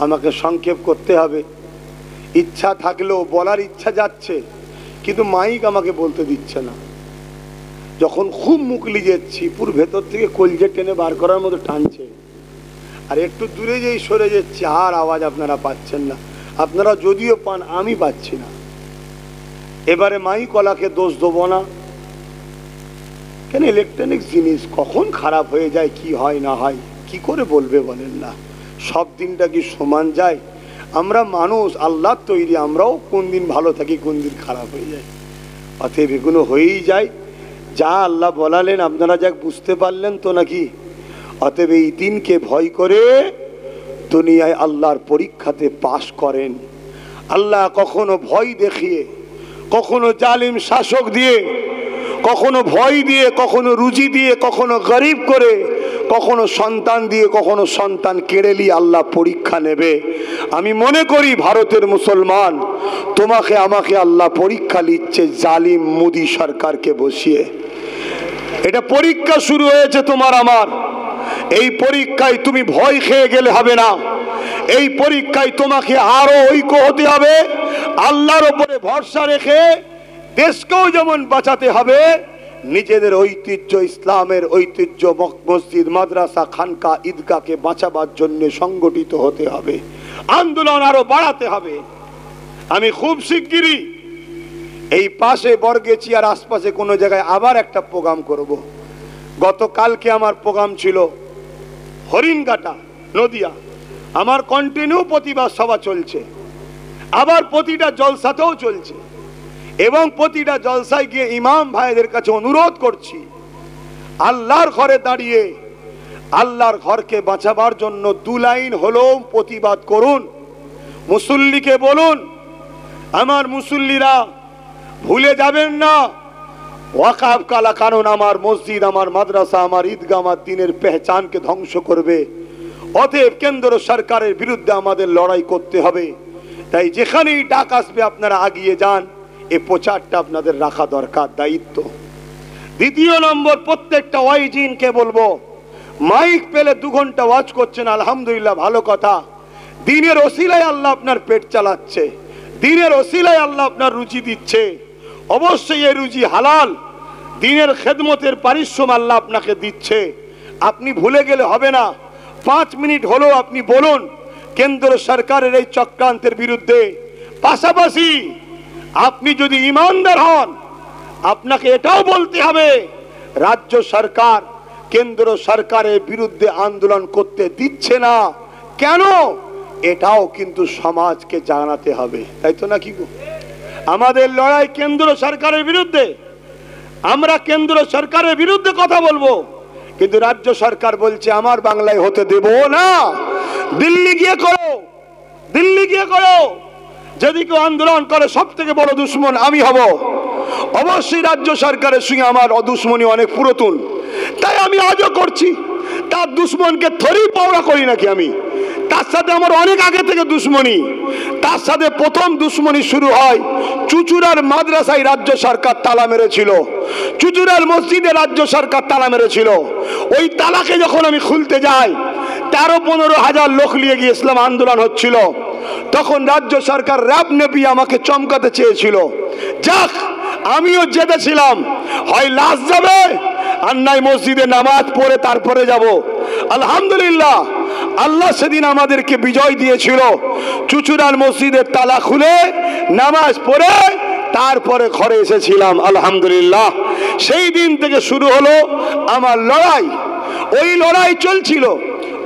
আমাকে সংক্ষেপ করতে হবে। ইচ্ছা থাকলেও বলার ইচ্ছা যাচ্ছে, কিন্তু মাইক আমাকে বলতে দিচ্ছে না। যখন খুব মুকলি যাচ্ছি, পুরো ভেতর থেকে কলজে টেনে বার করার মতো টানছে, আর একটু দূরে যেই সরে যাচ্ছে আর আওয়াজ আপনারা পাচ্ছেন না। আপনারা যদিও পান, আমি পাচ্ছি না। এবারে মাইক কলাকে দোষ দেবো না, কেন ইলেকট্রনিক জিনিস কখন খারাপ হয়ে যায়, কি হয় না হয় কি করে বলবে বলেন না? সব দিনটা কি সমান যায়? আমরা মানুষ, আল্লাহ তৈরি, আমরাও কোন দিন ভালো থাকি, কোন দিন খারাপ হয়ে যায়। অতএব এগুলো হয়েই যায়। যা আল্লাহ বলালেন আপনারা যাক বুঝতে পারলেন তো নাকি? অতএব এই দিনকে ভয় করে দুনিয়ায় আল্লাহর পরীক্ষাতে পাশ করেন। আল্লাহ কখনো ভয় দেখিয়ে, কখনো জালিম শাসক দিয়ে, কখনো ভয় দিয়ে, কখনো রুজি দিয়ে, কখনো গরিব করে, কখনো সন্তান দিয়ে, কখনো সন্তান কেড়ে নিয়ে আল্লাহ পরীক্ষা নেবে। আমি মনে করি ভারতের মুসলমান, তোমাকে আমাকে আল্লাহ পরীক্ষা নিচ্ছে জালিম মোদি সরকারকে বসিয়ে। এটা পরীক্ষা শুরু হয়েছে তোমার আমার। এই পরীক্ষায় তুমি ভয় খেয়ে গেলে হবে না। এই পরীক্ষায় তোমাকে আরো ঐক্য হতে হবে, আল্লাহর উপরে ভরসা রেখে দেশকেও যেমন বাঁচাতে হবে, নিজেদের ঐতিহ্য, ইসলামের ঐতিহ্য, মসজিদ, মাদ্রাসা, খানকা, ঈদগাহকে বাঁচাবার জন্য সংগঠিত হতে হবে, আন্দোলন আরো বাড়াতে হবে। আমি খুব শিগগিরই এই পাশে বর্গেচিয়ার আশপাশে কোনো জায়গায় আবার একটা প্রোগ্রাম করব। গতকালকে আমার প্রোগ্রাম ছিল হরিণঘাটা, নদিয়া। আমার কন্টিনিউ প্রতিবাদ সভা চলছে, আবার প্রতিটা জলসাতেও চলছে, এবং প্রতিটা জলসায় গিয়ে ইমাম ভাইদের কাছে অনুরোধ করছি, আল্লাহর ঘরে দাঁড়িয়ে আল্লাহর ঘরকে বাঁচাবার জন্য 2 লাইন হলেও প্রতিবাদ করুন। মুসল্লিকে বলুন, আমার মুসল্লিরা ভুলে যাবেন না, ওয়াকাফ কালা কানুন আমার মসজিদ, আমার মাদ্রাসা, আমার ঈদগাহ, আমার দিনের পেহচানকে ধ্বংস করবে। অতএব কেন্দ্র সরকারের বিরুদ্ধে আমাদের লড়াই করতে হবে। তাই যেখানেই ডাক আসবে আপনারা আগিয়ে যান, এই প্রচারটা আপনাদের রাখা দরকার, দায়িত্ব। দ্বিতীয় নম্বর, প্রত্যেকটা ওয়াইজিনকে বলবো, মাইক পেলে 2 ঘন্টা ওয়াজ করছেন, আলহামদুলিল্লাহ, ভালো কথা। দিনের ওসিলায় আল্লাহ আপনার পেট চালাচ্ছে, দিনের ওসিলায় আল্লাহ আপনার রুজি দিচ্ছে। অবশ্যই এই রুজি হালাল, দিনের খেদমতের পারিশ্রম আল্লাহ আপনাকে দিচ্ছে। আপনি ভুলে গেলে হবে না। 5 মিনিট হলেও আপনি বলুন কেন্দ্র সরকারের এই চক্রান্তের বিরুদ্ধে। পাশাপাশি আপনি যদি ইমানদার হন, আপনাকে এটাও বলতে হবে, রাজ্য সরকার কেন্দ্র সরকারের বিরুদ্ধে আন্দোলন করতে দিচ্ছে না কেন, এটাও কিন্তু সমাজকে জানাতে হবে, তাই তো নাকি? আমাদের লড়াই কেন্দ্র সরকারের বিরুদ্ধে, আমরা কেন্দ্র সরকারের বিরুদ্ধে কথা বলবো, কিন্তু রাজ্য সরকার বলছে আমার বাংলায় হতে দেব না, দিল্লি গিয়ে করো, দিল্লি গিয়ে করো। যদি কেউ আন্দোলন করে সব থেকে বড় দুশ্মন আমি হব। অবশ্যই রাজ্য সরকারের সঙ্গে আমার দুশ্মনী অনেক পুরাতন, তাই আমি আজও করছি। তার দুশ্মনকে থরি পাওয়া করি নাকি আমি? তার সাথে আমার অনেক আগে থেকে দুশ্মনী। তার সাথে প্রথম দুশ্মনী শুরু হয় চুচুড়ার মাদ্রাসায় রাজ্য সরকার তালা মেরেছিল, চুচুড়ার মসজিদে রাজ্য সরকার তালা মেরেছিল। ওই তালাকে যখন আমি খুলতে যাই, 13-15 হাজার লোক নিয়ে গিয়ে ইসলাম আন্দোলন হচ্ছিল। তখন রাজ্য সরকার র্যাব নেপি আমাকে চমকাতে চেয়েছিল। যাক, আমিও যেতেছিলাম, হয় লাশ যাবে আর নাই মসজিদে নামাজ পড়ে তারপরে যাব। আলহামদুলিল্লাহ, আল্লাহ সেদিন আমাদেরকে বিজয় দিয়েছিল। চুচুড়ার মসজিদের তালা খুলে নামাজ পড়ে তারপরে ঘরে এসেছিলাম। আলহামদুলিল্লাহ, সেই দিন থেকে শুরু হলো আমার লড়াই। ওই লড়াই চলছিল,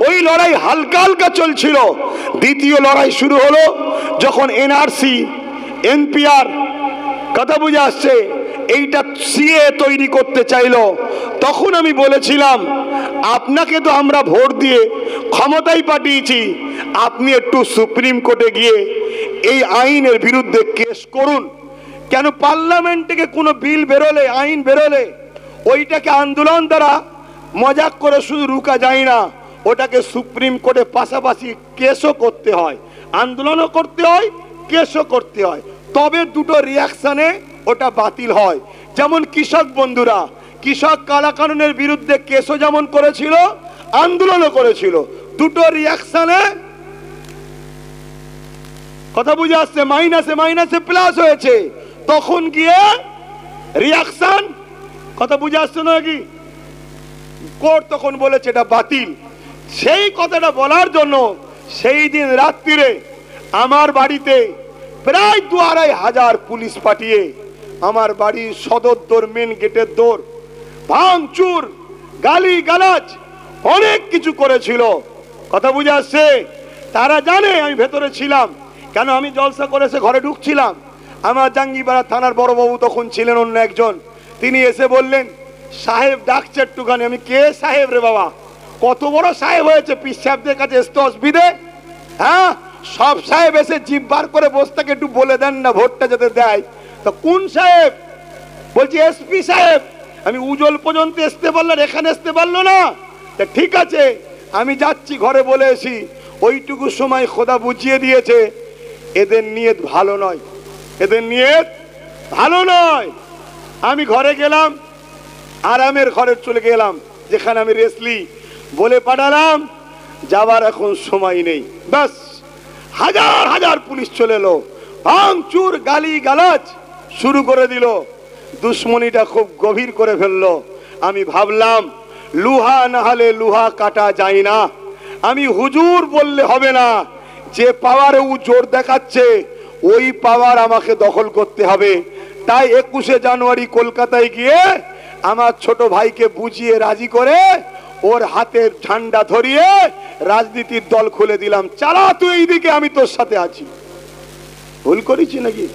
ওই লড়াই হালকা হালকা চলছিল। দ্বিতীয় লড়াই শুরু হলো যখন এনআরসি, এনপিআর, কথা বুঝে আসছে, এইটা সিএ তৈরি করতে চাইলো। তখন আমি বলেছিলাম, আপনাকে তো আমরা ভোট দিয়ে ক্ষমতায় পাঠিয়েছি, আপনি একটু সুপ্রিম কোর্টে গিয়ে এই আইনের বিরুদ্ধে কেস করুন। কেন পার্লামেন্ট থেকে কোনো বিল বেরোলে, আইন বেরোলে, ওইটাকে আন্দোলন দ্বারা মজাক করে শুধু রুকা যায় না, ওটাকে সুপ্রিম কোর্টে পাশাপাশি কেসও করতে হয়, আন্দোলনও করতে হয়, কেসও করতে হয়, তবে দুটো রিয়াকশনে ওটা বাতিল হয়। যেমন কৃষক বন্ধুরা কৃষক কালাকানুনের বিরুদ্ধে কেসও যেমন করেছিল, আন্দোলনও করেছিল, দুটো রিয়াকশনে, কথা বুঝে আসছে, মাইনাসে মাইনাসে প্লাস হয়েছে। তখন গিয়ে রিয়াকশন, কথা বুঝে আসছে নাকি, কোর্ট তখন বলেছে এটা বাতিল। সেই কথাটা বলার জন্য সেই দিন রাত্রিরে আমার বাড়িতে প্রায় 2-2.5 হাজার পুলিশ পাঠিয়ে আমার বাড়ির সদর দোর, মেন গেটের দোর ভাঙচুর, গালি গালাজ অনেক কিছু করেছিল। কথা বুঝে আসছে? তারা জানে আমি ভেতরে ছিলাম, কেন আমি জলসা করে এসে ঘরে ঢুকছিলাম। আমার জাঙ্গিপাড়া থানার বড়বাবু তখন ছিলেন অন্য একজন, তিনি এসে বললেন, সাহেব ডাকছে একটুখানি। আমি, কে সাহেব রে বাবা? কত বড় সাহেব হয়েছে, পীর সাহেবদের কাছে আসতে অসুবিধে? হ্যাঁ, সব সাহেব এসে জিভ বার করে বসতাকে একটু বলে দেন না ভোটটা যাতে দেয়। তো কোন সাহেব? বলছি এসপি সাহেব। আমি উজ্জ্বল পর্যন্ত আসতে পারলেন, এখানে আসতে পারলো না। তা ঠিক আছে, আমি যাচ্ছি, ঘরে বলে এসি। ওইটুকু সময় খোদা বুঝিয়ে দিয়েছে এদের নিয়ত ভালো নয়, এদের নিয়ত ভালো নয়। আমি ঘরে গেলাম, আরামের ঘরে চলে গেলাম, যেখানে আমি রেসলি বলে পাঠালাম যাবার এখন সময় নেই। ব্যাস, হাজার হাজার পুলিশ চলে এলো, ভাঙচুর, গালি গালাজ শুরু করে দিল। দুশ্মনীটা খুব গভীর করে ফেললো। আমি ভাবলাম, লুহা না হলে লুহা কাটা যায় না। আমি হুজুর বললে হবে না, যে পাওয়ারে ও জোর দেখাচ্ছে ওই পাওয়ার আমাকে দখল করতে হবে। তাই 21শে জানুয়ারি কলকাতায় গিয়ে আমার ছোট ভাইকে বুঝিয়ে রাজি করে ওর হাতের ঝান্ডা ধরিয়ে রাজনীতির দল খুলে দিলাম। চালা তুই এইদিকে, আমি তোর সাথে আছি। ভুল করেছি নাকি?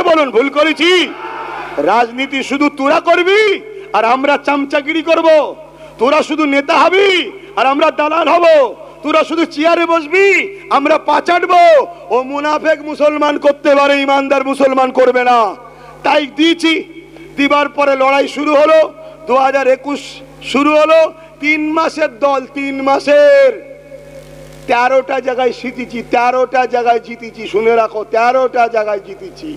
বলুন, ভুল করেছি? রাজনীতি শুধু তোরা করবি আর আমরা চামচাগিরি করব, তোরা শুধু নেতা হবি আর আমরা দালাল হব, তোরা শুধু চেয়ারে বসবি আমরা পাচাটবো। ও মুনাফেক মুসলমান করতে পারে, ইমানদার মুসলমান করবে না। তাই দিয়েছি। দিবার পরে লড়াই শুরু হলো, 2021 শুরু হলো। 3 মাসের দল, 3 মাসের 13টা জায়গায় জিতেছি, 13টা জায়গায় জিতেছি। শুনে রাখো, 13টা জায়গায় জিতেছি।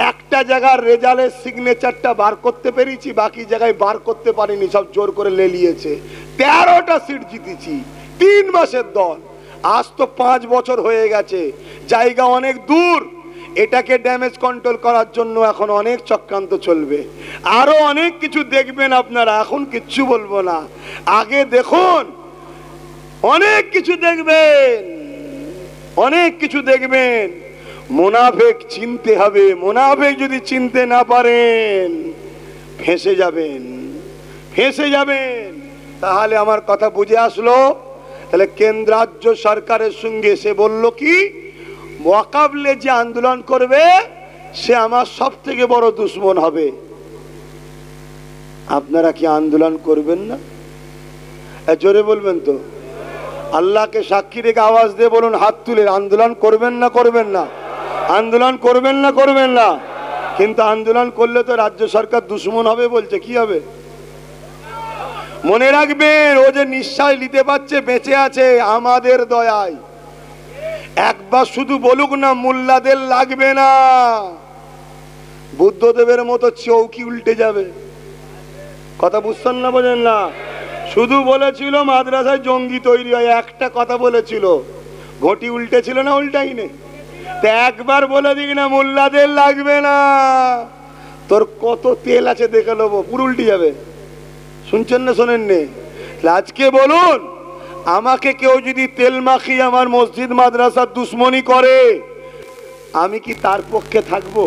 একটা জায়গার রেজাল্টের সিগনেচারটা বার করতে পেরেছি, বাকি জায়গায় বার করতে পারিনি, সব জোর করে লেলিয়েছে। 13টা সিট জিতেছি, 3 মাসের দল। আজ তো 5 বছর হয়ে গেছে, জায়গা অনেক দূর। এটাকে ড্যামেজ কন্ট্রোল করার জন্য এখন অনেক চক্রান্ত চলবে, আরো অনেক কিছু দেখবেন আপনারা। এখন কিচ্ছু বলবো না, আগে দেখুন, অনেক কিছু দেখবেন, অনেক কিছু দেখবেন। মুনাফেক চিনতে হবে, মুনাফেক যদি চিনতে না পারেন ফেঁসে যাবেন, ফেঁসে যাবেন। তাহলে আমার কথা বুঝে আসলো? তাহলে কেন্দ্র রাজ্য সরকারের সঙ্গে সে বলল কি, মোকাবলে যে আন্দোলন করবে সে আমার সব থেকে বড় দুশ্মন হবে। আপনারা কি আন্দোলন করবেন না? জোরে বলবেন তো? আল্লাহকে সাক্ষী রেখে আওয়াজ দিয়ে বলুন, হাত তুলে, আন্দোলন করবেন না? করবেন না? আন্দোলন করবেন না? করবেন না? কিন্তু আন্দোলন করলে তো রাজ্য সরকার দুশ্মন হবে বলছে, কি হবে? মনে রাখবেন, ও যে নিঃশ্বাস নিতে পারছে, বেঁচে আছে আমাদের দয়ায়। একবার শুধু বলুক না, মোল্লাদের লাগবে না, বুদ্ধদেবের মতো চৌকি উল্টে যাবে। কথা বুঝছেন না, বোঝেন না? শুধু বলেছিল মাদ্রাসায় জঙ্গি তৈরি হয়, একটা কথা বলেছিল, ঘটি উল্টেছিল না? উল্টাইনি। তা একবার বলে দিক না, মোল্লাদের লাগবে না, তোর কত তেল আছে দেখে নেবো, পুরো উল্টে যাবে। শুনছেন না শোনেননি? আজকে বলুন, আমাকে কেউ যদি তেল মাখিয়ে আমার মসজিদ মাদ্রাসার দুশ্মনী করে, আমি কি তার পক্ষে থাকবো?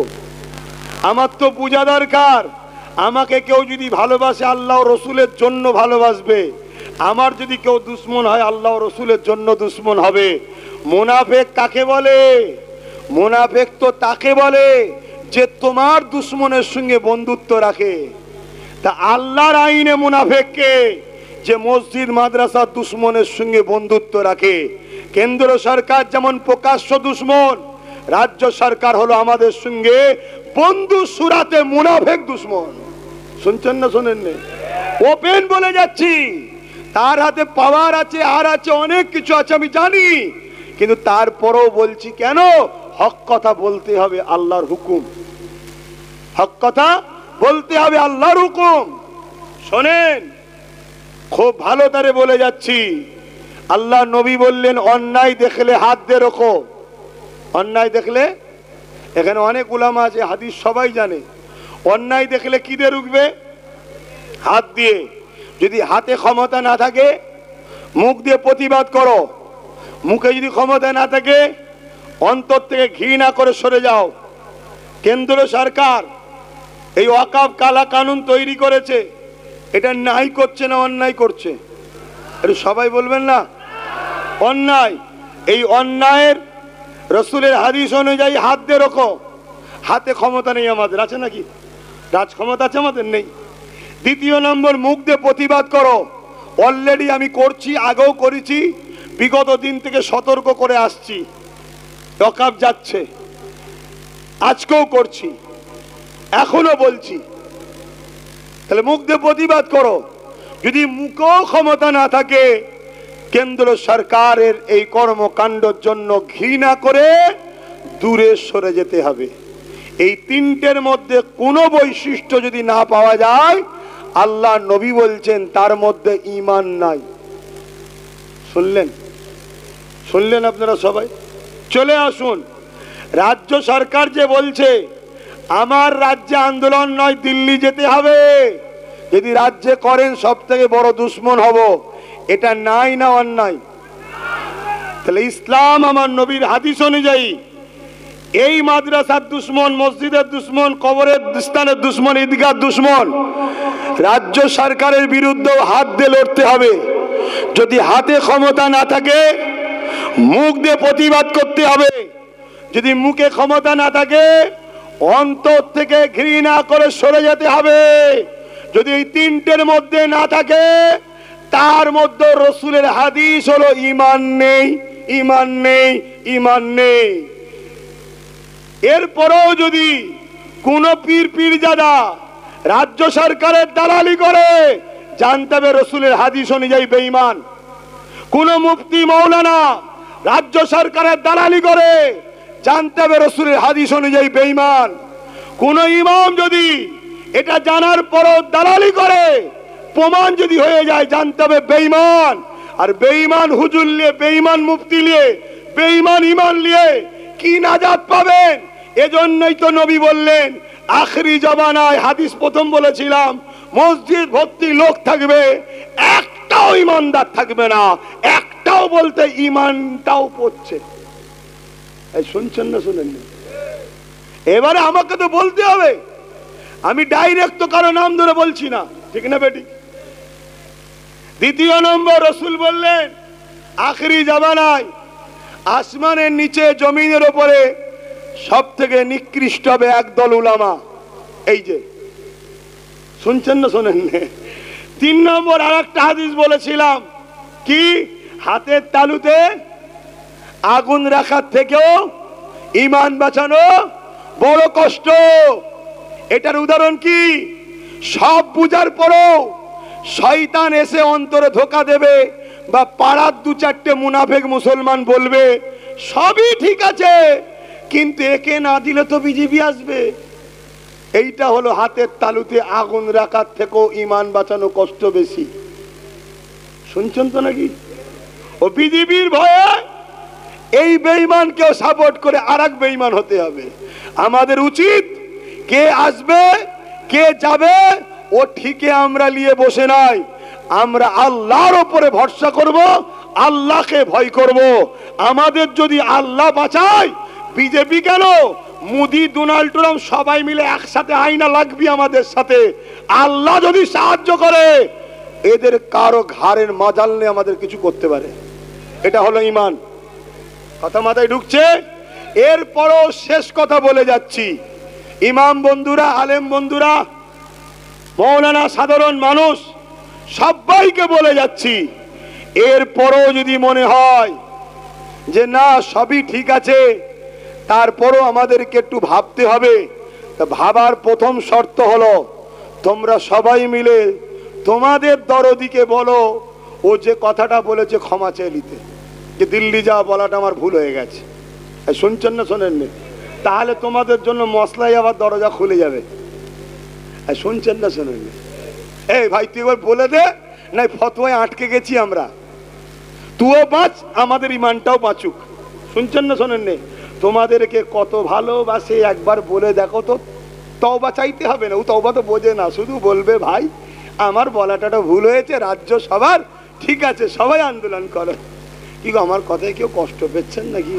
আমার তো পূজা দরকার। আমাকে কেউ যদি ভালোবাসে, আল্লাহ রসুলের জন্য ভালোবাসবে। আমার যদি কেউ দুশ্মন হয়, আল্লাহ রসুলের জন্য দুশ্মন হবে। মুনাফেক কাকে বলে? মুনাফেক তো তাকে বলে যে তোমার দুশ্মনের সঙ্গে বন্ধুত্ব রাখে। তা আল্লাহর আইনে মুনাফেককে যে মসজিদ মাদ্রাসার দুশ্মনের সঙ্গে বন্ধুত্ব রাখে। কেন্দ্র সরকার যেমন প্রকাশ্য দুশ্মন, রাজ্য সরকার হলো আমাদের সঙ্গে বন্ধু সুরাতে মুনাফেক দুশ্মন। শুনছেন না শোনেননি? ওপেন বলে যাচ্ছি, তার হাতে পাওয়ার আছে, আর আছে, অনেক কিছু আছে আমি জানি, কিন্তু তারপরেও বলছি কেন? হক কথা বলতে হবে, আল্লাহর হুকুম। হক কথা বলতে হবে, আল্লাহর হুকুম। শোনেন, খুব ভালো তারে বলে যাচ্ছি। আল্লাহ নবী বললেন, অন্যায় দেখলে হাত দিয়ে রোখো। অন্যায় দেখলে, এখানে অনেক উলামা আছে, হাদিস সবাই জানে। অন্যায় দেখলে কি দিয়ে রুখবে? হাত দিয়ে। যদি হাতে ক্ষমতা না থাকে, মুখ দিয়ে প্রতিবাদ করো। মুখে যদি ক্ষমতা না থাকে, অন্তর থেকে ঘৃণা করে সরে যাও। কেন্দ্র সরকার এই ওয়াকফ কালা কানুন তৈরি করেছে, এটা নাই করছে না অন্যায় করছে? আরে সবাই বলবেন না অন্যায়। এই অন্যায়ের রসুলের হাদিস অনুযায়ী হাত দিয়ে রোখো। হাতে ক্ষমতা নেই আমাদের, আছে নাকি? রাজ ক্ষমতা আছে আমাদের? নেই। দ্বিতীয় নম্বর, মুখ দিয়ে প্রতিবাদ করো। অলরেডি আমি করছি, আগেও করেছি, বিগত দিন থেকে সতর্ক করে আসছি। ওয়াকফ যাচ্ছে, আজকেও করছি, এখনো বলছি। তাহলে মুখ দিয়ে প্রতিবাদ করো। যদি মুখেও ক্ষমতা না থাকে, কেন্দ্র সরকারের এই কর্মকাণ্ডের জন্য ঘৃণা করে দূরে সরে যেতে হবে। এই তিনটের মধ্যে কোনো বৈশিষ্ট্য যদি না পাওয়া যায়, আল্লাহ নবী বলছেন তার মধ্যে ঈমান নাই। শুনলেন? শুনলেন আপনারা সবাই? চলে আসুন। রাজ্য সরকার যে বলছে আমার রাজ্যে আন্দোলন নয়, দিল্লি যেতে হবে, যদি রাজ্যে করেন সব থেকে বড় দুশ্মন হব, এটা নাই না অন্যায়? তাহলে ইসলাম আমার নবীর হাদিস অনুযায়ী এই মাদ্রাসার দুশ্মন, মসজিদের দুশ্মন, কবরের স্থানের দুশ্মন, ঈদগাহ দুশ্মন। রাজ্য সরকারের বিরুদ্ধেও হাত দিয়ে লড়তে হবে। যদি হাতে ক্ষমতা না থাকে, মুখ দিয়ে প্রতিবাদ করতে হবে। যদি মুখে ক্ষমতা না থাকে, অন্তর থেকে ঘৃণা করে সরে যেতে হবে। যদি এই তিনটের মধ্যে না থাকে, তার মধ্যে রসুলের হাদিস হলো ঈমান নেই, ঈমান নেই, ঈমান নেই। এরপরেও যদি কোন পীরজাদা রাজ্য সরকারের দালালি করে, জানতে হবে রসুলের হাদিস অনুযায়ী বেঈমান। কোন মুফতি মৌলানা রাজ্য সরকারের দালালি করে, জানতে হবে রসুলের হাদিস অনুযায়ী বেঈমান। কোন ইমাম যদি এটা জানার পরও দালালি করে, প্রমাণ যদি হয়ে যায়, জানতে হবে বেঈমান। আর বেঈমান হুজুর নিয়ে, বেঈমান মুফতি নিয়ে, বেঈমান ইমান নিয়ে কি নাজাত পাবেন? এজন্যই তো নবী বললেন, আখরি জমানায়, হাদিস প্রথম বলেছিলাম, মসজিদ ভর্তি লোক থাকবে, একটাও ইমানদার থাকবে না। একটাও বলতে ইমানটাও পড়ছে। এই শুনছেন না শুনেন? এবারে আমাকে তো বলতে হবে, আমি ডাইরেক্ট তো কারো নাম ধরে বলছি না, ঠিক না বেটি? দ্বিতীয় নম্বর, রসুল বললেন আখরি জামানায় আসমানের নিচে, জমিনের উপরে সব থেকে নিকৃষ্ট হবে একদল উলামা। এই যে শুনছেন না শোনেন? 3 নম্বর আর একটা হাদিস বলেছিলাম, কি? হাতের তালুতে আগুন রাখার থেকেও ঈমান বাঁচানো বড় কষ্ট। এটার উদাহরণ কি? সব বুঝার পরও শয়তান এসে অন্তরে ধোকা দেবে বা পাড়ার দু চারটে মুনাফেক মুসলমান বলবে সবই ঠিক আছে, কিন্তু একে না দিলে তো বিজেপি আসবে। এইটা হলো হাতের তালুতে আগুন রাখার থেকেও ইমান বাঁচানো কষ্ট বেশি। শুনছেন তো নাকি? ও বিজেপির ভয়ে এই বেঈমানকেও সাপোর্ট করে আরেক বেঈমান হতে হবে। আমাদের উচিত কে আসবে কে যাবে ও ঠিকই আমরা নিয়ে বসে নাই, আমরা আল্লাহর উপরে ভরসা করব, আল্লাহকে ভয় করব। আমাদের যদি আল্লাহ বাঁচায়, বিজেপি কেন, মোদি ডোনাল্ড ট্রাম্প সবাই মিলে একসাথে আইনা লাগবে আমাদের সাথে। আল্লাহ যদি সাহায্য করে, এদের কারো ঘাড়ের মাজাল নেই আমাদের কিছু করতে পারে। এটা হলো ঈমান। কথা মাথায় ঢুকছে? এরপরও শেষ কথা বলে যাচ্ছি, ইমাম বন্ধুরা, আলেম বন্ধুরা, মৌলানা, সাধারণ মানুষ সবাইকে বলে যাচ্ছি, এরপরও যদি মনে হয় যে না সবই ঠিক আছে, তারপরও আমাদেরকে একটু ভাবতে হবে। তা ভাবার প্রথম শর্ত হলো তোমরা সবাই মিলে তোমাদের দরদিকে বলো ও যে কথাটা বলেছে ক্ষমা চেয়ে নিতে, যে দিল্লি যাওয়া বলাটা আমার ভুল হয়ে গেছে। শুনছেন না শোনেননি? তাহলে তোমাদের জন্য মশলাই আবার দরজা খুলে যাবে। শুনছেন না শোনেননি? এই ভাই তুই এবার বলে দে, নাই ফতোয়ায় আটকে গেছি আমরা, তুইও বাঁচ, আমাদের ইমানটাও বাঁচুক। শুনছেন না শোনেননি? তোমাদেরকে কত ভালোবাসে একবার বলে দেখো তো। তওবা চাইতে হবে না, ও তওবা তো বোঝে না, শুধু বলবে ভাই আমার বলাটা ভুল হয়েছে, রাজ্য সবার ঠিক আছে, সবাই আন্দোলন করো। কি গো, আমার কথায় কেউ কষ্ট পেচ্ছেন নাকি?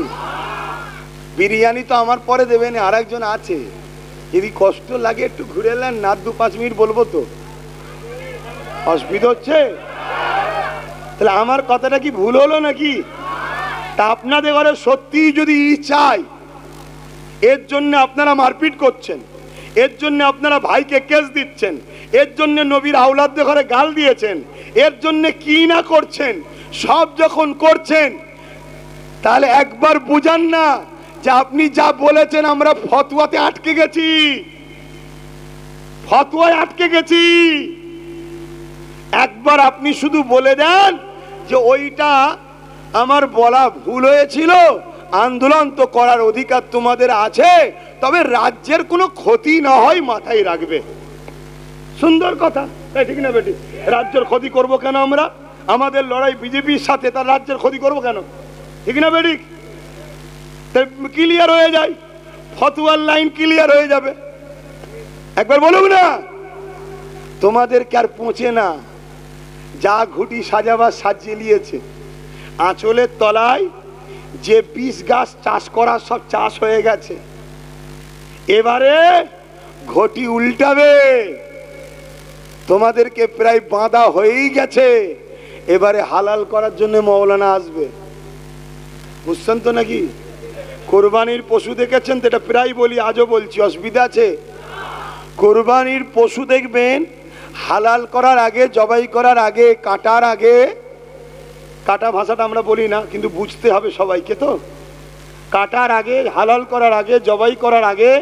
বিরিয়ানি তো আমার পরে দেবেন, আর একজন আছে, যদি কষ্ট লাগে একটু ঘুরে এলেন না, 2-5 মিনিট বলবো তো, অসুবিধা হচ্ছে? তাহলে আমার কথাটা কি ভুল হলো নাকি? তা আপনাদের ঘরে সত্যি যদি চাই, এর জন্য আপনারা মারপিট করছেন, এর জন্য আপনারা ভাইকে কেস দিচ্ছেন, এর জন্য নবীর আওলাদদের ঘরে গাল দিয়েছেন, এর জন্য কি না করছেন, সব যখন করছেন, তাহলে একবার বুঝান না যে আপনি যা বলেছেন আমরা ফতোয়াতে আটকে গেছি, ফতোয়ায় আটকে গেছি। একবার আপনি শুধু বলে দেন যে ওইটা আমার বলা ভুল হয়েছিল, আন্দোলন তো করার অধিকার তোমাদের আছে, তবে রাজ্যের কোনো ক্ষতি না হয় মাথায় রাখবে। সুন্দর কথা, ঠিক না বেটি? রাজ্যের ক্ষতি করব কেন আমরা? আমাদের লড়াই বিজেপির সাথে, তার রাজ্যের ক্ষতি করব কেন? ঠিক না বেটি? ক্লিয়ার হয়ে যায়, ফতোয়ার লাইন ক্লিয়ার হয়ে যাবে। একবার বলুক না, তোমাদেরকে আর পৌঁছে না, যা ঘুটি সাজাবার সাজিয়ে নিয়েছে, আঁচলের তলায় যে 20 গাছ চাষ করা সব চাষ হয়ে গেছে, এবারে ঘটি উল্টাবে, তোমাদেরকে প্রায় বাঁধা হয়েই গেছে, এবারে হালাল করার জন্য মৌলানা আসবে। বুঝছেন তো নাকি? কোরবানির পশু দেখেছেন তো? এটা প্রায় বলি, আজও বলছি, অসুবিধা আছে? কোরবানির পশু দেখবেন হালাল করার আগে, জবাই করার আগে, কাটার আগে, কাটা ভাষাটা আমরা বলি না কিন্তু বুঝতে হবে সবাইকে, তো কাটার আগে, হালাল করার আগে, জবাই করার আগে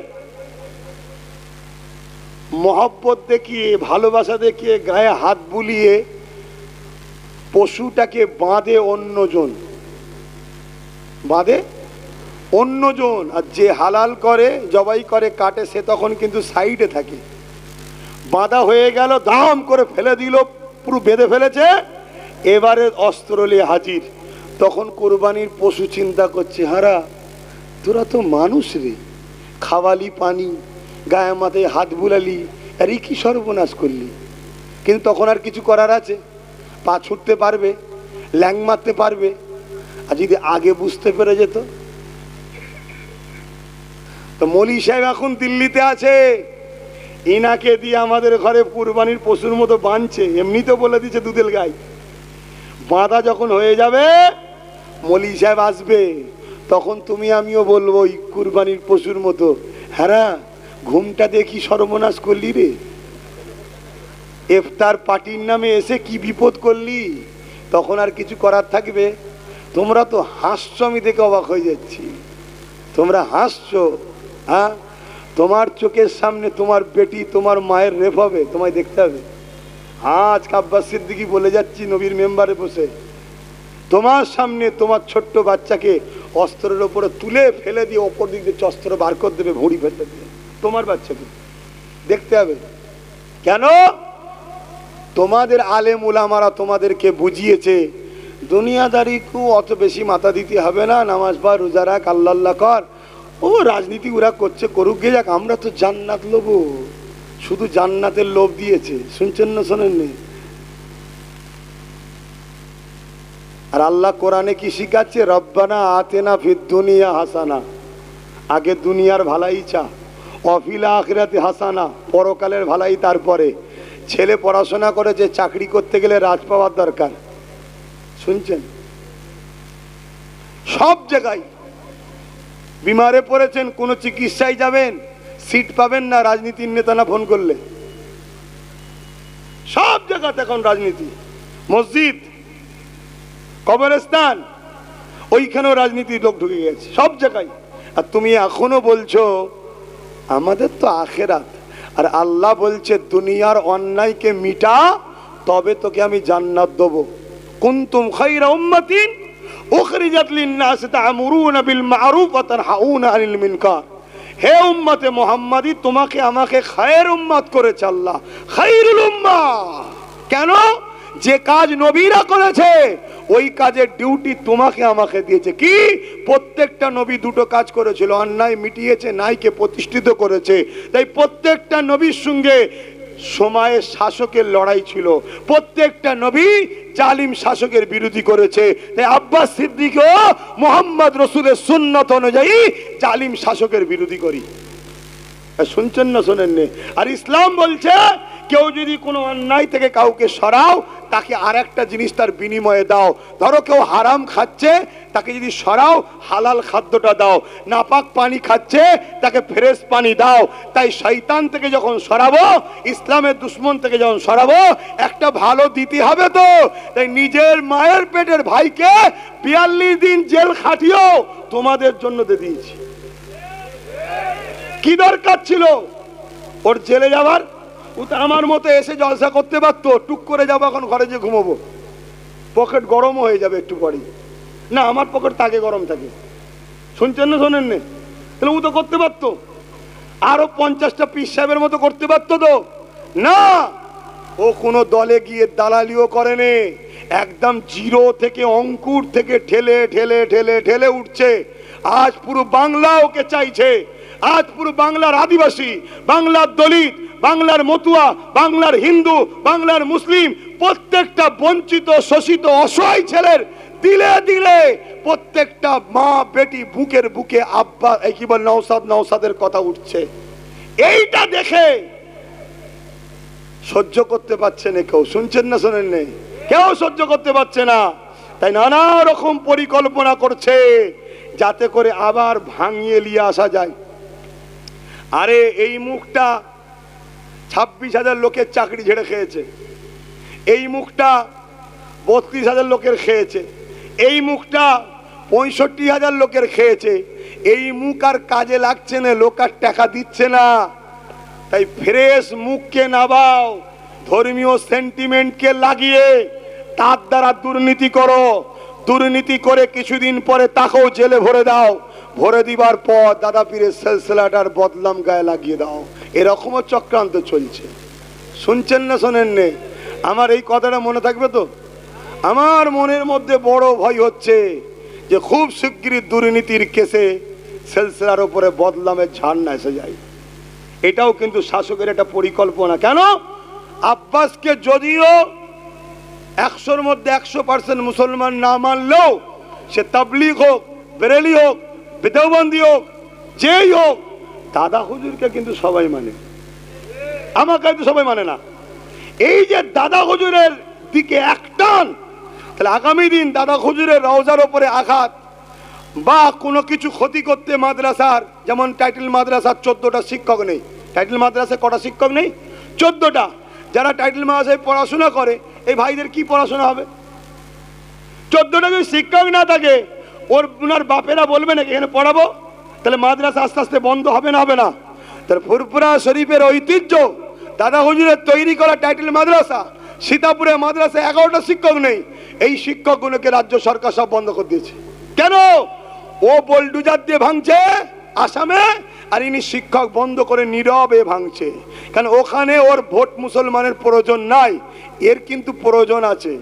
মহব্বত দেখিয়ে, ভালোবাসা দেখিয়ে, গায়ে হাত বুলিয়ে পশুটাকে বাঁধে অন্যজন, বাঁধে অন্যজন, আর যে হালাল করে, জবাই করে, কাটে, সে তখন কিন্তু সাইডে থাকে। বাঁধা হয়ে গেল, দাম করে ফেলে দিল, পুরো বেঁধে ফেলেছে, এবারে অস্ত্র নিয়ে হাজির। তখন কোরবানির পশু চিন্তা করছে, হারা তোরা তো মানুষ রে, খাওয়ালি পানি, গায়ে মাথায় হাত বুলালি, আর এই কি সর্বনাশ করলি। কিন্তু তখন আর কিছু করার আছে? পা ছুটতে পারবে, ল্যাং মারতে পারবে। আর যদি আগে বুঝতে পেরে যেত, তো মৌলী সাহেব এখন দিল্লিতে আছে, ইনাকে দিয়ে আমাদের ঘরে কুরবানির পশুর মতো বাঁধছে, এমনি তো বলে দিচ্ছে দুধের গাই। বাঁধা যখন হয়ে যাবে, মৌলী সাহেব আসবে, তখন তুমি আমিও বলবো ওই কুরবানির পশুর মতো, হ্যাঁ ঘুমটা দেখি সর্বনাশ করলি রে, ইফতার পার্টির নামে এসে কি বিপদ করলি। তখন আর কিছু করার থাকবে? তোমরা তো হাসছো, আমি দেখে অবাক হয়ে যাচ্ছি, তোমরা হাসছো। হ্যাঁ, তোমার চোখের সামনে তোমার বেটি, তোমার মায়ের রেপ হবে, তোমায় দেখতে হবে। আজ আব্বাস সিদ্দিকী বলে যাচ্ছি নবীর মেম্বারে বসে, তোমার সামনে তোমার ছোট্ট বাচ্চাকে অস্ত্রের ওপরে তুলে ফেলে দিয়ে ওপর দিক দিয়ে অস্ত্র বার করে দেবে, ভড়ি ফেলতে দিয়ে, তোমার বাচ্চাকে দেখতে হবে। কেন? তোমাদের আলেম উলামারা তোমাদেরকে বুঝিয়েছে দুনিয়াদারিকেও অত বেশি মাথা দিতে হবে না, নামাজ পড়, রোজা রাখ, আল্লাহ আল্লাহ কর, ও রাজনীতি ওরা করছে করুক গে যাক, আমরা তো জান্নাত লোভ, শুধু জান্নাতের লোভ দিয়েছে। শুনছেন না শোনেননি? আর আল্লাহ কোরআনে কি শিখাচ্ছে? রব্বানা আতেনা ফিদ দুনিয়া হাসানা, আগে দুনিয়ার ভালাই চা, অফিল আখিরাতে হাসানা, পরকালের ভালাই তারপরে। ছেলে পড়াশোনা করেছে, চাকরি করতে গেলে রাজ পাওয়ার দরকার। শুনছেন? সব জায়গায় বিমারে পড়েছেন, কোনো চিকিৎসায় যাবেন, সিট পাবেন না রাজনীতির নেতা না ফোন করলে। সব জায়গাতে এখন রাজনীতি, মসজিদ, কবরস্থান, ওইখানেও রাজনীতির লোক ঢুকে গেছে সব জায়গায়। আর তুমি এখনো বলছো আমাদের তো আখেরাত, আর আল্লাহ বলছে দুনিয়ার অন্যায়কে মিটা, তবে তোকে আমি জান্নাত দেবো। কুনতুম খায়রা উম্মাতিন উখরিজাত লিন-নাস তা'মুরুনা বিল মা'রুফ ওয়া তানহাউনা আনিল মুনকার। হে উম্মতে মুহাম্মাদি, তোমাকে আমাকে খায়ের উম্মত করেছে আল্লাহ, খায়রুল উম্মাহ। কেন? যে কাজ নবীরা করেছে ওই কাজের ডিউটি তোমাকে আমাকে দিয়েছে। কি? প্রত্যেকটা নবী দুটো কাজ করেছিল, অন্যায় মিটিয়েছে, ন্যায়কে প্রতিষ্ঠিত করেছে। তাই প্রত্যেকটা নবীর সঙ্গে সময়ের শাসকের লড়াই ছিল, প্রত্যেকটা নবী জালিম শাসকের বিরোধী করেছে। তাই আব্বাস সিদ্দিকও মুহাম্মদ রাসূলের সুন্নত অনুযায়ী জালিম শাসকের বিরোধী করি। শুনছেন না শোনেননি? আর ইসলাম বলছে কেউ যদি কোনো অন্যায় থেকে কাউকে সরাও, তাকে আর একটা জিনিস তার বিনিময়ে দাও। ধরো কেউ হারাম খাচ্ছে, তাকে যদি সরাও হালাল খাদ্যটা দাও। নাপাক পানি খাচ্ছে, তাকে ফ্রেশ পানি দাও। তাই শয়তান থেকে যখন সরাবো, ইসলামের দুশ্মন থেকে যখন সরাবো, একটা ভালো দিতে হবে তো। তাই নিজের মায়ের পেটের ভাইকে 42 দিন জেল খাটিয়েও তোমাদের জন্য দিয়ে দিয়েছি। কি দরকার ছিল ওর জেলে যাবার? ও তো আমার মতো এসে জলসা করতে পারতো, টুক করে যাবো এখন ঘরে যে ঘুমাবো, পকেট গরম হয়ে যাবে একটু পরেই। না, আমার পকেট তাকে গরম থাকে। শুনছেন না শোনেন না? তাহলে ও তো করতে পারতো, আরো 50টা পীর সাহেবের মতো করতে পারতো তো। না, ও কোনো দলে গিয়ে দালালিও করেনি, একদম জিরো থেকে, অঙ্কুর থেকে ঠেলে ঠেলে ঠেলে ঠেলে উঠছে। আজ পুরো বাংলা ওকে চাইছে। আজ পুরো বাংলার আদিবাসী, বাংলার দলিত, বাংলার মতুয়া, বাংলার হিন্দু, বাংলার মুসলিম, প্রত্যেকটা বঞ্চিত শোষিত অসহায় ছেলের দিলে দিলে প্রত্যেকটা মা বেটি বুকের বুকে আব্বা কি বল নওশাদ নওশাদের কথা উঠছে। এইটা দেখে সহ্য করতে পারছে না কেউ। শুনছেন না শোনেন নেই? কেউ সহ্য করতে পারছে না। তাই নানা রকম পরিকল্পনা করছে যাতে করে আবার ভাঙিয়ে নিয়ে আসা যায়। আরে এই মুখটা 26,000 লোকের চাকরি ঝেড়ে খেয়েছে, এই মুখটা 32,000 লোকের খেয়েছে, এই মুখটা 65,000 লোকের খেয়েছে। এই মুখ আর কাজে লাগছে না, লোক আর টাকা দিচ্ছে না। তাই ফ্রেশ মুখকে নাবাও, ধর্মীয় সেন্টিমেন্টকে লাগিয়ে তার দ্বারা দুর্নীতি করো। দুর্নীতি করে কিছুদিন পরে তাকেও জেলে ভরে দাও। ভরে দিবার পর দাদা পীরের সিলসিলাটার বদলাম গায়ে লাগিয়ে দাও। এরকমও চক্রান্ত চলছে। শুনছেন না শোনেন নে? আমার এই কথাটা মনে থাকবে তো? আমার মনের মধ্যে বড় ভয় হচ্ছে যে খুব শিগগিরই দুর্নীতির কেসে সিলসিলার উপরে বদলামের ঝাড় না এসে যায়। এটাও কিন্তু শাসকের একটা পরিকল্পনা। কেন? আব্বাসকে যদিও 100-র মধ্যে 100% মুসলমান না মানলেও, সে তাবলীগ হোক, বেরেলি হোক, দেওবন্দি হোক, যেই হোক, দাদা হুজুরকে কিন্তু সবাই মানে। আমাকে তো সবাই মানে না। এই যে দাদা হুজুরের দিকে একটান, তাহলে আগামী দিন দাদা হুজুরের রওজার উপরে আঘাত বা কোনো কিছু ক্ষতি করতে মাদ্রাসার, যেমন টাইটেল মাদ্রাসার 14টা শিক্ষক নেই। টাইটেল মাদ্রাসায় কটা শিক্ষক নেই? 14টা। যারা টাইটেল মাদ্রাসায় পড়াশোনা করে, এই ভাইদের কি পড়াশোনা হবে? 14টা যদি শিক্ষক না থাকে, ওনার বাপেরা বলবে নাকি এখানে পড়াবো? তাহলে মাদ্রাসা আস্তে আস্তে বন্ধ হবে না? হবে না? তাহলে ফুরফুরা শরীফের ঐতিহ্য, দাদা হুজুরের তৈরি করা টাইটেল মাদ্রাসা, সীতাপুরে মাদ্রাসা 11টা শিক্ষক নেই, এই শিক্ষকগুলোকে রাজ্য সরকার সব বন্ধ করে দিয়েছে। কেন? ও বোলডুজার দিয়ে ভাঙছে আসামে, আর ইনি শিক্ষক বন্ধ করে নীরবে ভাঙছে। কারণ ওখানে ওর ভোট মুসলমানের প্রয়োজন নাই, এর কিন্তু প্রয়োজন আছে,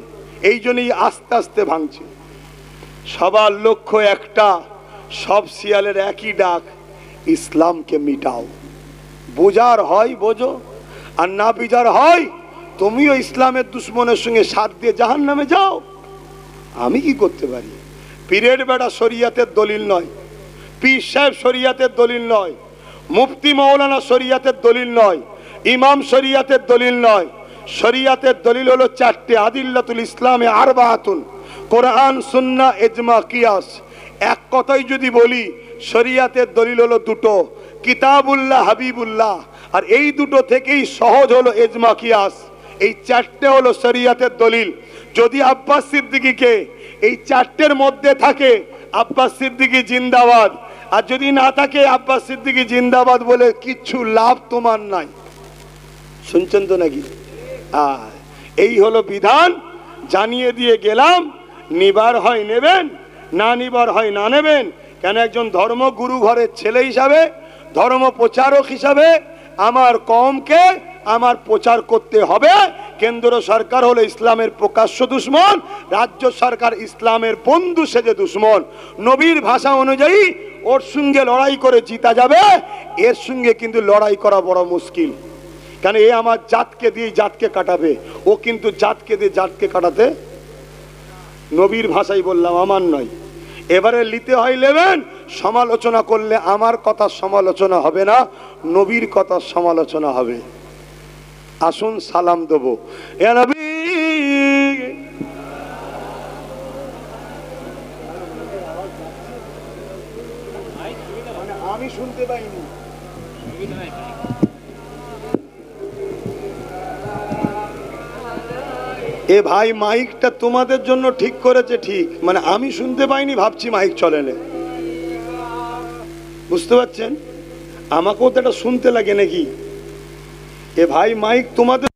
এই জন্যই আস্তে আস্তে ভাঙছে। সবার লক্ষ্য একটা, সব শিয়ালের একই ডাক, ইসলামকে মিটাও। বোঝার হয় বোঝো, আর না বিচার হয় তুমিও ইসলামের দুশ্মনের সঙ্গে সাথ দিয়ে জাহান্নামে যাও। আমি কি করতে পারি? পীরের বেটা শরিয়াতের দলিল নয়, পীর সাহেব শরিয়াতের দলিল নয়, মুফতি মাওলানা শরিয়াতের দলিল নয়, ইমাম শরিয়াতের দলিল নয়। শরিয়াতের দলিল হলো 4টে, আদিল্লাতুল ইসলামে আরবাআতুন, কোরআন সুন্নাহ ইজমা কিয়াস। এক কথাই যদি বলি, শরিয়াতের দলিল হলো 2টো, কিতাবুল্লাহ হাবিবুল্লাহ, আর এই 2টো থেকেই সহজ হলো ইজমা কিয়াস। এই 4টে হলো শরিয়াতের দলিল। যদি আব্বাস সিদ্দিকীকে এই 4টের মধ্যে থাকে, আব্বাস সিদ্দিকী জিন্দাবাদ, আর যদি না থাকে আব্বাস সিদ্দিকী জিন্দাবাদ বলে কিচ্ছু লাভ তোমার নাই। শুনছেন তো নাকি? এই হলো বিধান, জানিয়ে দিয়ে গেলাম। নিবার হয় নেবেন, না নিবার হয় না নেবেন। কেন? একজন ধর্মগুরু ঘরের ছেলে হিসাবে, ধর্ম প্রচারক হিসাবে আমার কওমকে আমার প্রচার করতে হবে। কেন্দ্র সরকার হলো ইসলামের প্রকাশ্য দুশ্মন, রাজ্য সরকার ইসলামের বন্ধু সেজে দুশ্মন। নবীর ভাষা অনুযায়ী ওর সঙ্গে লড়াই করে জিতা যাবে, এর সঙ্গে কিন্তু লড়াই করা বড় মুশকিল। কেন? এ আমার জাতকে দিয়ে জাতকে কাটাবে, ও কিন্তু জাতকে দিয়ে জাতকে কাটাতে। নবীর ভাষাই বললাম, আমার নয়। এবারে নিতে হয় নেবেন, সমালোচনা করলে আমার কথার সমালোচনা হবে না, নবীর কথার সমালোচনা হবে। আসুন সালাম দেবো। এ নবী, আমি শুনতে পাইনি। এ ভাই, মাইকটা তোমাদের জন্য ঠিক করেছে, ঠিক, মানে আমি শুনতে পাইনি, ভাবছি মাইক চলে না। বুঝতে পারছেন? আমাকেও তো এটা শুনতে লাগে নাকি? এ ভাই, মাইক তোমাদের,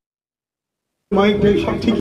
মাইকটাই সব ঠিক।